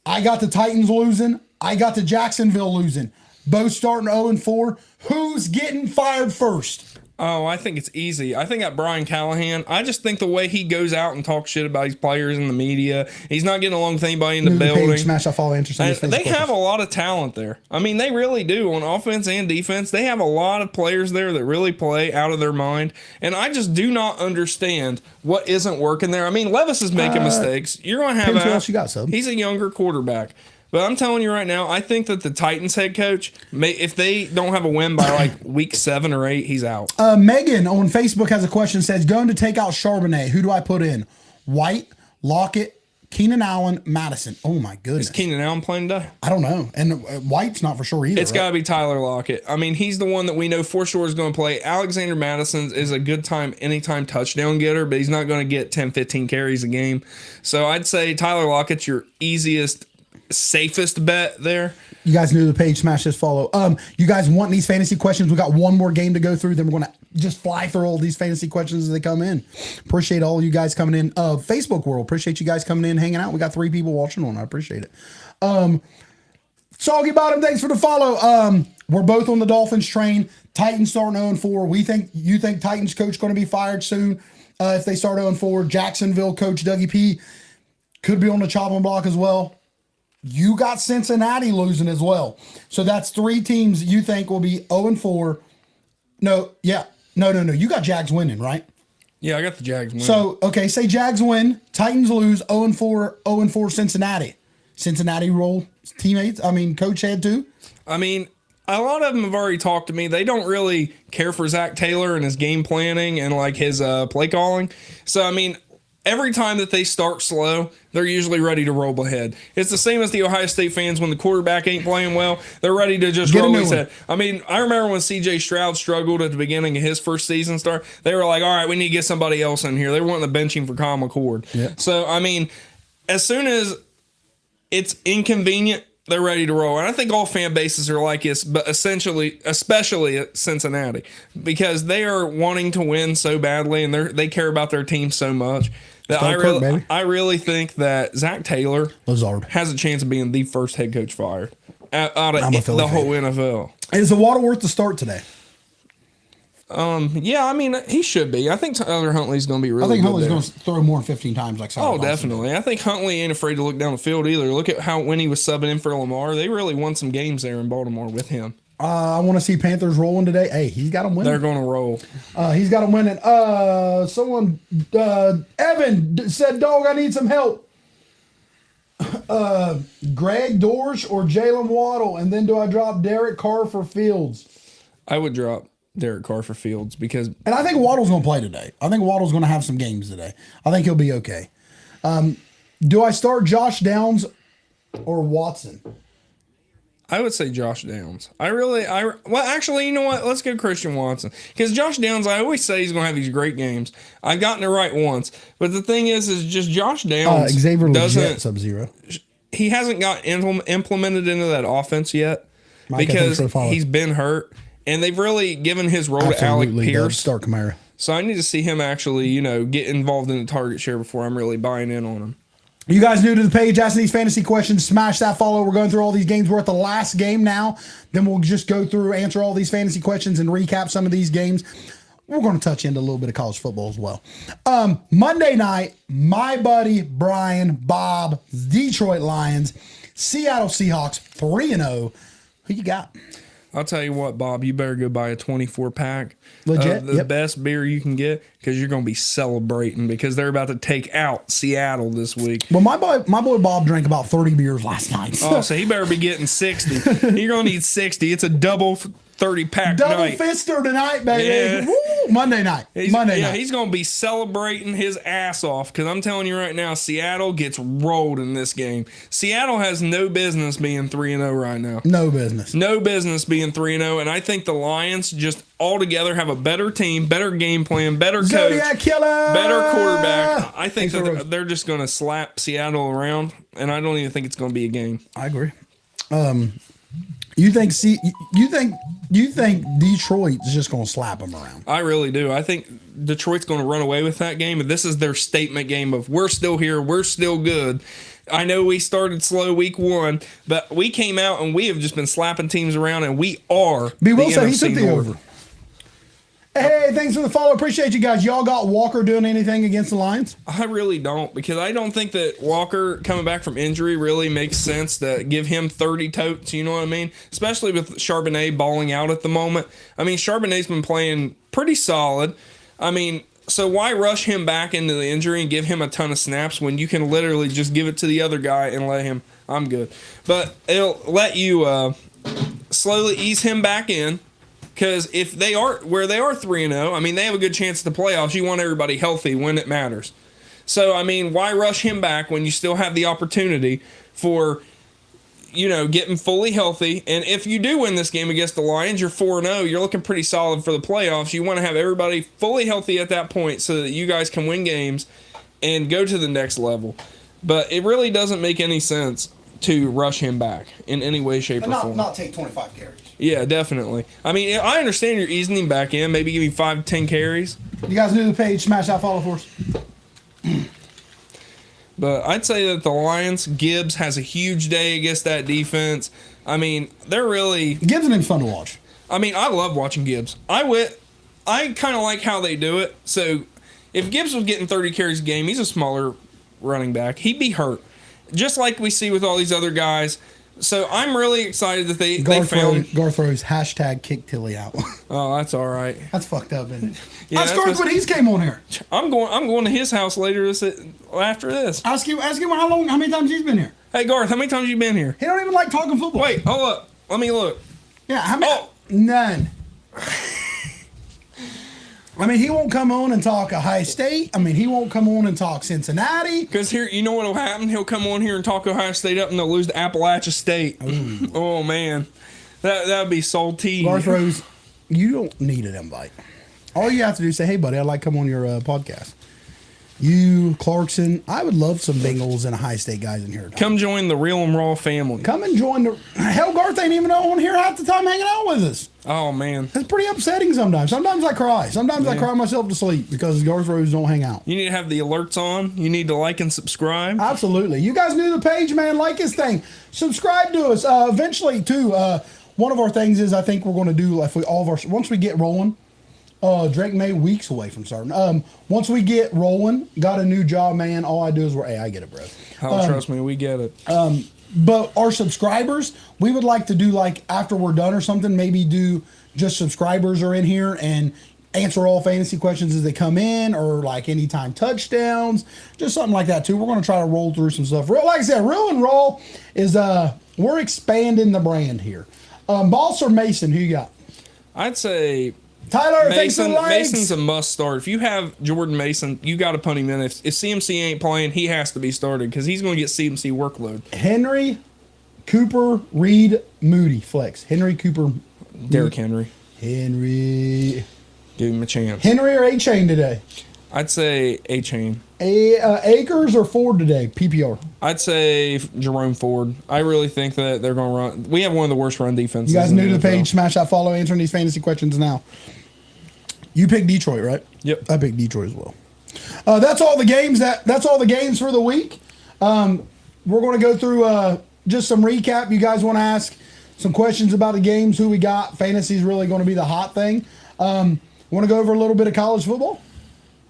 I got the Titans losing. I got the Jacksonville losing. Both starting 0-4. Who's getting fired first? Oh, I think it's easy. I think that Brian Callahan, I just think the way he goes out and talks shit about his players in the media, he's not getting along with anybody in the New building. page, smash that follow, answer some of these They questions. have a lot of talent there. I mean, they really do on offense and defense. They have a lot of players there that really play out of their mind. And I just do not understand what isn't working there. I mean, Levis is making mistakes. You're going to have Depends who else you got, sub. He's a younger quarterback. But I'm telling you right now, I think that the Titans head coach, if they don't have a win by like week 7 or 8, he's out. Megan on Facebook has a question, says, going to take out Charbonnet. Who do I put in? White, Lockett, Keenan Allen, Madison. Oh, my goodness. Is Keenan Allen playing today? I don't know. And White's not for sure either. It's got to be Tyler Lockett. I mean, he's the one that we know for sure is going to play. Alexander Madison is a good anytime touchdown getter, but he's not going to get 10, 15 carries a game. So I'd say Tyler Lockett's your easiest, safest bet there. You guys new to the page, smash this follow. You guys want these fantasy questions? We got one more game to go through. Then we're going to just fly through all these fantasy questions as they come in. Appreciate all you guys coming in. Facebook world, appreciate you guys coming in, hanging out. We got 3 people watching on. I appreciate it. Soggy Bottom, thanks for the follow. We're both on the Dolphins train. Titans starting 0-4. You think Titans coach going to be fired soon if they start 0-4. Jacksonville coach Dougie P could be on the chopping block as well. You got Cincinnati losing as well. So that's 3 teams you think will be 0-4. No. You got Jags winning, right? Yeah, I got the Jags winning. So, okay, say Jags win, Titans lose, 0-4 Cincinnati. Cincinnati roll teammates, coach had to. I mean, a lot of them have already talked to me. They don't really care for Zach Taylor and his game planning and like his play calling. So, I mean, every time that they start slow, they're usually ready to roll ahead. It's the same as the Ohio State fans when the quarterback ain't playing well. They're ready to just roll his head. I mean, I remember when C.J. Stroud struggled at the beginning of his first season start. They were like, all right, we need to get somebody else in here. They were wanting the benching for Kyle McCord. Yeah. So, I mean, as soon as it's inconvenient, they're ready to roll. And I think all fan bases are like this, but especially at Cincinnati, because they are wanting to win so badly and they care about their team so much. That I really think that Zach Taylor has a chance of being the first head coach fired out of the whole NFL. Is the Waterworth to start today? Yeah, I mean, he should be. I think Tyler Huntley's going to be really good. I think Huntley's going to throw more than 15 times like Tyler. Oh, definitely. I think Huntley ain't afraid to look down the field either. Look at when he was subbing in for Lamar. They really won some games there in Baltimore with him. I want to see Panthers rolling today. Hey, he's got them winning. They're going to roll. He's got them winning. Someone, Evan said, dog, I need some help. Greg Dortch or Jalen Waddle, and then do I drop Derek Carr for Fields? I would drop Derek Carr for Fields because... And I think Waddle's going to play today. I think Waddle's going to have some games today. I think he'll be okay. Do I start Josh Downs or Watson? I would say Josh Downs. Actually, you know what? Let's go Christian Watson. Because Josh Downs, I always say he's going to have these great games. I've gotten it right once. But the thing is just Josh Downs Xavier Legit Sub-Zero. He hasn't got implemented into that offense yet because he's been hurt. And they've really given his role to Alec Pierce. Start Kamara. So I need to see him actually, get involved in the target share before I'm really buying in on him. You guys new to the page, asking these fantasy questions, smash that follow. We're going through all these games. We're at the last game now. Then we'll just go through, answer all these fantasy questions, and recap some of these games. We're going to touch into a little bit of college football as well. Monday night, my buddy Brian Bob, Detroit Lions, Seattle Seahawks, 3-0. Who you got? I'll tell you what, Bob, you better go buy a 24-pack. Legit? The best beer you can get because you're going to be celebrating because they're about to take out Seattle this week. Well, my boy Bob drank about 30 beers last night. So he better be getting 60. You're going to need 60. It's a double 30-pack Double night. fister tonight, baby. Yeah. Woo! Monday night. Monday night. He's going to be celebrating his ass off because I'm telling you right now, Seattle gets rolled in this game. Seattle has no business being 3-0 right now. No business. No business being 3-0, and I think the Lions just altogether have a better team, better game plan, better coach, Zodiac Killer! better quarterback. I think that they're just going to slap Seattle around, and I don't even think it's going to be a game. I agree. You think Detroit is just going to slap them around? I really do. I think Detroit's going to run away with that game, and this is their statement game of we're still here, we're still good. I know we started slow week 1, but we came out and we have just been slapping teams around, and we are. B. Will the said he NFC took the North. over. Hey, thanks for the follow. Appreciate you guys. Y'all got Walker doing anything against the Lions? I really don't, because I don't think that Walker coming back from injury really makes sense to give him 30 totes, you know what I mean? Especially with Charbonnet balling out at the moment. I mean, Charbonnet's been playing pretty solid. I mean, so why rush him back into the injury and give him a ton of snaps when you can literally just give it to the other guy and let him? I'm good. But it'll let you slowly ease him back in. Because if they are where they are 3-0, I mean, they have a good chance at the playoffs. You want everybody healthy when it matters. So, I mean, why rush him back when you still have the opportunity for, getting fully healthy? And if you do win this game against the Lions, you're 4-0. You're looking pretty solid for the playoffs. You want to have everybody fully healthy at that point so that you guys can win games and go to the next level. But it really doesn't make any sense to rush him back in any way, shape, or form. Not take 25 carries. Yeah, definitely. I mean, I understand you're easing him back in. Maybe give me 5-10 carries. You guys new to the page, smash that follow for us. But I'd say that the Lions, Gibbs has a huge day against that defense. I mean, they're really... Gibbs has been fun to watch. I mean, I love watching Gibbs. I kind of like how they do it. So if Gibbs was getting 30 carries a game, he's a smaller running back. He'd be hurt. Just like we see with all these other guys. So I'm really excited that they found... Garth Rose, hashtag kick Tilly out. Oh, that's all right. That's fucked up, isn't it? Yeah, Ask Garth when he's came on here. I'm going to his house later after this. Ask him how many times he's been here. Hey, Garth, how many times you been here? He don't even like talking football. Wait, hold up. Let me look. Yeah, how many? Oh. None. I mean, he won't come on and talk Ohio State. I mean, he won't come on and talk Cincinnati. Because here, you know what will happen? He'll come on here and talk Ohio State up, and they'll lose to Appalachia State. Oh, man. That would be salty. Garth Rose, you don't need an invite. All you have to do is say, hey, buddy, I'd like to come on your podcast. You, Clarkson, I would love some Bengals and Ohio State guys in here. Come join the Real and Raw family. Come and join the... Hell, Garth ain't even on here half the time hanging out with us. Oh, man. It's pretty upsetting sometimes. Sometimes I cry. Sometimes I cry myself to sleep because Garth Rose don't hang out. You need to have the alerts on. You need to like and subscribe. Absolutely. You guys knew the page, man. Like this thing. Subscribe to us. Eventually, too, one of our things is I think we're going to do, once we get rolling, Drake May weeks away from starting. Once we get rolling, got a new job, man. All I do is I get it, bro. Oh, trust me, we get it. But our subscribers, we would like to do after we're done or something, maybe do just subscribers are in here and answer all fantasy questions as they come in, or anytime touchdowns, just something like that too. We're going to try to roll through some stuff. Like I said, Real and Raw is we're expanding the brand here. Boss or Mason, who you got? I'd say Tyler, Mason's a must start. If you have Jordan Mason, you got to put him in. If CMC ain't playing, he has to be started because he's going to get CMC workload. Henry, Cooper, Reed, Moody, flex. Henry, Cooper, Derrick Henry. Henry. Give him a chance. Henry or A-Chain today? I'd say A-Chain. Akers or Ford today? PPR. I'd say Jerome Ford. I really think that they're going to run. We have one of the worst run defenses. You guys new to the page, smash that follow, answering these fantasy questions now. You picked Detroit, right? Yep. I picked Detroit as well. That's all the games. That's all the games for the week. We're going to go through just some recap. You guys want to ask some questions about the games, who we got. Fantasy is really going to be the hot thing. Want to go over a little bit of college football?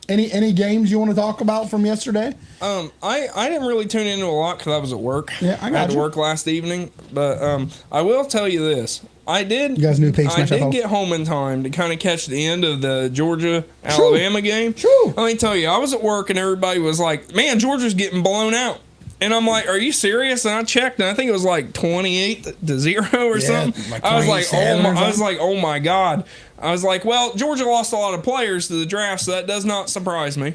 Any games you want to talk about from yesterday? I didn't really tune into a lot because I was at work. Yeah, I had to work last evening. But I will tell you this. I did get home in time to kind of catch the end of the Georgia-Alabama game. True. Let me tell you, I was at work and everybody was like, man, Georgia's getting blown out. And I'm like, are you serious? And I checked, and I think it was 28-0 or something. I was like, oh my God. I was like, well, Georgia lost a lot of players to the draft, so that does not surprise me.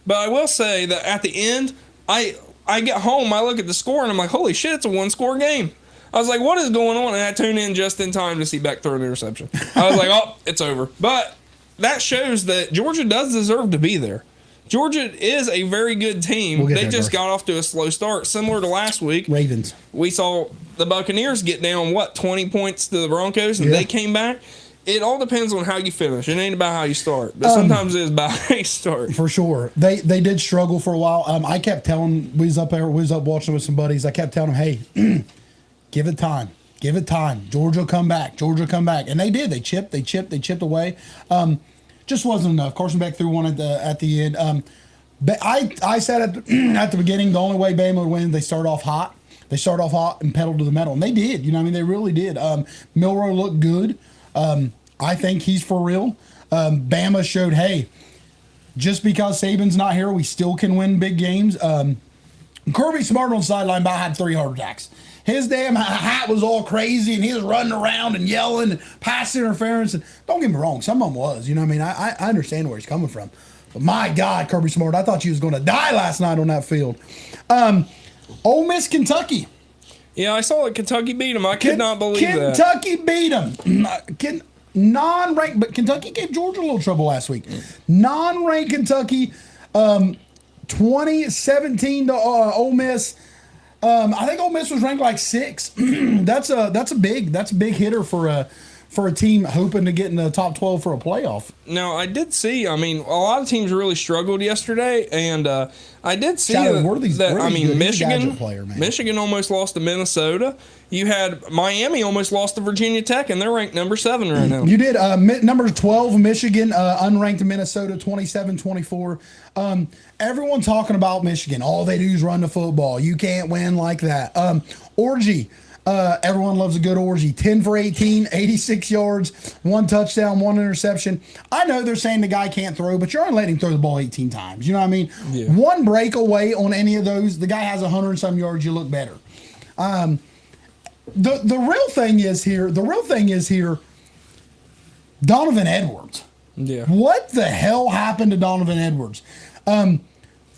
But I will say that at the end, I get home, I look at the score, and I'm like, holy shit, it's a one-score game. I was like, what is going on? And I tuned in just in time to see Beck throw an interception. I was like, oh, it's over. But that shows that Georgia does deserve to be there. Georgia is a very good team. They just got off to a slow start, similar to last week. Ravens. We saw the Buccaneers get down, 20 points to the Broncos, and they came back. It all depends on how you finish. It ain't about how you start, but sometimes it is about how you start. For sure. They did struggle for a while. I kept telling, we was up watching with some buddies. I kept telling them, hey, give it time. Give it time. Georgia will come back. And they did. They chipped away. just wasn't enough. Carson Beck threw one at the end. But I said at at the beginning, the only way Bama would win, they start off hot. They start off hot and pedal to the metal, and they did. You know, what I mean, they really did. Milroe looked good. I think he's for real. Bama showed, hey, just because Saban's not here, we still can win big games. Kirby Smart on the sideline about had 3 heart attacks. His damn hat was all crazy, and he was running around and yelling and pass interference. And don't get me wrong, some of them was. You know what I mean? I understand where he's coming from. But my God, Kirby Smart, I thought you was going to die last night on that field. Ole Miss, Kentucky. Yeah, I saw that Kentucky beat them. I could not believe that. Kentucky beat them. Non-ranked, but Kentucky gave Georgia a little trouble last week. Non-ranked Kentucky, 2017 to Ole Miss. I think Ole Miss was ranked like 6. That's a big hitter for a team hoping to get in the top 12 for a playoff. Now, I did see, I mean, a lot of teams really struggled yesterday, and I did see Michigan almost lost to Minnesota. You had Miami almost lost to Virginia Tech, and they're ranked number 7 right now. You did. Number 12, Michigan, unranked Minnesota, 27-24. Everyone talking about Michigan. All they do is run the football. You can't win like that. Orgy. Everyone loves a good orgy. 10 for 18, 86 yards, 1 touchdown, 1 interception. I know they're saying the guy can't throw, but you're only letting him throw the ball 18 times. You know what I mean? Yeah. 1 breakaway on any of those, the guy has 100 and some yards, you look better. The real thing is here, Donovan Edwards. Yeah. What the hell happened to Donovan Edwards?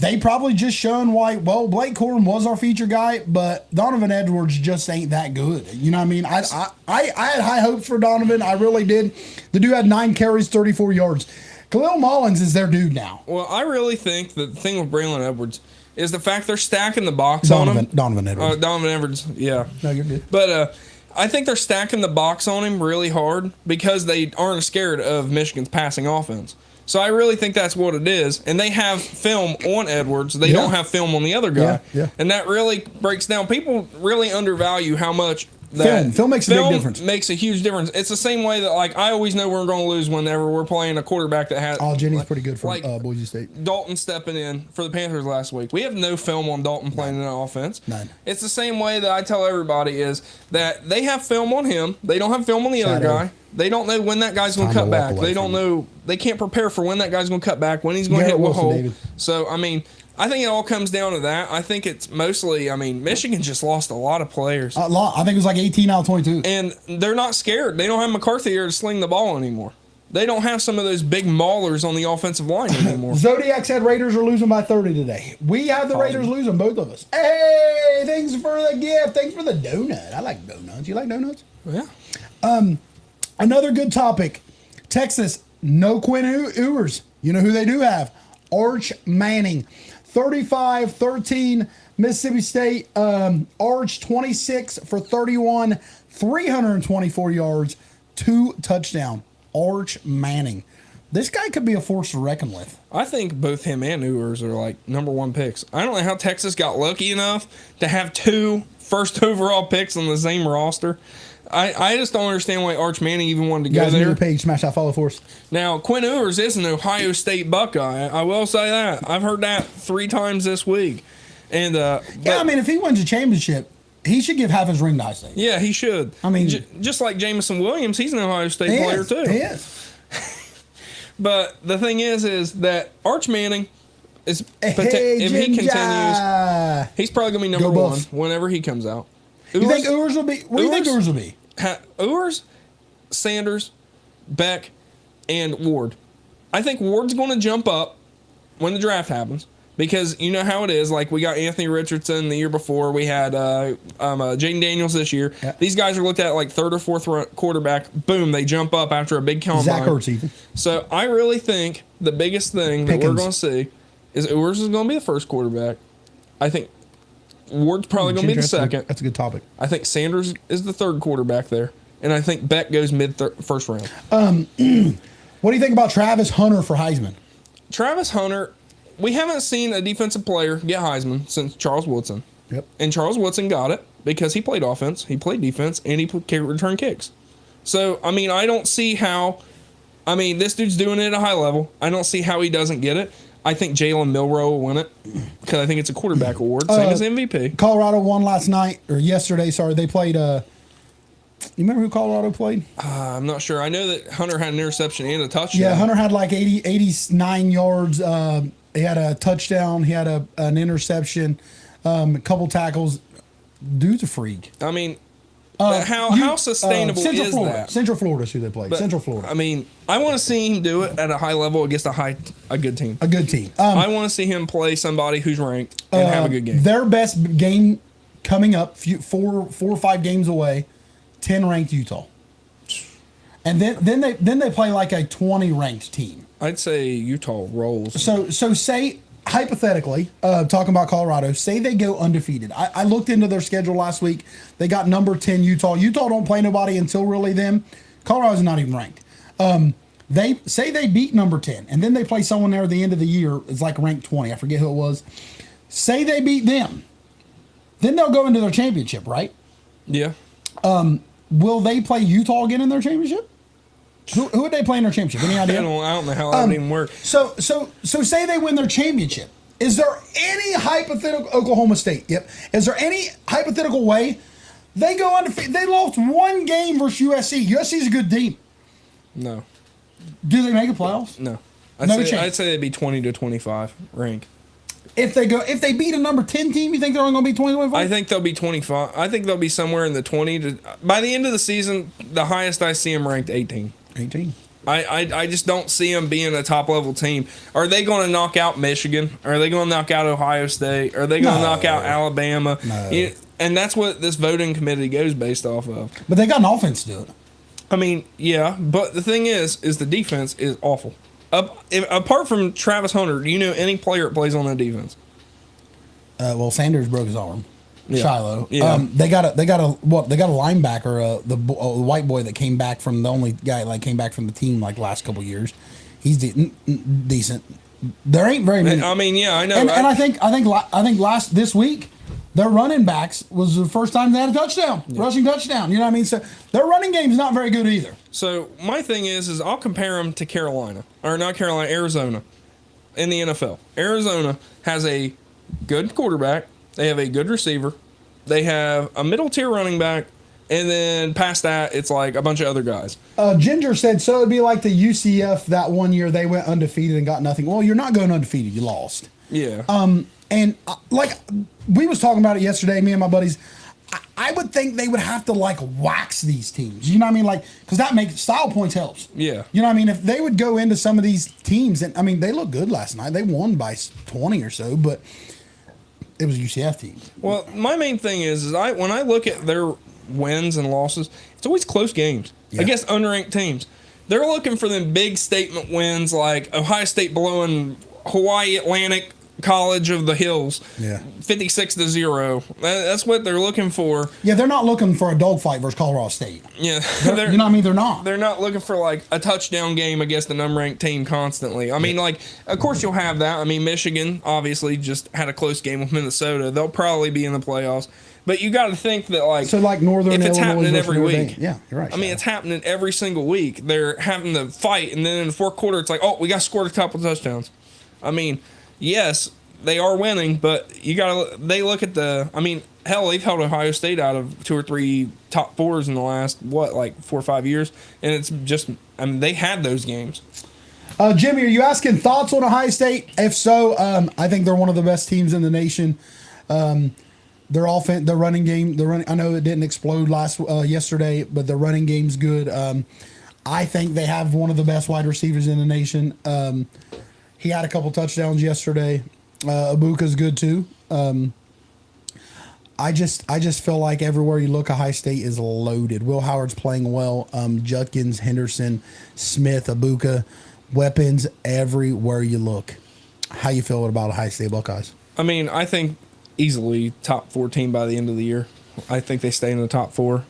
They probably just shown why, well, Blake Corum was our feature guy, but Donovan Edwards just ain't that good. You know what I mean? I had high hopes for Donovan. I really did. The dude had 9 carries, 34 yards. Khalil Mullins is their dude now. Well, I really think the thing with Braylon Edwards is the fact they're stacking the box on him. Donovan Edwards. Donovan Edwards, yeah. No, you're good. But I think they're stacking the box on him really hard because they aren't scared of Michigan's passing offense. So I really think that's what it is. And they have film on Edwards. They don't have film on the other guy. Yeah. And that really breaks down. People really undervalue how much that film makes a big difference. Makes a huge difference. It's the same way that, like, I always know we're going to lose whenever we're playing a quarterback that has. Oh, Jenny's pretty good for Boise State. Dalton stepping in for the Panthers last week. We have no film on Dalton playing in that offense. None. It's the same way that I tell everybody is that they have film on him. They don't have film on the other guy. They don't know when that guy's going to cut back. They don't know. They can't prepare for when that guy's going to cut back, when he's going to hit what hole. David. So, I mean, I think it all comes down to that. I think it's mostly, I mean, Michigan just lost a lot of players. A lot. I think it was like 18 out of 22. And they're not scared. They don't have McCarthy here to sling the ball anymore. They don't have some of those big maulers on the offensive line anymore. Zodiac said Raiders are losing by 30 today. We have the Raiders losing, both of us. Hey, thanks for the gift. Thanks for the donut. I like donuts. You like donuts? Yeah. Another good topic. Texas, no Quinn Ewers. You know who they do have? Arch Manning. 35-13 Mississippi State. Arch 26 for 31, 324 yards, 2 touchdowns. Arch Manning. This guy could be a force to reckon with. I think both him and Ewers are like number 1 picks. I don't know how Texas got lucky enough to have 2 first overall picks on the same roster. I just don't understand why Arch Manning even wanted to go there. New page, smash that follow for us. Now, Quinn Ewers is an Ohio State Buckeye. I will say that. I've heard that 3 times this week. And yeah, I mean, if he wins a championship, he should give half his ring to Ohio State. Yeah, he should. I mean, just like Jamison Williams, he's an Ohio State player too. He is. But the thing is that Arch Manning is, if he continues, he's probably going to be number 1 whenever he comes out. You think Ewers will be? What do you think Ewers will be? Ewers, Sanders, Beck, and Ward. I think Ward's going to jump up when the draft happens because you know how it is. Like, we got Anthony Richardson the year before. We had Jaden Daniels this year. Yeah. These guys are looked at like 3rd or 4th quarterback. Boom, they jump up after a big combine. Zach Ertz even. So I really think the biggest thing that we're going to see is Ewers is going to be the first quarterback. I think Ward's probably going to be the second. That's a good topic. I think Sanders is the 3rd quarterback there. And I think Beck goes first round. What do you think about Travis Hunter for Heisman? Travis Hunter, we haven't seen a defensive player get Heisman since Charles Woodson. Yep. And Charles Woodson got it because he played offense, he played defense, and he returned kicks. So, I mean, I don't see how I mean, this dude's doing it at a high level. I don't see how he doesn't get it. I think Jalen Milroe will win it because I think it's a quarterback award, same as MVP. Colorado won last night or yesterday. Sorry, they played. You remember who Colorado played? I'm not sure. I know that Hunter had an interception and a touchdown. Yeah, Hunter had like 89 yards. He had a touchdown. He had an interception, a couple tackles. Dude's a freak. I mean, how sustainable Central is Florida. that? Central Florida is who they played. But, Central Florida. I mean, I want to see him do it at a high level against a good team. A good team. I want to see him play somebody who's ranked and have a good game. Their best game coming up, four or 5 games away, 10 ranked Utah. And then they play like a 20 ranked team. I'd say Utah rolls. So say hypothetically, talking about Colorado, say they go undefeated. I looked into their schedule last week. They got number 10 Utah. Utah don't play nobody until really them. Colorado's not even ranked. They say they beat number 10, and then they play someone there at the end of the year. It's like ranked 20. I forget who it was. Say they beat them. Then they'll go into their championship, right? Yeah. Will they play Utah again in their championship? Who would they play in their championship? Any idea? I don't know how that would even work. So say they win their championship. Is there any hypothetical Oklahoma State? Yep. Is there any hypothetical way they go undefeated? They lost 1 game versus USC. USC's a good team. No. Do they make the playoffs? No. No I'd chance. say they'd be 20 to 25 rank. If they beat a number 10 team, you think they're only going to be 20 to 25? I think they'll be 25. I think they'll be somewhere in the 20 to. By the end of the season, the highest I see them ranked 18. 18. I just don't see them being a top level team. Are they going to knock out Michigan? Are they going to knock out Ohio State? Are they going to knock out Alabama? No. And that's what this voting committee goes based off of. But they got an offense to do it. I mean, yeah, but the thing is the defense is awful. Apart from Travis Hunter, do you know any player that plays on that defense? Well, Sanders broke his arm. Yeah. Shiloh. Yeah. They got a linebacker, the white boy that came back from the only guy like came back from the team like last couple years. He's decent. There ain't very many. I mean, yeah, I know. And I think this week their running backs was the first time they had a touchdown, rushing touchdown. You know what I mean? So their running game's not very good either. So my thing is I'll compare them to Arizona in the NFL. Arizona has a good quarterback. They have a good receiver. They have a middle tier running back. And then past that, it's like a bunch of other guys. Ginger said, so it'd be like the UCF that one year they went undefeated and got nothing. Well, you're not going undefeated. You lost. Yeah. And like we was talking about it yesterday, me and my buddies, I would think they would have to like wax these teams. You know what I mean? Like, because that makes style points helps. Yeah. You know what I mean? If they would go into some of these teams, and I mean, they looked good last night. They won by 20 or so, but it was a UCF team. Well, my main thing is when I look at their wins and losses, it's always close games against unranked teams. They're looking for them big statement wins like Ohio State blowing Hawaii Atlantic College of the Hills, 56-0. That's what they're looking for. Yeah, they're not looking for a dogfight versus Colorado State. Yeah, you know what I mean? They're not. They're not looking for like a touchdown game against an unranked team constantly. I mean, like, of course you'll have that. I mean, Michigan obviously just had a close game with Minnesota. They'll probably be in the playoffs. But you got to think that like Northern if it's Illinois happening every Notre week. Dame. Yeah, you're right. I mean, it's happening every single week. They're having to fight, and then in the fourth quarter, it's like, oh, we got to score a couple touchdowns. I mean, yes, they are winning, but they look at I mean, hell, they've held Ohio State out of 2 or 3 top 4s in the last, 4 or 5 years. And it's just, I mean, they had those games. Jimmy, are you asking thoughts on Ohio State? If so, I think they're one of the best teams in the nation. Their offense, their running game, I know it didn't explode yesterday, but their running game's good. I think they have one of the best wide receivers in the nation. He had a couple touchdowns yesterday. Ibuka's good too. I just feel like everywhere you look, Ohio State is loaded. Will Howard's playing well. Judkins, Henderson, Smith, Ibuka, weapons everywhere you look. How you feel about Ohio State Buckeyes? I mean, I think easily top 14 by the end of the year. I think they stay in the top 4.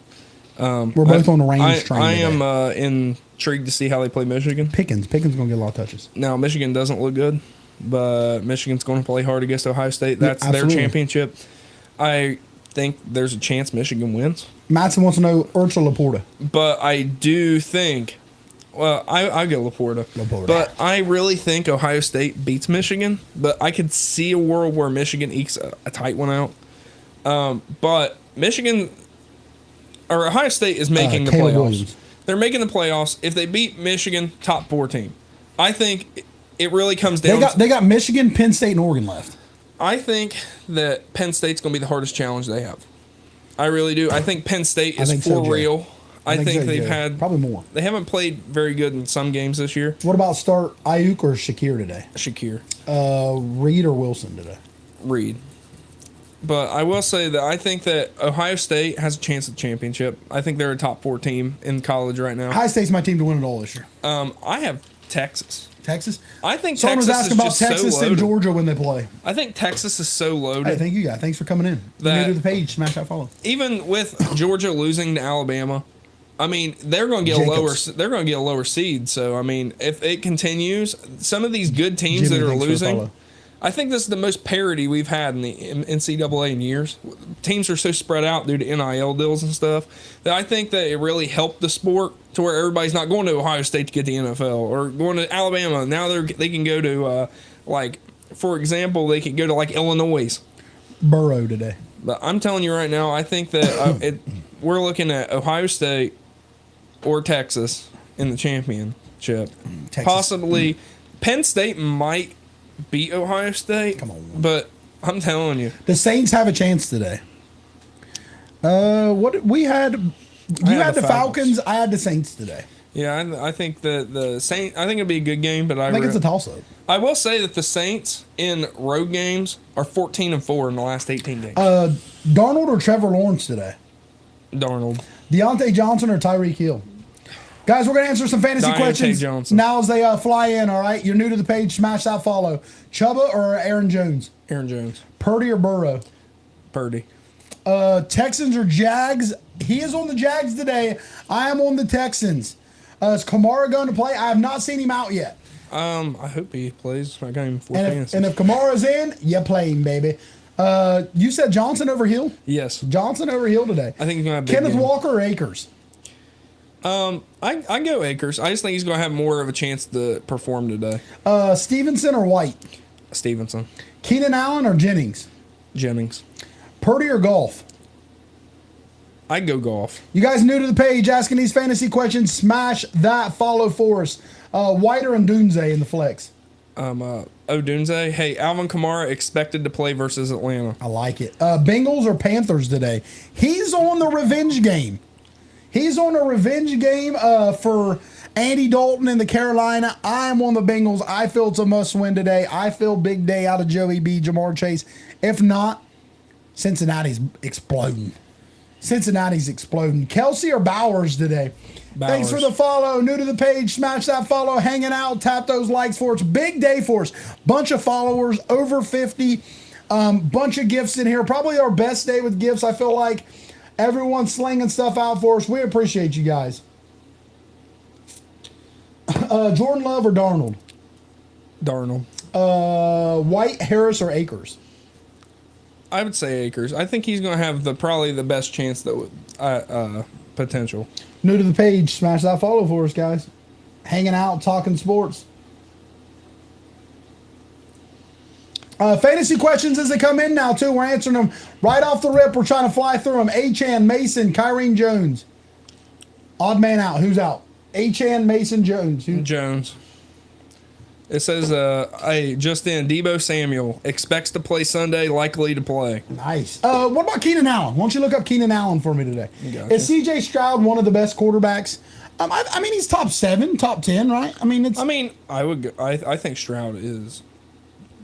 We're both on the range train. I am intrigued to see how they play Michigan. Pickens going to get a lot of touches. Now, Michigan doesn't look good, but Michigan's going to play hard against Ohio State. That's their championship. I think there's a chance Michigan wins. Matson wants to know Urcha Laporta. But I do think Well, I go Laporta. But I really think Ohio State beats Michigan. But I could see a world where Michigan ekes a tight one out. But Michigan or Ohio State is making the Caleb playoffs. Williams. They're making the playoffs. If they beat Michigan, top 4 team. I think it really comes down. They got Michigan, Penn State, and Oregon left. I think that Penn State's going to be the hardest challenge they have. I really do. I think Penn State is for real. I think they've had probably more. They haven't played very good in some games this year. What about start Ayuk or Shakir today? Shakir, Reed or Wilson today? Reed. But I will say that I think that Ohio State has a chance at the championship. I think they're a top 4 team in college right now. Ohio State's my team to win it all this year. I have Texas. Texas? I think Someone Texas was asking is about just Texas so and loaded. Georgia when they play. I think Texas is so loaded. Hey, thank you guys. Thanks for coming in. That- New to the page, smash that follow. Even with Georgia losing to Alabama, I mean, they're going to get Jacobs. a lower seed. So I mean, if it continues, some of these good teams Jimmy, that are thanks for the losing, follow. I think this is the most parity we've had in the NCAA in years. Teams are so spread out due to NIL deals and stuff that I think that it really helped the sport to where everybody's not going to Ohio State to get the NFL or going to Alabama. Now they can go to like, for example, they can go to like Illinois. Burrow today. But I'm telling you right now, I think that we're looking at Ohio State or Texas in the championship. Texas. Possibly Penn State might beat Ohio State. Come on. But I'm telling you. The Saints have a chance today. What we had? You had the Falcons. I had the Saints today. Yeah, I think the Saints. I think it'll be a good game, but I think it's a toss-up. I will say that the Saints in road games are 14-4 in the last 18 games. Darnold or Trevor Lawrence today? Darnold. Deontay Johnson or Tyreek Hill? Guys, we're going to answer some fantasy Deontay questions Johnson. now as they fly in, all right? You're new to the page, smash that follow. Chuba or Aaron Jones? Aaron Jones. Purdy or Burrow? Purdy. Texans or Jags? He is on the Jags today. I am on the Texans. Is Kamara going to play? I have not seen him out yet. I hope he plays. I got him for And fantasy. if Kamara's in, you play him, baby. You said Johnson over Hill? Yes. Johnson over Hill today. I think he's going to have a big Kenneth game. Walker or Akers? I go Akers. I just think he's going to have more of a chance to perform today. Stevenson or White? Stevenson. Keenan Allen or Jennings? Jennings. Purdy or Golf? I'd go golf. You guys new to the page asking these fantasy questions, smash that follow for us. Whiter and Dunze in the flex. Odunze. Hey, Alvin Kamara expected to play versus Atlanta. I like it. Bengals or Panthers today? He's on the revenge game. He's on a revenge game for Andy Dalton in the Carolina. I'm on the Bengals. I feel it's a must win today. I feel big day out of Joey B, Jamar Chase. If not, Cincinnati's exploding. Kelsey or Bowers today? Bowers. Thanks for the follow. New to the page, smash that follow. Hanging out, tap those likes for us. Big day for us. Bunch of followers, over 50. Bunch of gifts in here. Probably our best day with gifts. I feel like everyone's slinging stuff out for us. We appreciate you guys. Jordan Love or Darnold? Darnold. White, Harris, or Akers? I would say Akers. I think he's going to have probably the best chance that potential. New to the page, smash that follow for us, guys. Hanging out, talking sports. Fantasy questions as they come in now, too. We're answering them right off the rip. We're trying to fly through them. Achan, Mason, Kyrene Jones. Odd man out. Who's out? Achan, Mason, Jones. Jones. It says, hey, just in, Debo Samuel expects to play Sunday, likely to play. Nice. What about Keenan Allen? Why don't you look up Keenan Allen for me today? Gotcha. Is C.J. Stroud one of the best quarterbacks? I mean, he's top 7, top 10, right? I think Stroud is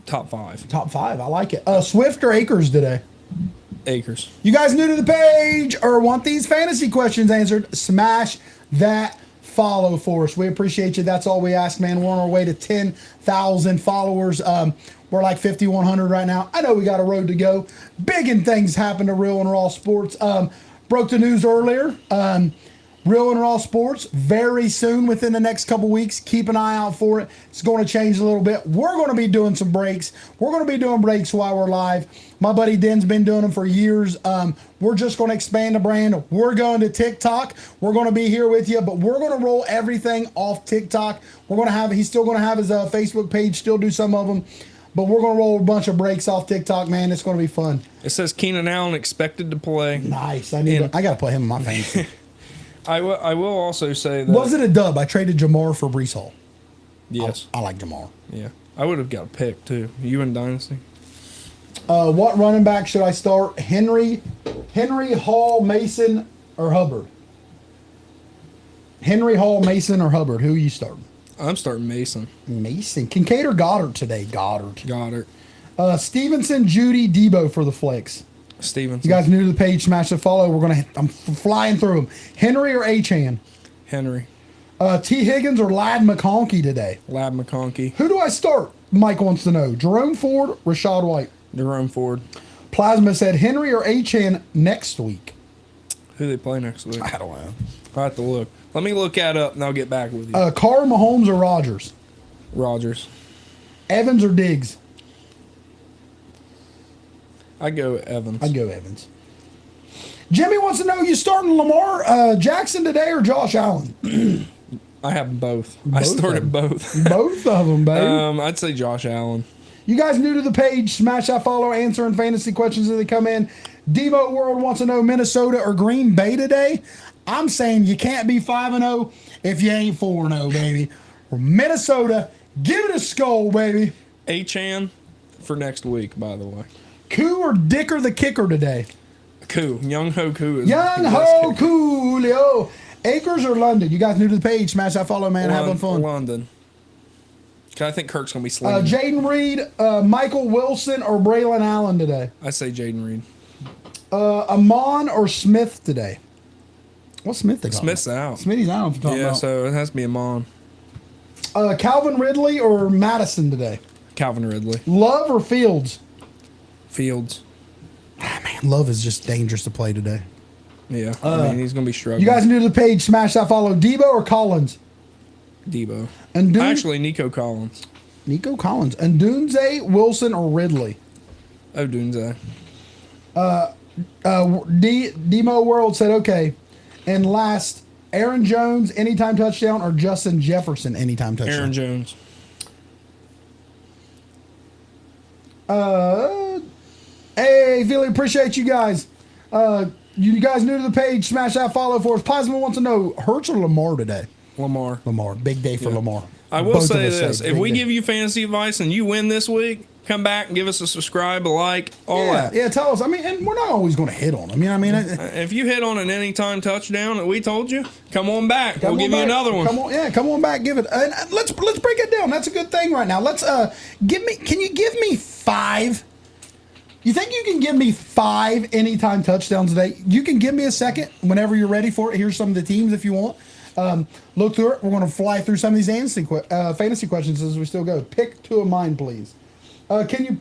top 5. Top 5. I like it. Swift or Akers today? Akers. You guys new to the page or want these fantasy questions answered? Smash that follow for us. We appreciate you. That's all we ask, man. We're on our way to 10,000 followers. We're like 5,100 right now. I know we got a road to go. Big and things happen to Real and Raw Sports. Broke the news earlier. Real and Raw Sports very soon within the next couple weeks. Keep an eye out for it. It's going to change a little bit. We're going to be doing some breaks. We're going to be doing breaks while we're live. My buddy Den's been doing them for years. We're just going to expand the brand. We're going to TikTok. We're going to be here with you, but we're going to roll everything off TikTok. We're going to have, he's still going to have his Facebook page, still do some of them, but we're going to roll a bunch of breaks off TikTok, man. It's going to be fun. It says Keenan Allen expected to play. Nice. I got to put him in my fantasy. I will also say that. Was it a dub? I traded Jamar for Brees Hall. Yes. I like Jamar. Yeah. I would have got a pick, too. You in Dynasty? What running back should I start? Henry, Hall, Mason, or Hubbard? Henry, Hall, Mason, or Hubbard? Who are you starting? I'm starting Mason. Mason. Kincaid or Goddard today? Goddard. Stevenson, Judy, Debo for the flex. Stevenson. You guys new to the page, smash the follow. I'm flying through them. Henry or Achan? Henry. T. Higgins or Lad McConkey today? Lad McConkey. Who do I start? Mike wants to know. Jerome Ford, Rashad White. Jerome Ford. Plasma said Henry or Achan next week. Who they play next week? I don't know. I'll have to look. Let me look that up and I'll get back with you. Carr, Mahomes, or Rodgers? Rodgers. Evans or Diggs? I'd go Evans. I'd go Evans. Jimmy wants to know, you starting Lamar Jackson today or Josh Allen? I have both. I started both. Both of them, baby. I'd say Josh Allen. You guys new to the page, smash that follow, answering fantasy questions as they come in. Devo World wants to know Minnesota or Green Bay today. I'm saying you can't be 5-0 if you ain't 4-0, baby. Or Minnesota, give it a skull, baby. Achan for next week, by the way. Koo or Dicker the kicker today? Koo. Young Ho Koo is Young Ho Coolio. Akers or London? You guys new to the page, smash that follow, man. Having fun. London. I think Kirk's going to be slinging. Jaden Reed, Michael Wilson, or Braylon Allen today? I say Jaden Reed. Amon or Smith today? What's Smith? Smith's out. Smitty's out. Yeah, so it has to be Amon. Calvin Ridley or Madison today? Calvin Ridley. Love or Fields? Fields. Man, Love is just dangerous to play today. Yeah, I mean, he's going to be struggling. You guys new to the page, smash that follow. Debo or Collins? Debo. And actually, Nico Collins. Nico Collins. And Dunze, Wilson, or Ridley? Oh, Dunze. Demo World said, okay. And last, Aaron Jones, anytime touchdown, or Justin Jefferson, anytime touchdown? Aaron Jones. Hey, Philly, appreciate you guys. You guys new to the page, smash that follow for us. Plasma wants to know, Hurts or Lamar today? Lamar. Big day for Lamar. I will say this. If we give you fantasy advice and you win this week, come back and give us a subscribe, a like, all that. Yeah, tell us. I mean, and we're not always going to hit on them. You know what I mean? If you hit on an anytime touchdown that we told you, come on back. We'll give you another one. Come on back. Give it. And let's break it down. That's a good thing right now. Let's can you give me 5? You think you can give me 5 anytime touchdowns today? You can give me a second whenever you're ready for it. Here's some of the teams if you want. Look through it. We're going to fly through some of these fantasy questions as we still go. Pick 2 of mine, please. Can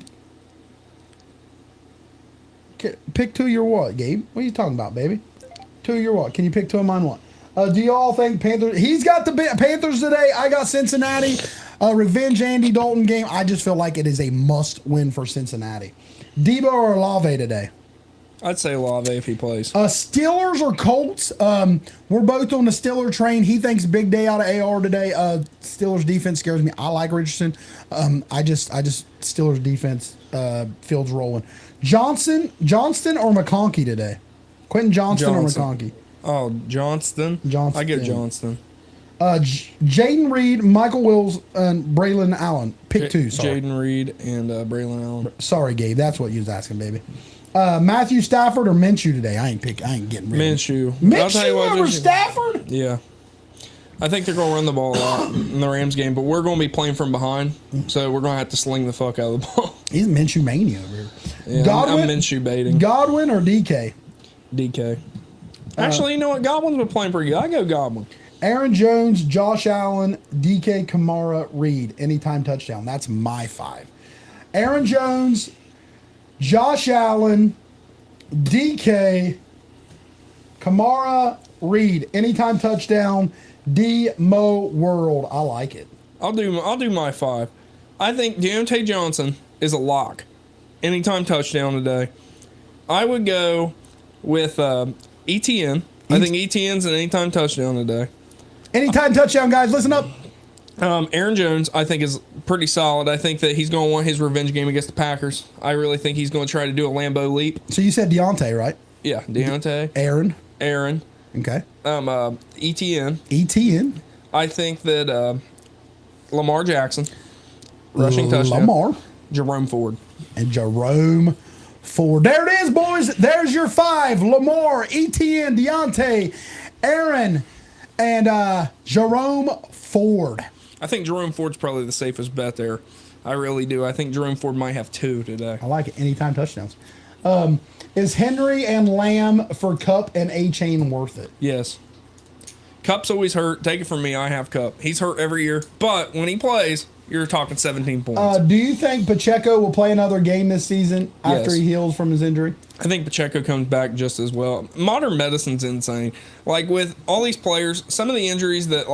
you pick 2 of your what, Gabe? What are you talking about, baby? 2 of your what? Can you pick 2 of mine what? Do you all think Panthers? He's got the Panthers today. I got Cincinnati. Revenge Andy Dalton game. I just feel like it is a must win for Cincinnati. Debo or Olave today? I'd say Olave if he plays. Steelers or Colts? We're both on the Steeler train. He thinks big day out of AR today. Steelers defense scares me. I like Richardson. I just Steelers defense fields rolling. Johnston or McConkey today? Quentin Johnston or McConkey? Oh, Johnston. I get Johnston. Jaden Reed, Michael Wills, and Braylon Allen. Pick 2. Sorry. Jaden Reed and Braylon Allen. Sorry, Gabe. That's what you was asking, baby. Matthew Stafford or Minshew today? I ain't getting rid of Minshew. Minshew over Stafford? Yeah. I think they're going to run the ball a lot in the Rams game, but we're going to be playing from behind, so we're going to have to sling the fuck out of the ball. He's Minshew mania over here. Yeah, Godwin, I'm Minshew baiting. Godwin or DK? DK. Actually, you know what? Godwin's been playing pretty good. I go Godwin. Aaron Jones, Josh Allen, DK, Kamara, Reed. Anytime touchdown. That's my 5. Aaron Jones, Josh Allen, DK, Kamara, Reed, anytime touchdown. D-Mo World. I like it. I'll do my 5. I think Deontay Johnson is a lock. Anytime touchdown today. I would go with ETN. I think ETN's an anytime touchdown today. Anytime touchdown, guys. Listen up. Aaron Jones, I think, is pretty solid. I think that he's going to want his revenge game against the Packers. I really think he's going to try to do a Lambeau leap. So you said Deontay, right? Yeah, Deontay. Aaron. Okay. ETN. ETN. I think that Lamar Jackson, rushing touchdown. Lamar. Jerome Ford. And Jerome Ford. There it is, boys. There's your 5. Lamar, ETN, Deontay, Aaron, and Jerome Ford. I think Jerome Ford's probably the safest bet there. I really do. I think Jerome Ford might have 2 today. I like it. Anytime touchdowns. Is Henry and Lamb for Cup and A-Chain worth it? Yes. Cup's always hurt. Take it from me. I have Cup. He's hurt every year. But when he plays, you're talking 17 points. Do you think Pacheco will play another game this season after Yes. he heals from his injury? I think Pacheco comes back just as well. Modern medicine's insane. Like with all these players, some of the injuries that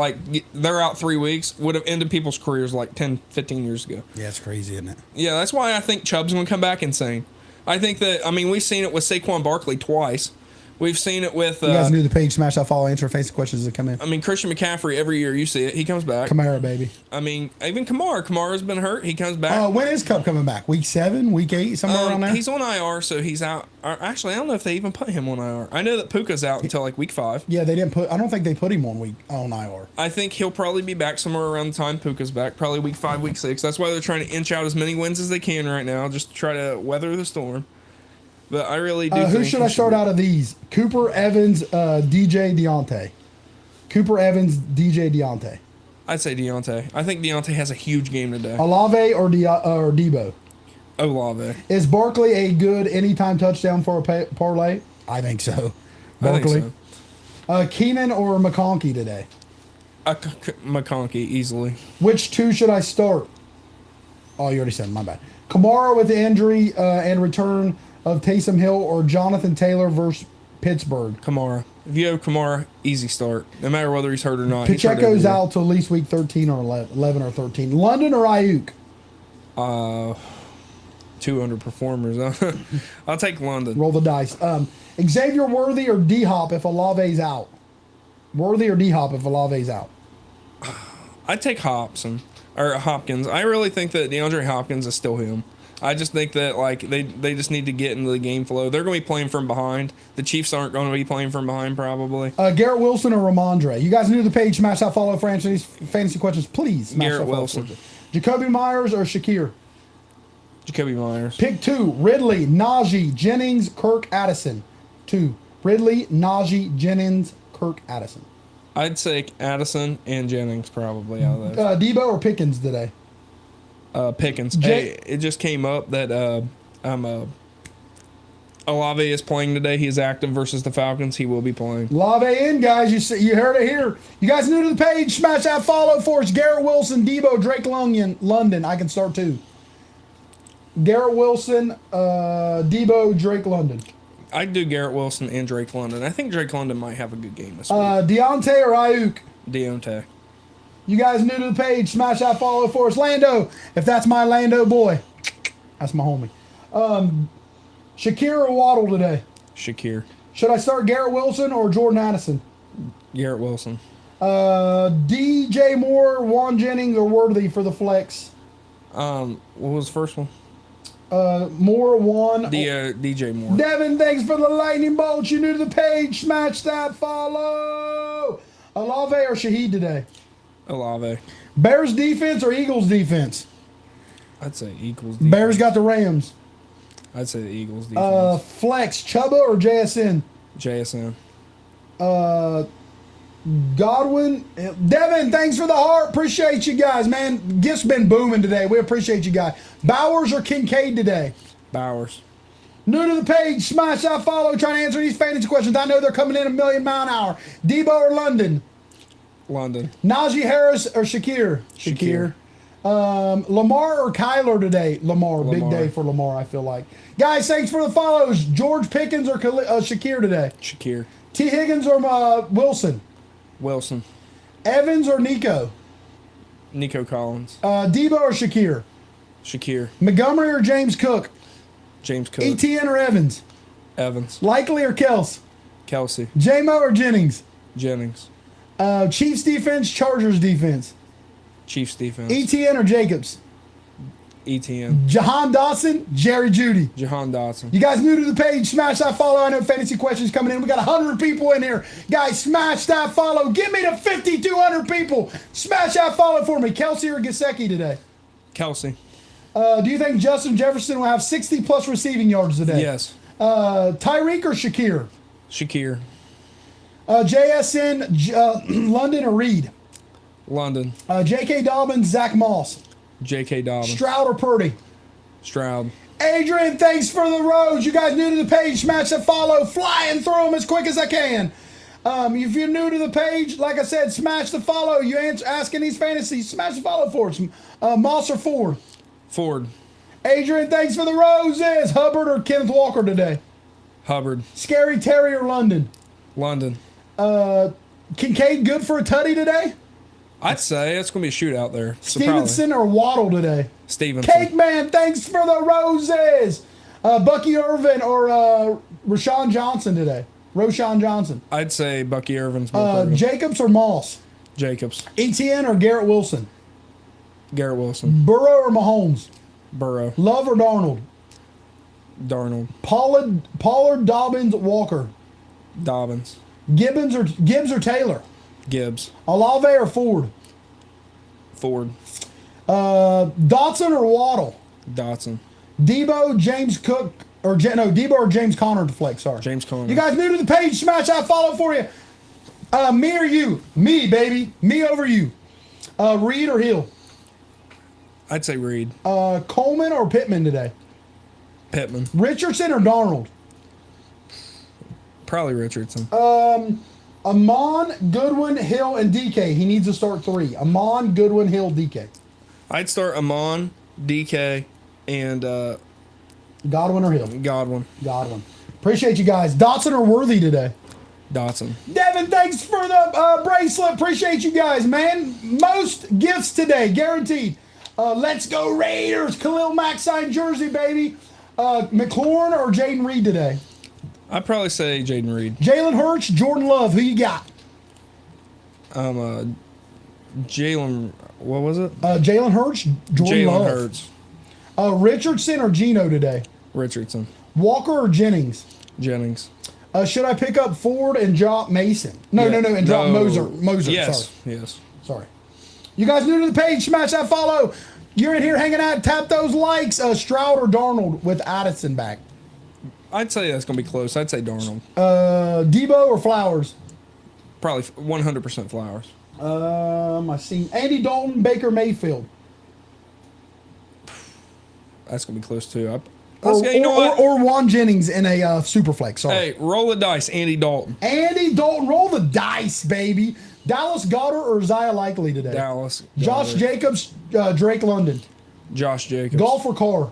they're out 3 weeks would have ended people's careers like 10, 15 years ago. Yeah, it's crazy, isn't it? Yeah, that's why I think Chubb's going to come back insane. I think that, we've seen it with Saquon Barkley twice. We've seen it with... You guys new to the page, smash that follow, answer face questions that come in. Christian McCaffrey, every year you see it. He comes back. Kamara, baby. Even Kamara. Kamara's been hurt. He comes back. When is Cup coming back? Week 7, week 8, somewhere around there? He's on IR, so he's out. Actually, I don't know if they even put him on IR. I know that Puka's out until week 5. Yeah, they didn't put... I don't think they put him on IR. I think he'll probably be back somewhere around the time Puka's back, probably week 5, week 6. That's why they're trying to inch out as many wins as they can right now, just to try to weather the storm. But I really do. Who should I start out of these? Cooper Evans, DJ Deontay. Cooper Evans, DJ Deontay. I'd say Deontay. I think Deontay has a huge game today. Olave or Debo? Olave. Is Barkley a good anytime touchdown for a parlay? I think so. Barkley. I think so. Keenan or McConkey today? McConkey, easily. Which 2 should I start? Oh, you already said my bad. Kamara with the injury and return of Taysom Hill or Jonathan Taylor versus Pittsburgh? Kamara. If you have Kamara, easy start. No matter whether he's hurt or not. Pacheco's out till at least week 13 or 11 or 13. London or Ayuk? 2 underperformers. I'll take London. Roll the dice. Xavier Worthy or D-Hop if Olave's out? Worthy or D-Hop if Olave's out? I'd take Hopkins. I really think that DeAndre Hopkins is still him. I just think that they just need to get into the game flow. They're going to be playing from behind. The Chiefs aren't going to be playing from behind probably. Garrett Wilson or Ramondre? You guys new to the page, smash that follow for answering these fantasy questions, please. Smash Garrett that follow. Wilson. Jacoby Myers or Shakir? Jacoby Myers. Pick 2. Ridley, Najee, Jennings, Kirk, Addison. 2. Ridley, Najee, Jennings, Kirk, Addison. I'd say Addison and Jennings probably out of those. Debo or Pickens today? Pickens. Hey, it just came up that Olave is playing today. He is active versus the Falcons. He will be playing. Olave in, guys. You heard it here. You guys new to the page, smash that follow for us. Garrett Wilson, Debo, Drake London. I can start 2. Garrett Wilson, Debo, Drake London. I'd do Garrett Wilson and Drake London. I think Drake London might have a good game this week. Deontay or Ayuk? Deontay. You guys new to the page, smash that follow for us. Lando, if that's my Lando boy, that's my homie. Shakir or Waddle today? Shakir. Should I start Garrett Wilson or Jordan Addison? Garrett Wilson. DJ Moore, Juan Jennings, or Worthy for the flex? What was the first one? Moore, Juan. DJ Moore. Devin, thanks for the lightning bolts. You new to the page, smash that follow. Olave or Shaheed today? Olave. Bears defense or Eagles defense? I'd say Eagles defense. Bears got the Rams. I'd say the Eagles defense. Flex, Chuba or JSN? JSN. Godwin. Devin, thanks for the heart. Appreciate you guys, man. Gifts been booming today. We appreciate you guys. Bowers or Kincaid today? Bowers. New to the page, smash that follow, trying to answer these fantasy questions. I know they're coming in a million mile an hour. Debo or London? London. Najee Harris or Shakir? Shakir. Lamar or Kyler today? Lamar. Big day for Lamar, I feel like. Guys, thanks for the follows. George Pickens or Shakir today? Shakir. T. Higgins or Wilson? Wilson. Evans or Nico? Nico Collins. Debo or Shakir? Shakir. Montgomery or James Cook? James Cook. Etienne or Evans? Evans. Likely or Kels? Kelsey. J-Mo or Jennings? Jennings. Chiefs defense, Chargers defense. Chiefs defense. Etienne or Jacobs? ETN. Jahan Dotson, Jerry Judy. Jahan Dotson. You guys new to the page, smash that follow. I know fantasy questions coming in. We got 100 people in here. Guys, smash that follow. Get me to 5,200 people. Smash that follow for me. Kelsey or Gesicki today? Kelsey. Do you think Justin Jefferson will have 60 plus receiving yards today? Yes. Tyreek or Shakir? Shakir. JSN, London or Reed? London. J.K. Dobbins, Zach Moss. J.K. Dobbins. Stroud or Purdy? Stroud. Adrian, thanks for the rose. You guys new to the page, smash that follow. Flying through them as quick as I can. If you're new to the page, like I said, smash the follow. You asking these fantasies, smash the follow for us. Moss or Ford? Ford. Adrian, thanks for the roses. Hubbard or Kenneth Walker today? Hubbard. Scary Terry or London? London. Kincaid good for a tutty today? I'd say it's going to be a shootout there. So Stevenson or Waddle today? Stevenson. Cake Man, thanks for the roses. Bucky Irvin or Rashawn Johnson today? Roshan Johnson. I'd say Bucky Irvin's more Jacobs or Moss? Jacobs. Etienne or Garrett Wilson? Garrett Wilson. Burrow or Mahomes? Burrow. Love or Darnold? Darnold. Pollard, Dobbins, Walker? Dobbins. Gibbs or Taylor? Gibbs. Olave or Ford? Ford. Dotson or Waddle? Dotson. Debo, James Cook, or Debo or James Conner to flex. Sorry, James Conner. You guys new to the page? Smash that follow for you. Me or you? Me, baby. Me over you. Reed or Hill? I'd say Reed. Coleman or Pittman today? Pittman. Richardson or Darnold? Probably Richardson. Amon, Goodwin, Hill, and DK. He needs to start 3. Amon, Goodwin, Hill, DK. I'd start Amon, DK, and Godwin or Hill? Godwin. Godwin. Appreciate you guys. Dotson or Worthy today? Dotson. Devin, thanks for the bracelet. Appreciate you guys, man. Most gifts today, guaranteed. Let's go Raiders. Khalil Mack signed jersey, baby. McLaurin or Jaden Reed today? I'd probably say Jaden Reed. Jalen Hurts, Jordan Love. Who you got? Jalen. What was it? Jalen Hurts, Jordan Love. Jalen Hurts. Richardson or Geno today? Richardson. Walker or Jennings? Jennings. Should I pick up Ford and drop Mason? No, and drop Moser. Yes. Sorry. Yes. Sorry. You guys new to the page, smash that follow. You're in here hanging out, tap those likes. Stroud or Darnold with Addison back? I'd say that's going to be close. I'd say Darnold. Debo or Flowers? Probably 100% Flowers. I see Andy Dalton, Baker Mayfield. That's going to be close too. Or Juan Jennings in a Superflex. Sorry. Hey, roll the dice, Andy Dalton. Andy Dalton, roll the dice, baby. Dallas Goedert or Isaiah Likely today? Dallas. Josh Jacobs, Drake London. Josh Jacobs. Golf or Carr?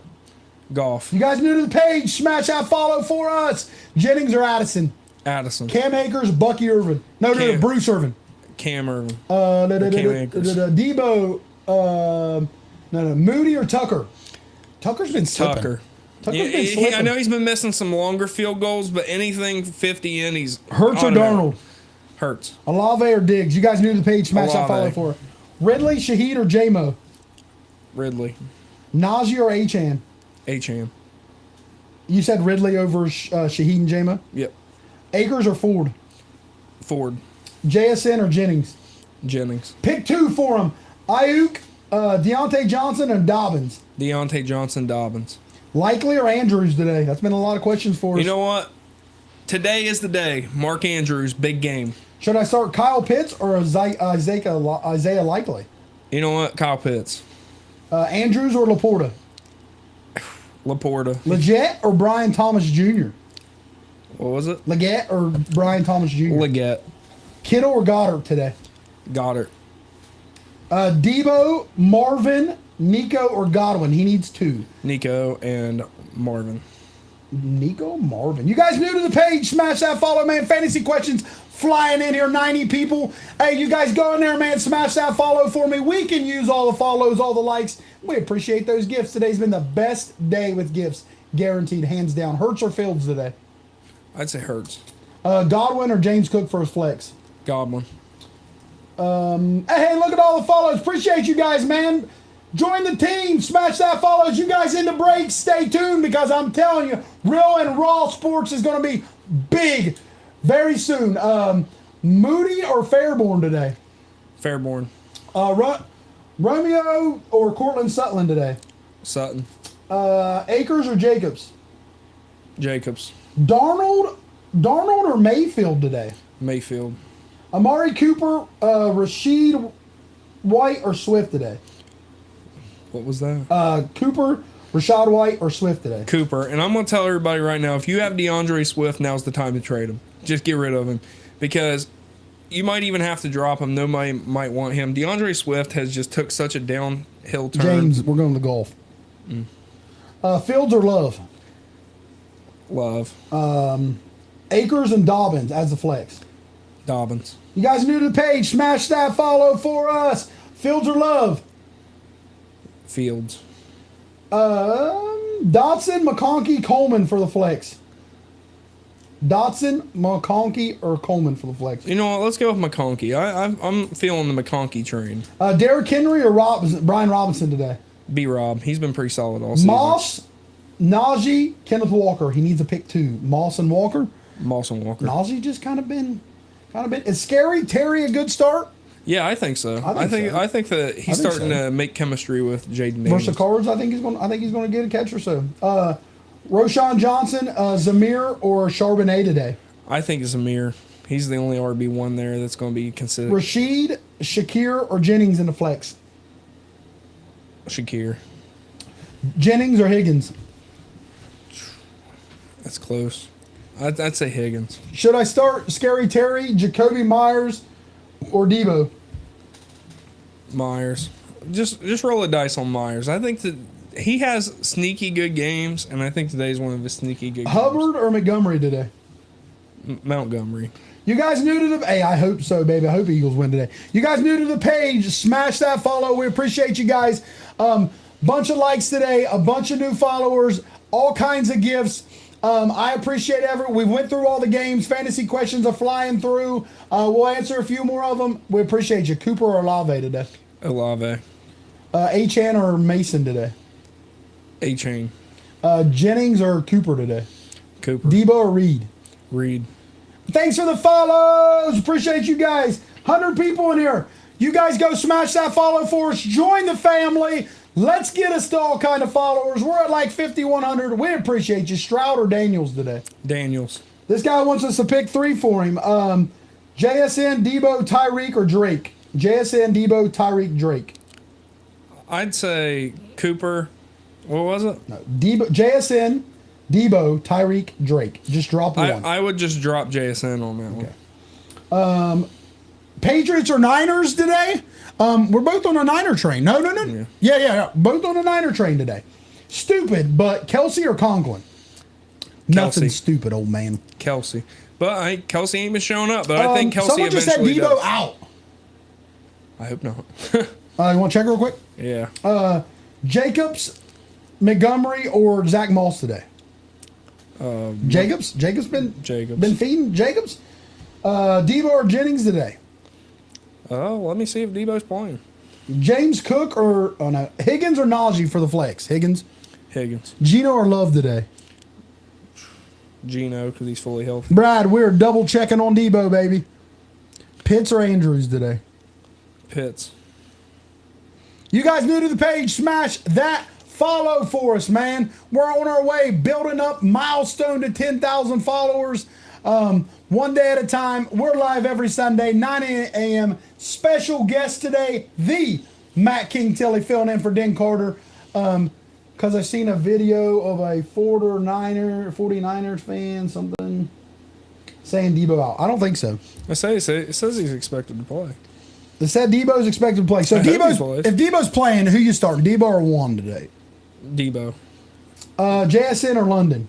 Golf. You guys new to the page? Smash that follow for us. Jennings or Addison? Addison. Cam Akers, Bucky Irvin. No, Bruce Irvin. Cam Irvin. Debo. Moody or Tucker? Tucker's been slipping. Tucker. Tucker's been slipping. I know he's been missing some longer field goals, but anything 50 in, he's Hurts or Darnold? Hurts. Olave or Diggs? You guys new to the page? Smash that follow for us. Ridley, Shaheed, or J-Mo? Ridley. Najee or Achane? Achane. You said Ridley over Shaheed and J-Mo? Yep. Akers or Ford? Ford. JSN or Jennings? Jennings. Pick 2 for him. Ayuk, Deontay Johnson, and Dobbins. Deontay Johnson, Dobbins. Likely or Andrews today? That's been a lot of questions for us. You know what? Today is the day. Mark Andrews, big game. Should I start Kyle Pitts or Isaiah Likely? You know what? Kyle Pitts. Andrews or Laporta? Laporta. Leggett or Brian Thomas Jr.? What was it? Leggett or Brian Thomas Jr.? Leggett. Kittle or Goddard today? Goddard. Debo, Marvin, Nico, or Godwin? He needs 2. Nico and Marvin. Nico Marvin. You guys new to the page? Smash that follow, man. Fantasy questions flying in here. 90 people. Hey, you guys go in there, man. Smash that follow for me. We can use all the follows, all the likes. We appreciate those gifts. Today's been the best day with gifts. Guaranteed, hands down. Hurts or Fields today? I'd say Hurts. Godwin or James Cook for his flex? Godwin. Hey, look at all the follows. Appreciate you guys, man. Join the team. Smash that follows. You guys in the break. Stay tuned because I'm telling you, Real and Raw Sports is going to be big very soon. Moody or Fairborn today? Fairborn. Romeo or Cortland Sutton today? Sutton. Akers or Jacobs? Jacobs. Darnold or Mayfield today? Mayfield. Amari Cooper, Rashid White or Swift today? What was that? Cooper, Rashad White or Swift today? Cooper. And I'm going to tell everybody right now, if you have DeAndre Swift, now's the time to trade him. Just get rid of him. Because you might even have to drop him. Nobody might want him. DeAndre Swift has just took such a downhill turn. James, we're going to golf. Fields or Love? Love. Akers and Dobbins as the flex. Dobbins. You guys new to the page, smash that follow for us. Fields or Love? Fields. Dotson, McConkey, Coleman for the flex. Dotson, McConkey, or Coleman for the flex. You know what? Let's go with McConkey. I'm feeling the McConkey train. Derrick Henry or Brian Robinson today? B-Rob. He's been pretty solid all season. Moss, Najee, Kenneth Walker. He needs to pick two. Moss and Walker. Moss and Walker. Najee just kind of been. Is Scary Terry a good start? Yeah, I think so. I think that he's starting to make chemistry with Jaden Daniels. Versus the Cards, I think he's going to get a catch or so. Roshan Johnson, Zamir or Charbonnet today? I think Zamir. He's the only RB1 there that's going to be considered. Rashid, Shakir, or Jennings in the flex? Shakir. Jennings or Higgins? That's close. I'd say Higgins. Should I start Scary Terry, Jacoby Myers, or Debo? Myers. Just roll a dice on Myers. I think that he has sneaky good games, and I think today's one of his sneaky good Hubbard or Montgomery today? Montgomery. You guys new to the... Hey, I hope so, baby. I hope Eagles win today. You guys new to the page, smash that follow. We appreciate you guys. Bunch of likes today, a bunch of new followers, all kinds of gifts. I appreciate we went through all the games. Fantasy questions are flying through. We'll answer a few more of them. We appreciate you. Cooper or Olave today? Olave. Achane or Mason today? Achane. Jennings or Cooper today? Cooper. Debo or Reed? Reed. Thanks for the follows. Appreciate you guys. 100 people in here. You guys go smash that follow for us. Join the family. Let's get us to all kind of followers. We're at like 5,100. We appreciate you. Stroud or Daniels today? Daniels. This guy wants us to pick three for him. JSN, Debo, Tyreek, or Drake? JSN, Debo, Tyreek, Drake. I'd say Cooper. What was it? No, JSN, Debo, Tyreek, Drake. Just drop one. I would just drop JSN on that one. Patriots or Niners today? We're both on a Niner train. No. Yeah. Both on a Niner train today. Stupid, but Kelsey or Conklin? Nothing stupid, old man. Kelsey. But Kelsey ain't been showing up, but I think Kelsey someone just said eventually Debo does. out. I hope not. You want to check real quick? Yeah. Jacobs, Montgomery, or Zach Moss today? Jacobs? Jacobs been feeding Jacobs? Debo or Jennings today? Oh, let me see if Debo's playing. James Cook or Higgins or Najee for the flex? Higgins. Gino or Love today? Gino, because he's fully healthy. Brad, we're double checking on Debo, baby. Pitts or Andrews today? Pitts. You guys new to the page, smash that follow for us, man. We're on our way, building up milestone to 10,000 followers. One day at a time. We're live every Sunday, 9 a.m. Special guest today, the Matt King Tilly filling in for Den Carter. Because I've seen a video of a 49ers fan, something, saying Debo out. I don't think so. It says he's expected to play. It said Debo's expected to play. So if Debo's playing, who you starting, Debo or Juan today? Debo. JSN or London?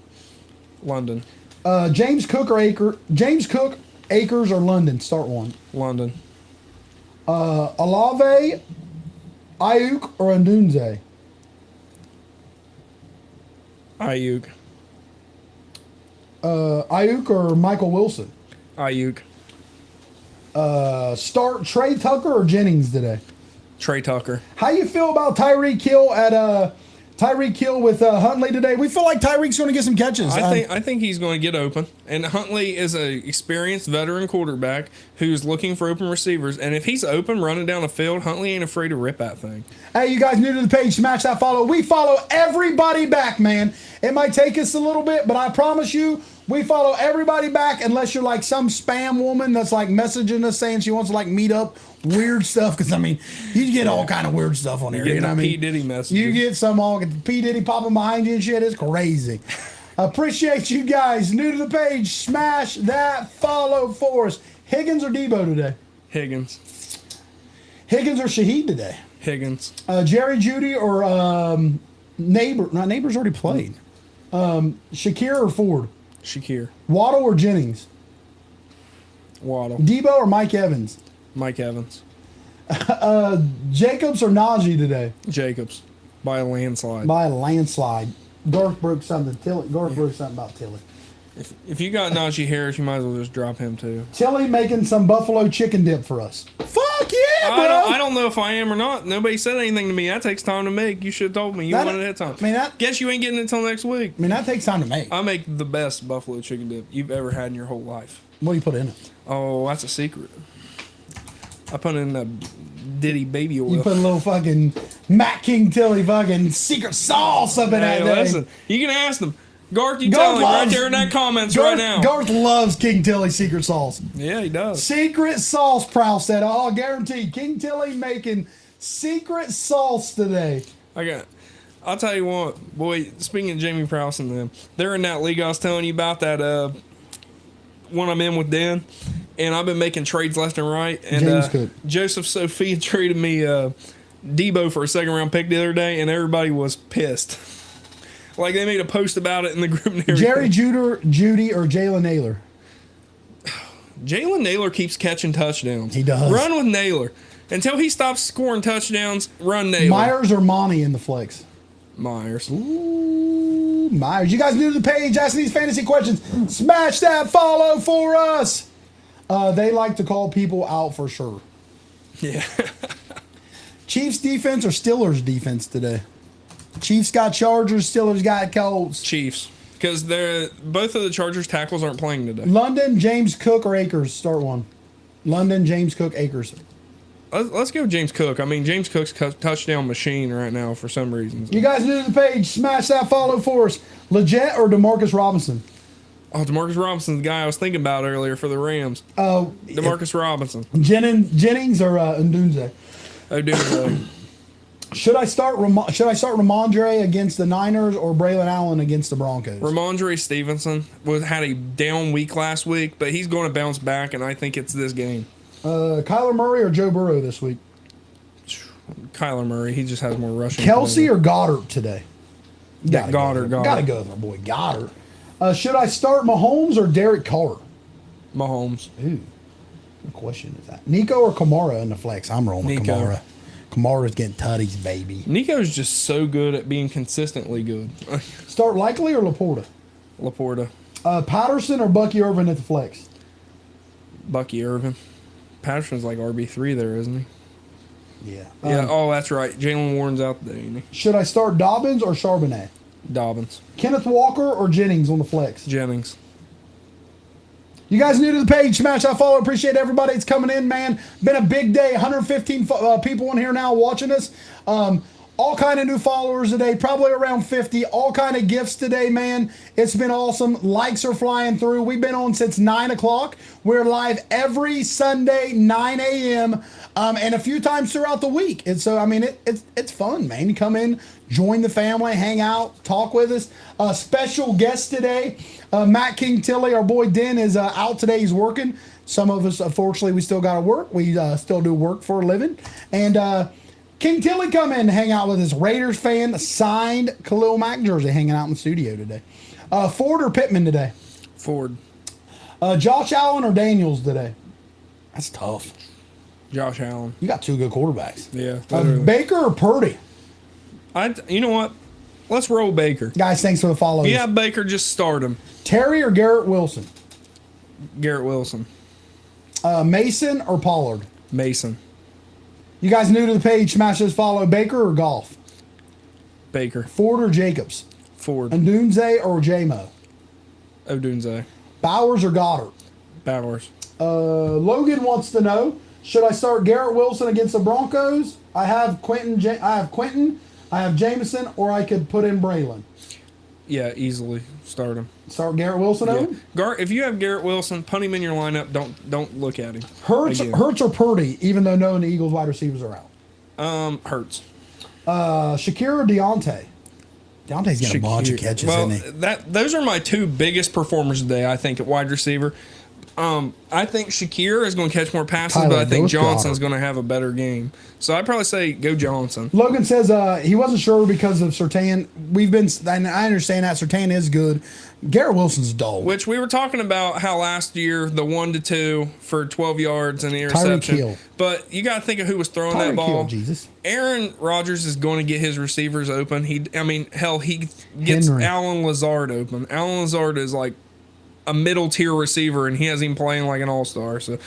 London. James Cook or James Cook, Akers, or London. Start one. London. Olave, Ayuk, or Ndunze. Ayuk. Ayuk or Michael Wilson. Ayuk. Start Trey Tucker or Jennings today. Trey Tucker. How you feel about Tyreek Hill with Huntley today? We feel like Tyreek's going to get some catches. I think he's going to get open. And Huntley is a experienced veteran quarterback who's looking for open receivers. And if he's open, running down the field, Huntley ain't afraid to rip that thing. Hey, you guys new to the page, smash that follow. We follow everybody back, man. It might take us a little bit, but I promise you, we follow everybody back unless you're like some spam woman that's like messaging us saying she wants to like meet up weird stuff. Because I mean, you get all kind of weird stuff on here. You know what I mean? P. Diddy messages. You get some all P. Diddy popping behind you and shit. It's crazy. Appreciate you guys. New to the page, smash that follow for us. Higgins or Debo today? Higgins. Higgins or Shaheed today? Higgins. Jerry Judy or Neighbor? No, Neighbor's already played. Shakir or Ford? Shakir. Waddle or Jennings? Waddle. Debo or Mike Evans? Mike Evans. Jacobs or Najee today? Jacobs. By a landslide. By a landslide. Garth broke something. Garth broke something about Tilly. If you got Najee Harris, you might as well just drop him too. Tilly making some buffalo chicken dip for us. Fuck yeah, bro! I don't know if I am or not. Nobody said anything to me. That takes time to make. You should have told me. You wanted it ahead of time. Guess you ain't getting it until next week. I mean, that takes time to make. I make the best buffalo chicken dip you've ever had in your whole life. What do you put in it? Oh, that's a secret. I put in the Diddy baby oil. You put a little fucking Matt King Tilly fucking secret sauce up in that thing. Listen, you can ask them. Garth, you tell him right there in that comments right now. Garth loves King Tilly's secret sauce. Yeah, he does. Secret sauce, Prowl said. Oh, guaranteed. King Tilly making secret sauce today. I'll tell you what, boy, speaking of Jamie Prowse and them, they're in that league I was telling you about, that one I'm in with Dan, and I've been making trades left and right. And Joseph Sophia traded me Debo for a second round pick the other day, and everybody was pissed. Like, they made a post about it in the group and everything. Jerry Judy or Jalen Naylor? Jalen Naylor keeps catching touchdowns. He does. Run with Naylor. Until he stops scoring touchdowns, run Naylor. Myers or Monty in the flex? Myers. Ooh, Myers. You guys new to the page, asking these fantasy questions. Smash that follow for us. They like to call people out for sure. Yeah. Chiefs defense or Steelers defense today? Chiefs got Chargers, Steelers got Colts. Chiefs. Because both of the Chargers tackles aren't playing today. London, James Cook, or Akers? Start one. London, James Cook, Akers. Let's go James Cook. I mean, James Cook's touchdown machine right now for some reason. You guys new to the page. Smash that follow for us. Legit or Demarcus Robinson? Oh, Demarcus Robinson's the guy I was thinking about earlier for the Rams. Oh, Demarcus Robinson. Jennings or Ndunze? Ndunze. Should I start Ramondre against the Niners or Braylon Allen against the Broncos? Ramondre Stevenson had a down week last week, but he's going to bounce back, and I think it's this game. Kyler Murray or Joe Burrow this week? Kyler Murray. He just has more rushing. Kelsey or Goddard today? Goddard. Gotta go with my boy Goddard. Should I start Mahomes or Derek Carr? Mahomes. Ooh, what question is that? Nico or Kamara in the flex? I'm rolling with Kamara. Kamara's getting tutties, baby. Nico's just so good at being consistently good. Start Likely or Laporta? Laporta. Patterson or Bucky Irvin at the flex? Bucky Irvin. Patterson's like RB3 there, isn't he? Yeah. Yeah. Oh, that's right. Jalen Warren's out there, isn't he? Should I start Dobbins or Charbonnet? Dobbins. Kenneth Walker or Jennings on the flex? Jennings. You guys new to the page, smash that follow. Appreciate everybody that's coming in, man. Been a big day. 115 people in here now watching us. All kind of new followers today, probably around 50. All kind of gifts today, man. It's been awesome. Likes are flying through. We've been on since 9 o'clock. We're live every Sunday, 9 a.m., and a few times throughout the week. And so, I mean, it's fun, man. You come in, join the family, hang out, talk with us. Special guest today, Matt King Tilly. Our boy Den is out today. He's working. Some of us, unfortunately, we still got to work. We still do work for a living. And King Tilly come in and hang out with his Raiders fan, signed Khalil Mack jersey, hanging out in the studio today. Ford or Pittman today? Ford. Josh Allen or Daniels today? That's tough. Josh Allen. You got two good quarterbacks. Yeah. Literally. Baker or Purdy? You know what? Let's roll Baker. Guys, thanks for the follows. Yeah, Baker, just start him. Terry or Garrett Wilson? Garrett Wilson. Mason or Pollard? Mason. You guys new to the page, smash those follow. Baker or Golf? Baker. Ford or Jacobs? Ford. Ndunze or J-Mo? Odunze. Bowers or Goddard? Bowers. Logan wants to know, should I start Garrett Wilson against the Broncos? I have Quentin, I have Jameson, or I could put in Braylon. Yeah, easily start him. Start Garrett Wilson Yeah. over? If you have Garrett Wilson, punt him in your lineup. Don't look at him. Hurts or Purdy, even though knowing the Eagles wide receivers are out? Hurts. Shakir or Deontay? Deontay's got a bunch of catches, Well, isn't he? those are my two biggest performers today, I think, at wide receiver. I think Shakir is going to catch more passes, Tyler, but I think go with Johnson's Goddard. going to have a better game. So I'd probably say go Johnson. Logan says he wasn't sure because of Surtain. And I understand that Surtain is good. Garrett Wilson's dull. Which we were talking about how last year the 1-2 for 12 yards and the Tyreek interception. Hill. But you got to think of who was throwing Tyreek that ball. Hill, Jesus. Aaron Rodgers is going to get his receivers open. He gets Henry. Alan Lazard open. Alan Lazard is like a middle tier receiver, and he has him playing like an all-star. So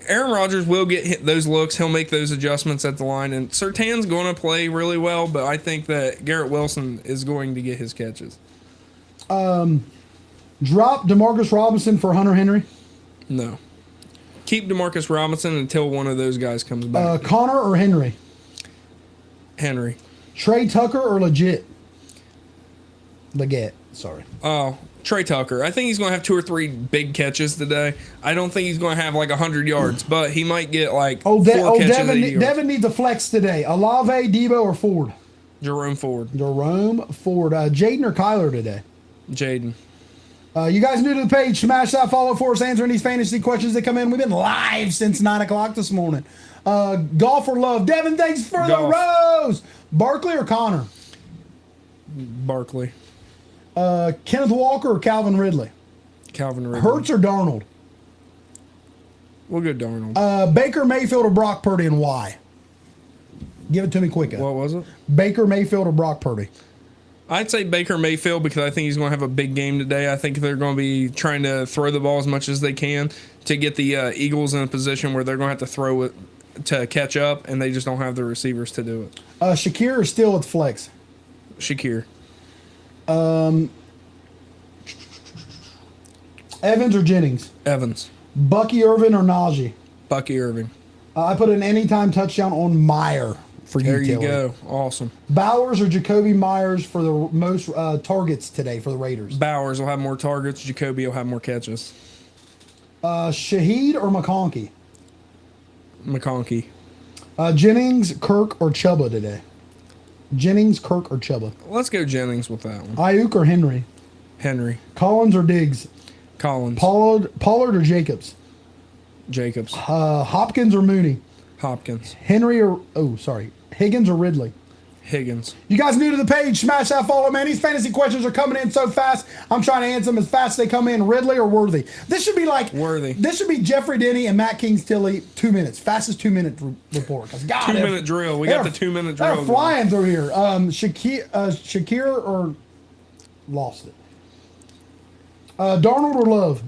Aaron Rodgers will get those looks. He'll make those adjustments at the line, and Surtain's going to play really well. But I think that Garrett Wilson is going to get his catches. Drop DeMarcus Robinson for Hunter Henry. No, keep DeMarcus Robinson until one of those guys comes back. Connor or Henry. Henry. Trey Tucker or Leggett. Sorry. Oh, Trey Tucker. I think he's going to have 2 or 3 big catches today. I don't think he's going to have like 100 yards, but he might get like 4 catches at 80 yards. Devin needs a flex today. Olave, Debo, or Ford? Jerome Ford. Jerome Ford. Jaden or Kyler today? Jaden. You guys new to the page, smash that follow for us answering these fantasy questions that come in. We've been live since 9 o'clock this morning. Golf or love? Devin, thanks for the rose. Barkley or Connor? Barkley. Kenneth Walker or Calvin Ridley? Calvin Ridley. Hurts or Darnold? We'll go Darnold. Baker Mayfield or Brock Purdy, and why? Give it to me quick. What was it? Baker Mayfield or Brock Purdy? I'd say Baker Mayfield because I think he's going to have a big game today. I think they're going to be trying to throw the ball as much as they can to get the Eagles in a position where they're going to have to throw it to catch up, and they just don't have the receivers to do it. Shakir or still with flex? Shakir. Evans or Jennings? Evans. Bucky Irvin or Najee? Bucky Irving. I put an anytime touchdown on Meyer for There you utility. go. Awesome. Bowers or Jacoby Myers for the most targets today for the Raiders? Bowers will have more targets. Jacoby will have more catches. Shaheed or McConkey? McConkey. Jennings, Kirk, or Chuba today? Jennings, Kirk, or Chuba? Let's go Jennings with that one. Ayuk or Henry? Henry. Collins or Diggs? Collins. Pollard or Jacobs? Jacobs. Hopkins or Mooney? Hopkins. Higgins or Ridley? Higgins. You guys new to the page, smash that follow, man. These fantasy questions are coming in so fast. I'm trying to answer them as fast as they come in. Ridley or Worthy? This should be like Worthy. This should be Jeffrey Denny and Matt King's Tilly 2 minutes. Fastest 2 minute report. 'Cause God, 2 minute drill. We got the 2 minute drill. They're flying through here. Shakir or lost it. Darnold or Love?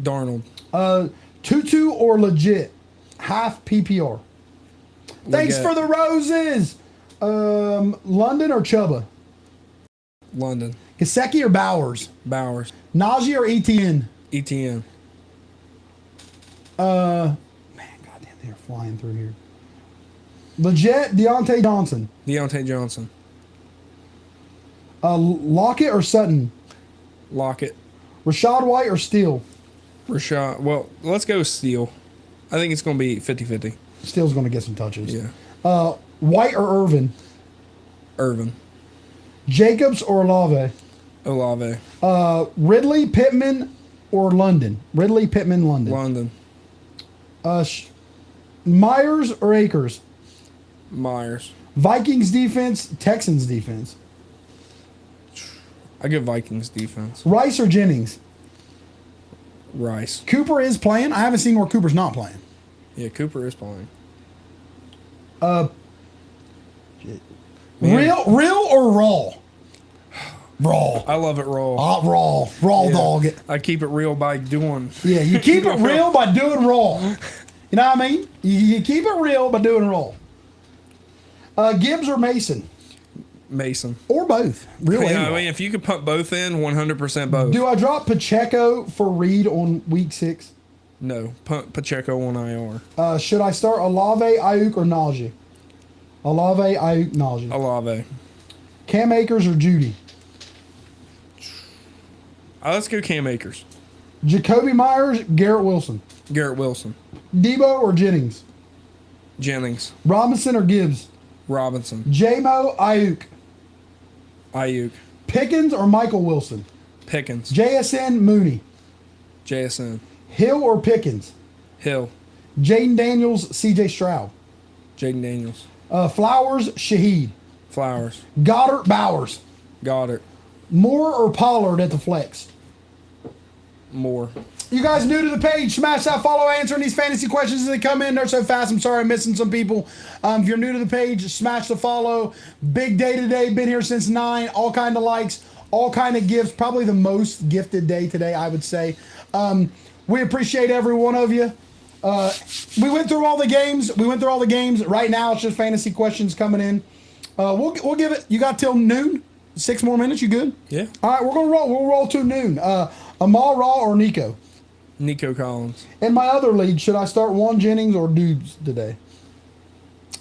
Darnold. Tutu or Legit? Half PPR. Thanks for the roses. London or Chuba? London. Gesicki or Bowers? Bowers. Najee or ETN? ETN. Man, goddamn, they're flying through here. Legit, Deontay Johnson. Deontay Johnson. Lockett or Sutton? Lockett. Rashad White or Steele? Rashad. Well, let's go Steele. I think it's going to be 50-50. Steele's going to get some touches. Yeah. White or Irvin? Irvin. Jacobs or Olave? Olave. Ridley, Pittman, or London? Ridley, Pittman, London. London. Myers or Akers? Myers. Vikings defense, Texans defense. I give Vikings defense. Rice or Jennings? Rice. Cooper is playing. I haven't seen where Cooper's not playing. Yeah, Cooper is playing. Man. Real or raw? Raw. I love it raw. Raw Yeah. dog. I keep it real by doing. Yeah, you keep it real by doing raw. You know what I mean? You keep it real by doing raw. Gibbs or Mason? Mason. Or both. Real and Yeah, raw. I mean, if you could put both in, 100% both. Do I drop Pacheco for Reed on week 6? No, punt Pacheco on IR. Should I start Olave, Ayuk, or Najee? Olave, Ayuk, Najee. Olave. Cam Akers or Judy? Let's go Cam Akers. Jacoby Myers, Garrett Wilson. Garrett Wilson. Debo or Jennings? Jennings. Robinson or Gibbs? Robinson. J-Mo, Ayuk. Ayuk. Pickens or Michael Wilson? Pickens. JSN, Mooney. JSN. Hill or Pickens? Hill. Jaden Daniels, CJ Stroud. Jaden Daniels. Flowers, Shaheed. Flowers. Goddard, Bowers. Goddard. Moore or Pollard at the flex? Moore. You guys new to the page, smash that follow, answering these fantasy questions as they come in. They're so fast, I'm sorry I'm missing some people. If you're new to the page, smash the follow. Big day today, been here since 9, all kind of likes, all kind of gifts. Probably the most gifted day today, I would say. We appreciate every one of you. We went through all the games. Right now, it's just fantasy questions coming in. We'll give it, you got till noon? 6 more minutes, you good? Yeah. All right, we're going to roll. We'll roll to noon. Amal Raw or Nico? Nico Collins. In my other league, should I start Juan Jennings or Dubes today?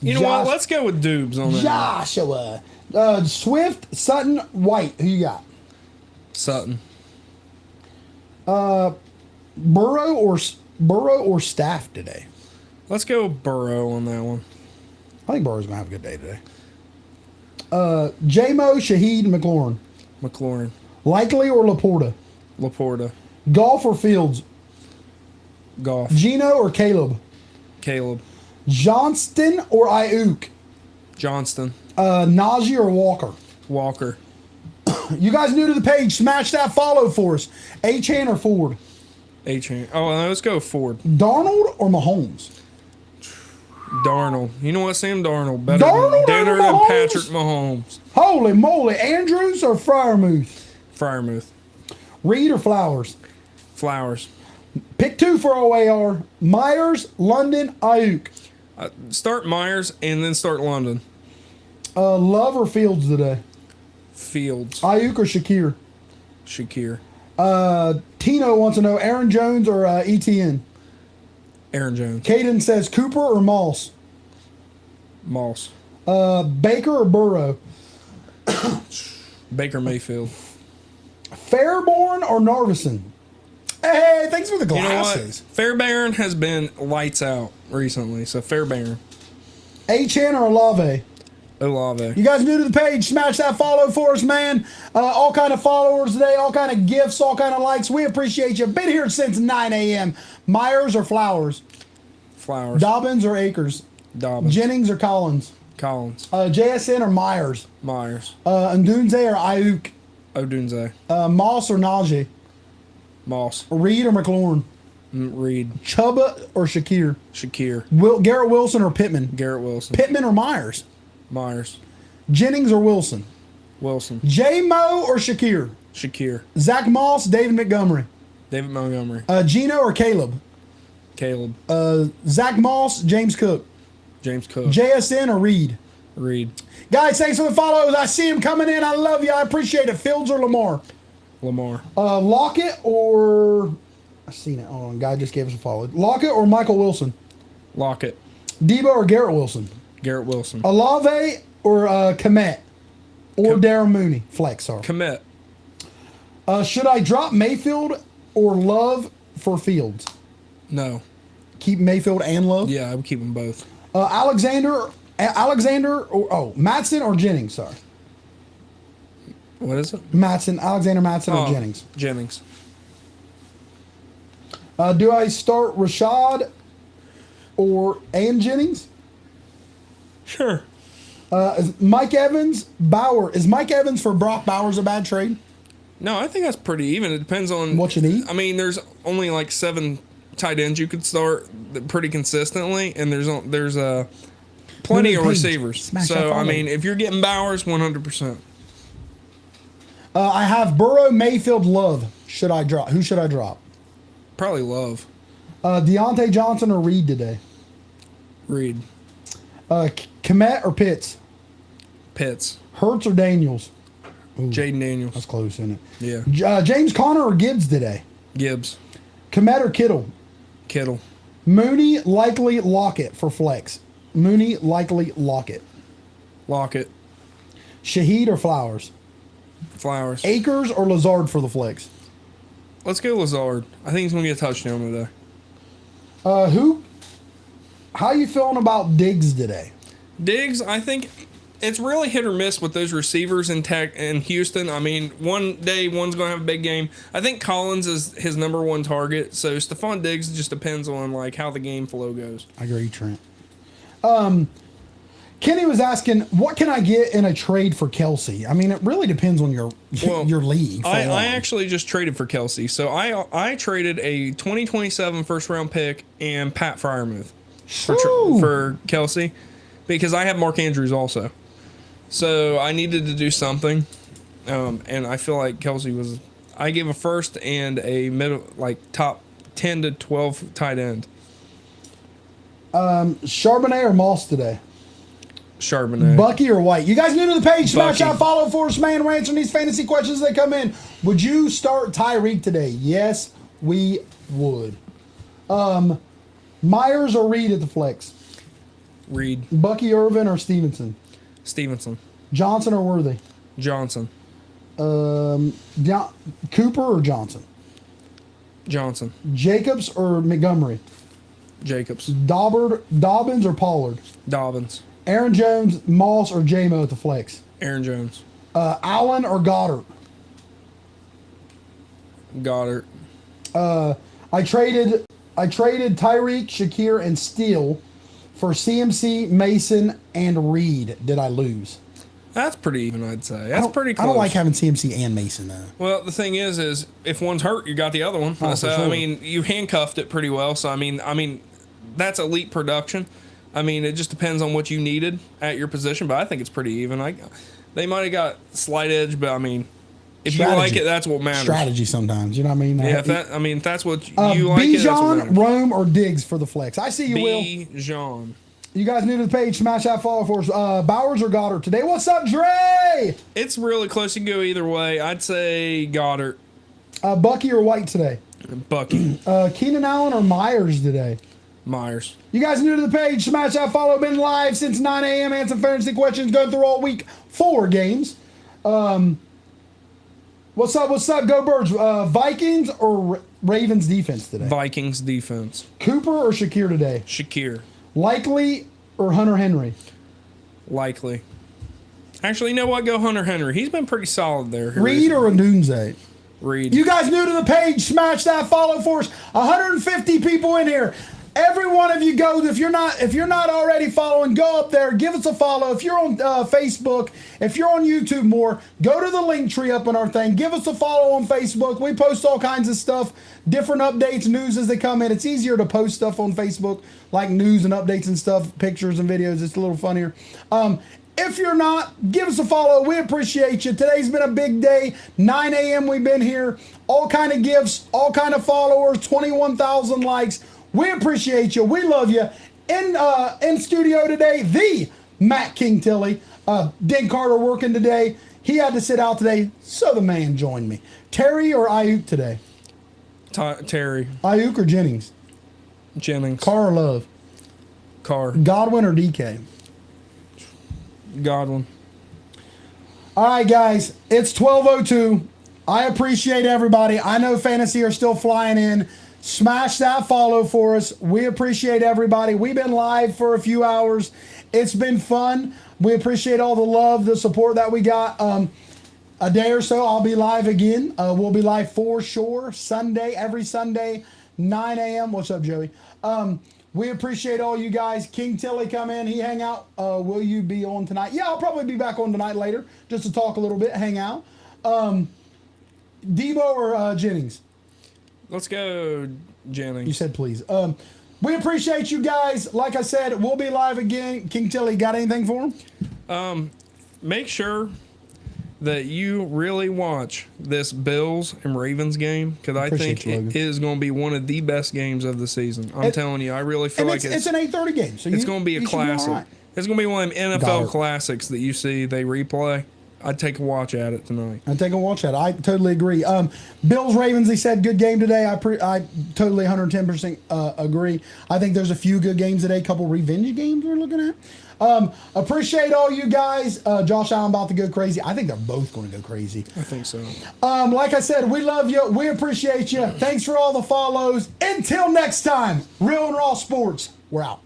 You know what? Let's go with Dubes on that. Joshua. Swift, Sutton, White. Who you got? Sutton. Burrow or Staff today? Let's go Burrow on that one. I think Burrow's going to have a good day today. J-Mo, Shaheed, McLaurin. McLaurin. Likely or Laporta? Laporta. Golf or Fields? Goff. Gino or Caleb? Caleb. Johnston or Ayuk? Johnston. Najee or Walker? Walker. You guys new to the page, smash that follow for us. Achane or Ford? Achane. Oh, let's go Ford. Darnold or Mahomes? Darnold. You know what, Sam Darnold? Better Darnold than over than Mahomes? Patrick Mahomes. Holy moly. Andrews or Fryermuth? Fryermuth. Reed or Flowers? Flowers. Pick 2 for OAR. Myers, London, Ayuk. Start Myers and then start London. Love or Fields today? Fields. Ayuk or Shakir? Shakir. Tino wants to know Aaron Jones or ETN. Aaron Jones. Caden says Cooper or Moss. Moss. Baker or Burrow. Baker Mayfield. Fairborn or Narvison. Hey, thanks for the You know what? glasses. Fairbairn has been lights out recently, so Fairbairn. Achan or Olave. Olave. You guys new to the page, smash that follow for us, man. All kind of followers today, all kind of gifts, all kind of likes. We appreciate you. Been here since 9 a.m. Myers or Flowers? Flowers. Dobbins or Akers? Dobbins. Jennings or Collins? Collins. JSN or Myers? Myers. Ndunze or Ayuk? Odunze. Moss or Najee? Moss. Reed or McLaurin? Reed. Chuba or Shakir? Shakir. Garrett Wilson or Pittman? Garrett Wilson. Pittman or Myers? Myers. Jennings or Wilson? Wilson. J-Mo or Shakir? Shakir. Zach Moss, David Montgomery? David Montgomery. Gino or Caleb? Caleb. Zach Moss, James Cook? James Cook. JSN or Reed? Reed. Guys, thanks for the follows. I see him coming in. I love you. I appreciate it. Fields or Lamar? Lamar. Lockett or... I seen it. Hold on. Guy just gave us a follow. Lockett or Michael Wilson? Lockett. Debo or Garrett Wilson? Garrett Wilson. Olave or Komet? Or Darren Mooney? Flex, sorry. Komet. Should I drop Mayfield or Love for Fields? No. Keep Mayfield and Love? Yeah, I would keep them both. Alexander or Matson or Jennings, sorry. What is it? Alexander Matson or Jennings? Jennings. Do I start Rashad and Jennings? Sure. Is Mike Evans, Bauer. Is Mike Evans for Brock Bowers a bad trade? No, I think that's pretty even. It depends on What you need? I mean, there's only like 7 tight ends you could start pretty consistently, and there's plenty of Page. receivers. Smash that So I follow. mean, if you're getting Bowers, 100%. I have Burrow, Mayfield, Love. Should I drop? Who should I drop? Probably Love. Deontay Johnson or Reed today? Reed. Komet or Pitts? Pitts. Hurts or Daniels? Jaden Daniels. That's close, isn't it? Yeah. James Conner or Gibbs today? Gibbs. Komet or Kittle? Kittle. Mooney, likely Lockett for flex. Mooney, likely Lockett. Lockett. Shaheed or Flowers? Flowers. Akers or Lazard for the flex? Let's go Lazard. I think he's going to get a touchdown today. How you feeling about Diggs today? Diggs, I think it's really hit or miss with those receivers in Houston. I mean, one day one's going to have a big game. I think Collins is his number one target. So Stephon Diggs just depends on like how the game flow goes. I agree, Trent. Kenny was asking, what can I get in a trade for Kelsey? I mean, it really depends on your league. I actually just traded for Kelsey. So I traded a 2027 first round pick and Pat Freiermuth for Kelsey because I have Mark Andrews also. So I needed to do something. And I feel like Kelsey was, I gave a first and a middle, like top 10 to 12 tight end. Charbonnet or Moss today? Charbonnet. Bucky or White? You guys new to the page? Smash Bucky. that follow for us, man. We're answering these fantasy questions that come in. Would you start Tyreek today? Yes, we would. Myers or Reed at the flex? Reed. Bucky Irvin or Stevenson? Stevenson. Johnson or Worthy? Johnson. Cooper or Johnson? Johnson. Jacobs or Montgomery? Jacobs. Dobbins or Pollard? Dobbins. Aaron Jones, Moss or J-Mo at the flex? Aaron Jones. Allen or Goddard? Goddard. I traded Tyreek, Shakir, and Steele for CMC, Mason, and Reed. Did I lose? That's pretty even, I'd say. That's pretty close. I don't like having CMC and Mason though. Well, the thing is if one's hurt, you got the other one. Oh, So for sure. I mean, you handcuffed it pretty well. So I mean, that's elite production. I mean, it just depends on what you needed at your position, but I think it's pretty even. They might have got slight edge, but I mean, if you like it, that's what matters. Strategy sometimes, you know what I mean? Yeah, if that's what you like, it, that's what Bijan, matters. Rome, or Diggs for the flex? I see you, Will. Bijan. You guys new to the page? Smash that follow for us. Bowers or Goddard today? What's up, Dre? It's really close. You can go either way. I'd say Goddard. Bucky or White today? Bucky. Keenan Allen or Myers today? Myers. You guys new to the page? Smash that follow. Been live since 9 a.m. Answering fantasy questions. Going through all week 4 games. What's up? Go Birds. Vikings or Ravens defense today? Vikings defense. Cooper or Shakir today? Shakir. Likely or Hunter Henry? Likely. Actually, you know what? Go Hunter Henry. He's been pretty solid there. Reed or Adunze? Reed. You guys new to the page? Smash that follow for us. 150 people in here. Every one of you go. If you're not already following, go up there. Give us a follow. If you're on Facebook, if you're on YouTube more, go to the link tree up on our thing. Give us a follow on Facebook. We post all kinds of stuff, different updates, news as they come in. It's easier to post stuff on Facebook, like news and updates and stuff, pictures and videos. It's a little funnier. If you're not, give us a follow. We appreciate you. Today's been a big day. 9 a.m. we've been here. All kind of gifts, all kind of followers, 21,000 likes. We appreciate you. We love you. In studio today, the Matt King Tilley. Den Carter working today. He had to sit out today, so the man joined me. Terry or Ayuk today? Terry. Ayuk or Jennings? Jennings. Carr or Love? Carr. Godwin or DK? Godwin. All right, guys. It's 12:02. I appreciate everybody. I know fantasy are still flying in. Smash that follow for us. We appreciate everybody. We've been live for a few hours. It's been fun. We appreciate all the love, the support that we got. A day or so, I'll be live again. We'll be live for sure. Sunday, every Sunday, 9 a.m. What's up, Joey? We appreciate all you guys. King Tilly come in. He hang out. Will you be on tonight? Yeah, I'll probably be back on tonight later just to talk a little bit, hang out. Debo or Jennings? Let's go, Jennings. You said please. We appreciate you guys. Like I said, we'll be live again. King Tilly, got anything for him? Make sure that you really watch this Bills and Ravens game because I think it is going to be one of the best games of the season. I'm telling you, I really feel like it's an 8:30 game, so it's going to be a classic. It's going to be one of them NFL classics that you see they replay. I'd take a watch at it tonight. I'd take a watch at it. I totally agree. Bills Ravens, they said good game today. I totally 110% agree. I think there's a few good games today. A couple revenge games we're looking at. Appreciate all you guys. Josh Allen about to go crazy. I think they're both going to go crazy. I think so. Like I said, we love you. We appreciate you. Thanks for all the follows. Until next time, Real and Raw Sports. We're out.